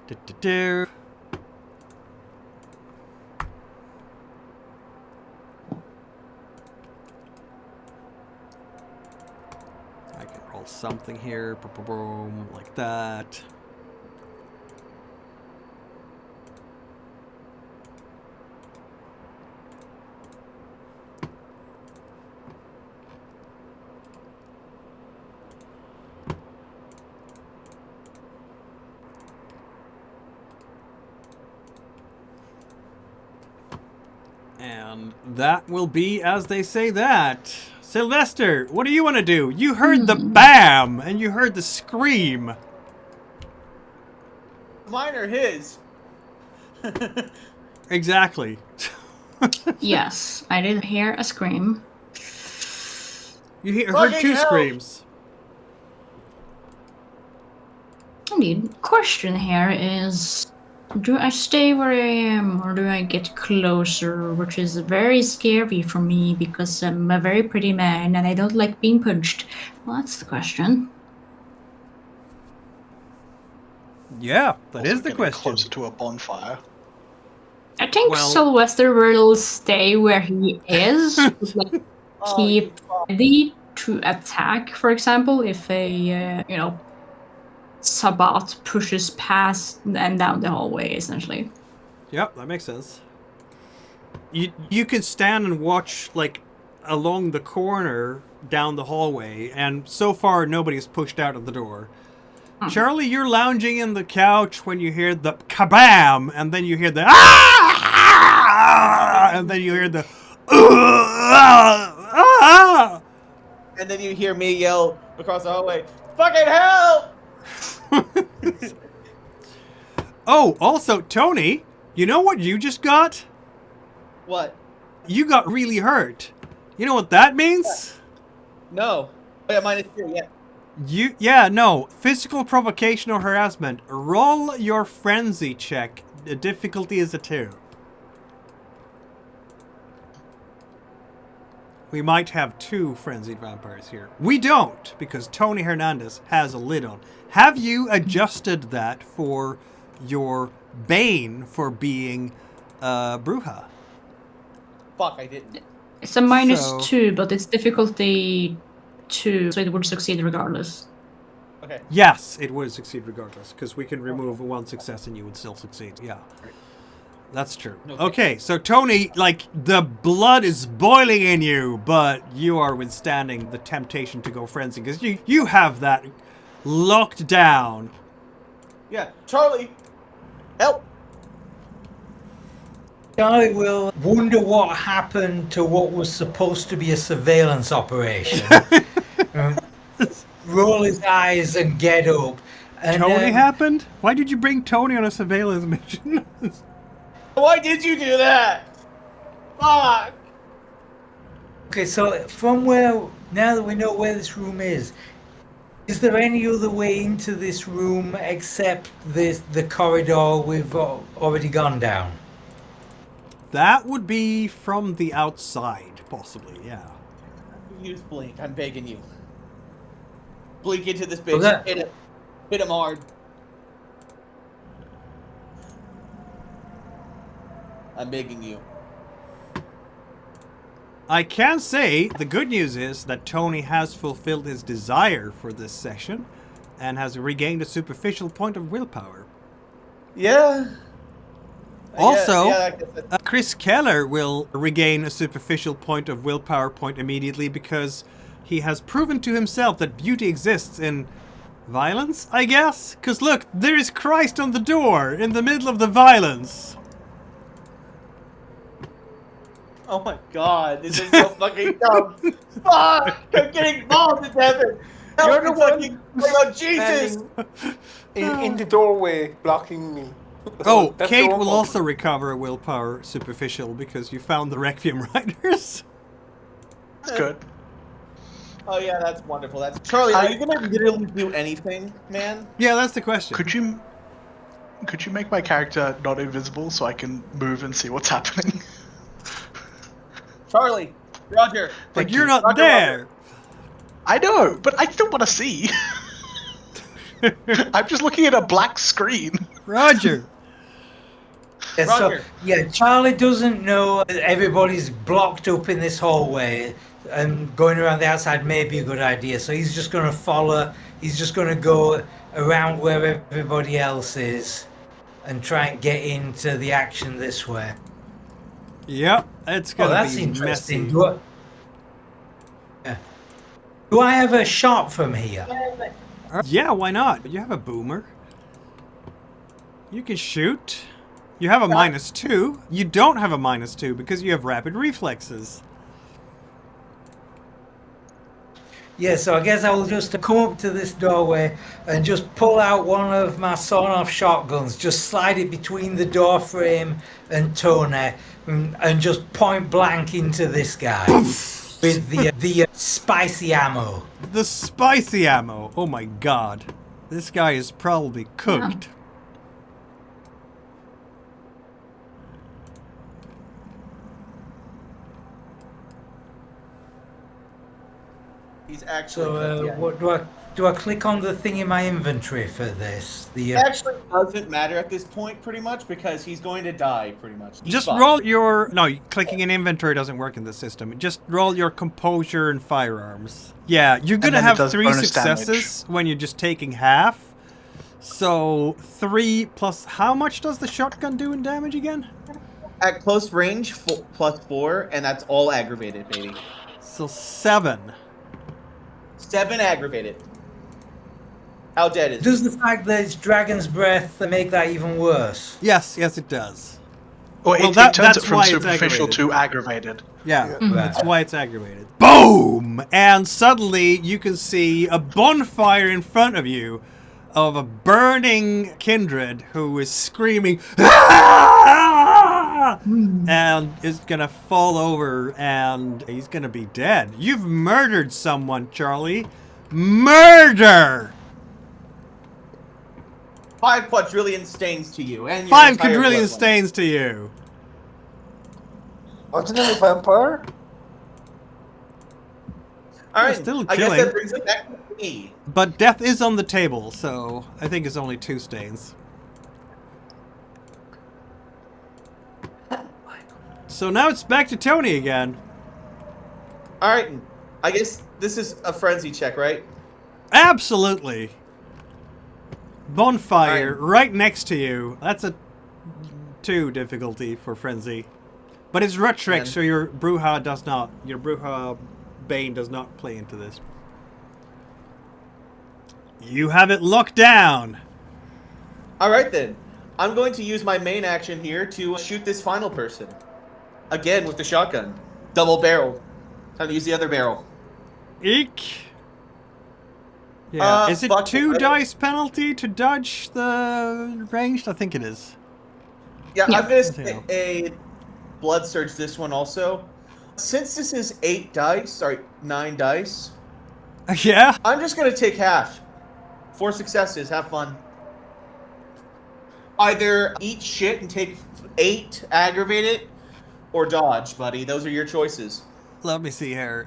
Du-du-du. I can roll something here, boom, like that. And that will be as they say that. Sylvester, what do you want to do? You heard the bam and you heard the scream. Mine or his? Exactly. Yes, I did hear a scream. You heard Fucking two hell. screams. Indeed. Question here is, do I stay where I am or do I get closer? Which is very scary for me because I'm a very pretty man and I don't like being punched. Well, that's the question. Yeah, that Also is the getting question. Closer to a bonfire. I think Well- Sylvester will stay where he is. Like, keep ready to attack, for example, if a, Sabat pushes past and down the hallway, essentially. Yep, that makes sense. You could stand and watch, like, along the corner down the hallway, and so far nobody's pushed out of the door. Charlie, you're lounging in the couch when you hear the kabam, and then you hear the ah, and then you hear the ah. And then you hear me yell across the hallway, "Fucking hell!" Oh, also, Tony, you know what you just got? What? You got really hurt. You know what that means? No. Oh, yeah, -2, yeah. No. Physical provocation or harassment. Roll your frenzy check. The difficulty is a 2. We might have 2 frenzied vampires here. We don't, because Tony Hernandez has a lid on. Have you adjusted that for your Bane for being Bruja? Fuck, I didn't. It's a minus So- 2, but it's difficulty 2, so it would succeed regardless. Okay. Yes, it would succeed regardless, because we can remove 1 success and you would still succeed. Yeah. That's true. Okay, so Tony, like, the blood is boiling in you, but you are withstanding the temptation to go frenzy, because you have that locked down. Yeah. Charlie, help! Charlie will wonder what happened to what was supposed to be a surveillance operation. Roll his eyes and get up. And, Tony happened? Why did you bring Tony on a surveillance mission? Why did you do that? Fuck! Okay, so from where, now that we know where this room is there any other way into this room except the corridor we've already gone down? That would be from the outside, possibly, yeah. Use blink, I'm begging you. Blink into this bitch. Okay. Hit him. Hit him hard. I'm begging you. I can say the good news is that Tony has fulfilled his desire for this session and has regained a superficial point of willpower. Yeah. Also, Yeah, I guess that's- Chris Keller will regain a superficial point of willpower point immediately because he has proven to himself that beauty exists in violence, I guess? Because look, there is Christ on the door in the middle of the violence. Oh my god, this is so fucking dumb. Fuck! I'm getting balls to heaven. You're the one fucking oh, Jesus! in the doorway, blocking me. Oh, That's Kate your will fault. also recover a willpower superficial because you found the Requiem Riders. That's good. Oh yeah, that's wonderful. That's Charlie. Are you gonna literally do anything, man? Yeah, that's the question. Could you make my character not invisible so I can move and see what's happening? Charlie, Roger. But you're you. not Roger, there. I know, but I still want to see. I'm just looking at a black screen. Roger. Yeah, so, Roger. yeah, Charlie doesn't know that everybody's blocked up in this hallway, and going around the outside may be a good idea. So he's just going to follow. He's just going to go around where everybody else is, and try and get into the action this way. Yep, it's Oh, gonna that's be interesting. messy. Do I have a shot from here? Yeah, why not? You have a boomer. You can shoot. You have a -2. You don't have a -2 because you have rapid reflexes. Yeah, so I guess I will just come up to this doorway and just pull out one of my sawn-off shotguns, just slide it between the door frame and Tony, and just point blank into this guy with the spicy ammo. The spicy ammo. Oh my god. This guy is probably cooked. He's actually. So what do I click on the thing in my inventory for this? It actually doesn't matter at this point, pretty much, because he's going to die, pretty much. He's Just fine. roll your... No, clicking in inventory doesn't work in the system. Just roll your composure and firearms. Yeah, you're going to then it have does 3 bonus successes when you're just taking half. So 3 plus... How much does the shotgun do in damage again? At close range, +4, and that's all aggravated, baby. So 7. 7 aggravated. How dead is it? Does the fact that it's Dragon's Breath make that even worse? Yes, it does. Or Well, it that's turns it from why it's superficial aggravated. to aggravated. Yeah, that's why it's aggravated. Boom! And suddenly you can see a bonfire in front of you of a burning kindred who is screaming, "Ah!" and is gonna fall over and he's gonna be dead. You've murdered someone, Charlie. Murder! 5 quadrillion stains to you, and your 5 entire quadrillion bloodline. stains to you. Ordinary vampire? All right, still I guess killing. that brings it back to me. But death is on the table, so I think it's only 2 stains. So now it's back to Tony again. All right, I guess this is a frenzy check, right? Absolutely. Bonfire Alright. right next to you. That's a 2 difficulty for frenzy. But it's Rutrix, And- so your Bruja does not. Your Bruja Bane does not play into this. You have it locked down. All right then. I'm going to use my main action here to shoot this final person. Again with the shotgun. Double barrel. Time to use the other barrel. Eek. Yeah. Is it fuck 2 it. dice penalty to dodge the ranged? I think it is. Yeah, Yeah. I'm going to say a blood surge this one also. Since this is 9 dice, Yeah. I'm just going to take half. 4 successes. Have fun. Either eat shit and take 8 aggravated, or dodge, buddy. Those are your choices. Let me see here.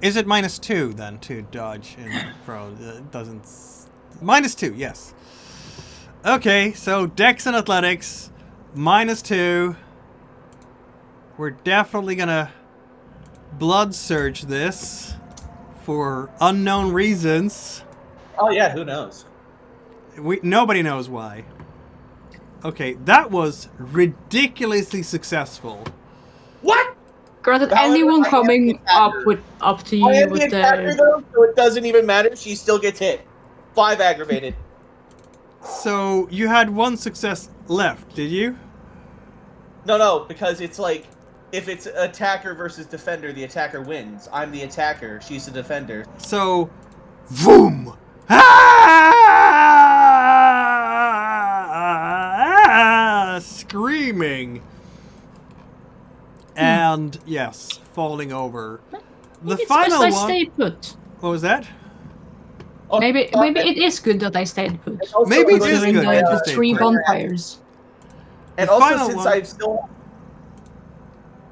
Is it -2 then to dodge in pro? It doesn't. -2, yes. Okay, so Dex and Athletics, -2. We're definitely gonna blood surge this for unknown reasons. Oh yeah, who knows? Nobody knows why. Okay, that was ridiculously successful. What? Granted, However, anyone I am coming the attacker. up to I you am the with attacker the though, so it doesn't even matter. She still gets hit. 5 aggravated. So you had 1 success left, did you? No, because it's like, if it's attacker versus defender, the attacker wins. I'm the attacker, she's the defender. So, boom! Screaming. And, yes, falling over. The it's final best I one... stay put. What was that? Oh, Maybe it is good that I stayed put. also Maybe it is Considering good that you the stayed 3 put. bonfires. And The also, final since one- I've still...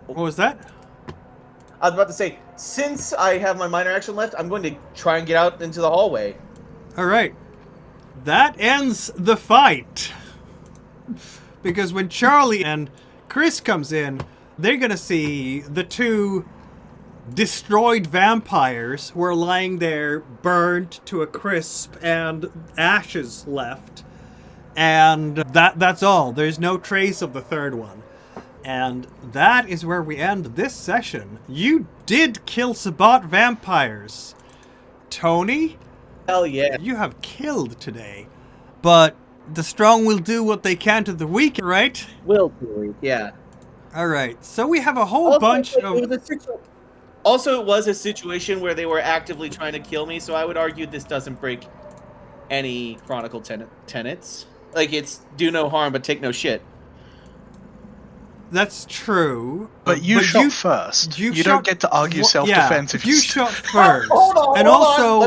What was that? I was about to say, since I have my minor action left, I'm going to try and get out into the hallway. Alright. That ends the fight. Because when Charlie and Chris comes in, they're gonna see the 2 destroyed vampires who are lying there burned to a crisp and ashes left. And that's all. There's no trace of the third one. And that is where we end this session. You did kill Sabbat vampires. Tony, Hell yeah. you have killed today. But The strong will do what they can to the weak, right? Will do, yeah. All right. So we have a whole bunch of... Also, it was a situation where they were actively trying to kill me, so I would argue this doesn't break any Chronicle tenets. Like, it's do no harm, but take no shit. That's true. But you shot first. You don't get to argue self-defense if you shot first. And also,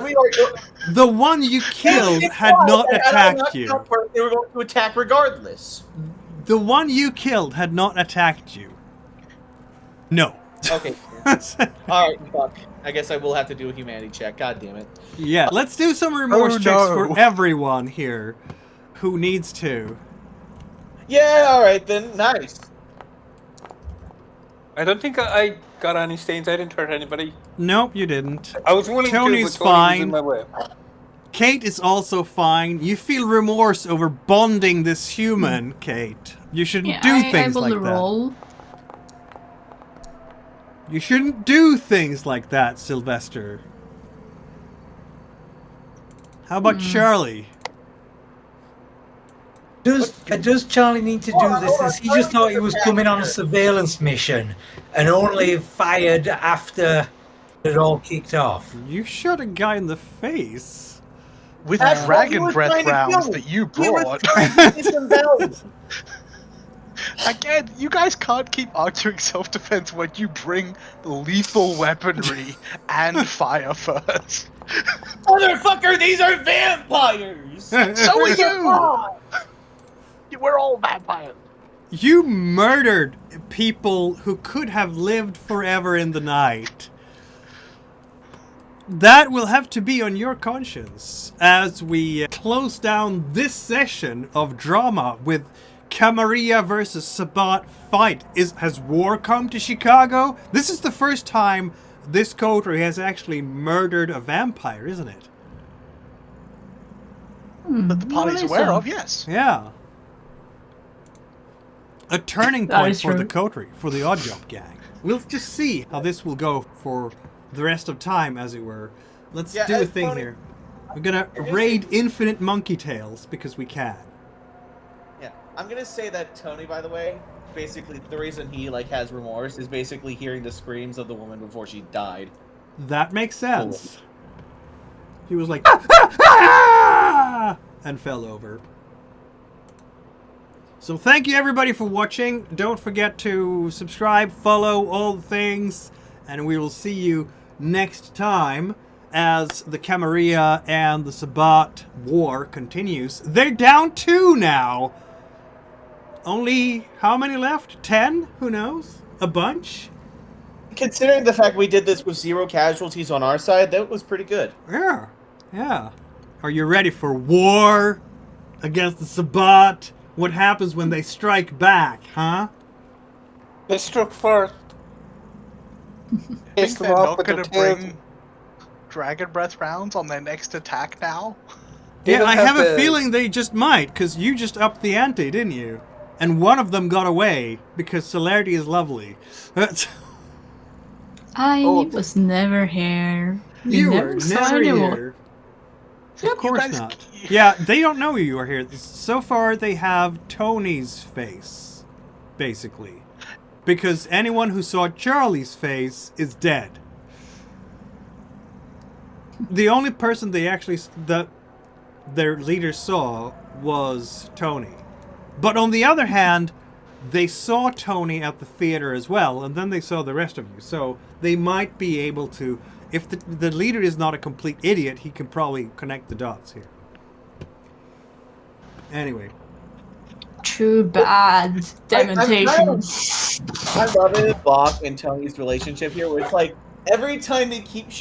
the one you killed had not attacked you. They were going to attack regardless. The one you killed had not attacked you. No. Okay. Alright, fuck. I guess I will have to do a humanity check. God damn it. Yeah, let's do some remorse checks for everyone here who needs to. Yeah, alright then. Nice. I don't think I got any stains. I didn't hurt anybody. Nope, you didn't. I was willing Tony's to, but Tony fine. was in my way. Kate is also fine. You feel remorse over bonding this human, Kate. You shouldn't do things like that. Roll. You shouldn't do things like that, Sylvester. How about Charlie? Does Charlie need to do this since he just thought he was coming on a surveillance mission and only fired after it all kicked off? You shot a guy in the face. With dragon breath rounds that you brought. Again, you guys can't keep arguing self-defense when you bring lethal weaponry and fire first. Motherfucker, these are vampires! So are you! We're all vampires. You murdered people who could have lived forever in the night. That will have to be on your conscience as we close down this session of drama with Camie versus Sabbat fight. Has war come to Chicago? This is the first time this coterie has actually murdered a vampire, isn't it? That the party's aware of, yes. Yeah. A turning point is for the true. coterie, for the Oddjob gang. We'll just see how this will go for the rest of time, as it were. Let's do a thing here. We're gonna raid infinite monkey tails because we can. Yeah, I'm gonna say that Tony, by the way, basically the reason he has remorse is basically hearing the screams of the woman before she died. That makes sense. He was like, ah, ah, ah, and fell over. So thank you everybody for watching. Don't forget to subscribe, follow, all the things, and we will see you next time as the Camie and the Sabbat war continues. They're down 2 now. Only how many left? 10? Who knows? A bunch? Considering the fact we did this with 0 casualties on our side, that was pretty good. Yeah. Yeah. Are you ready for war against the Sabbat? What happens when they strike back, huh? They struck first. I think they're not going to bring dragon breath rounds on their next attack now. Yeah, I have a feeling they just might, because you just upped the ante, didn't you? And one of them got away, because celerity is lovely. I was never here. You were never saw never anyone. here. Of course not. Yeah, they don't know you are here. So far, they have Tony's face, basically. Because anyone who saw Charlie's face is dead. The only person they actually... their leader saw was Tony. But on the other hand, they saw Tony at the theater as well, and then they saw the rest of you. So they might be able to... If the leader is not a complete idiot, he can probably connect the dots here. Anyway. Too bad. Demonstration. I love it, Bach and Tony's relationship here, where it's like, every time they keep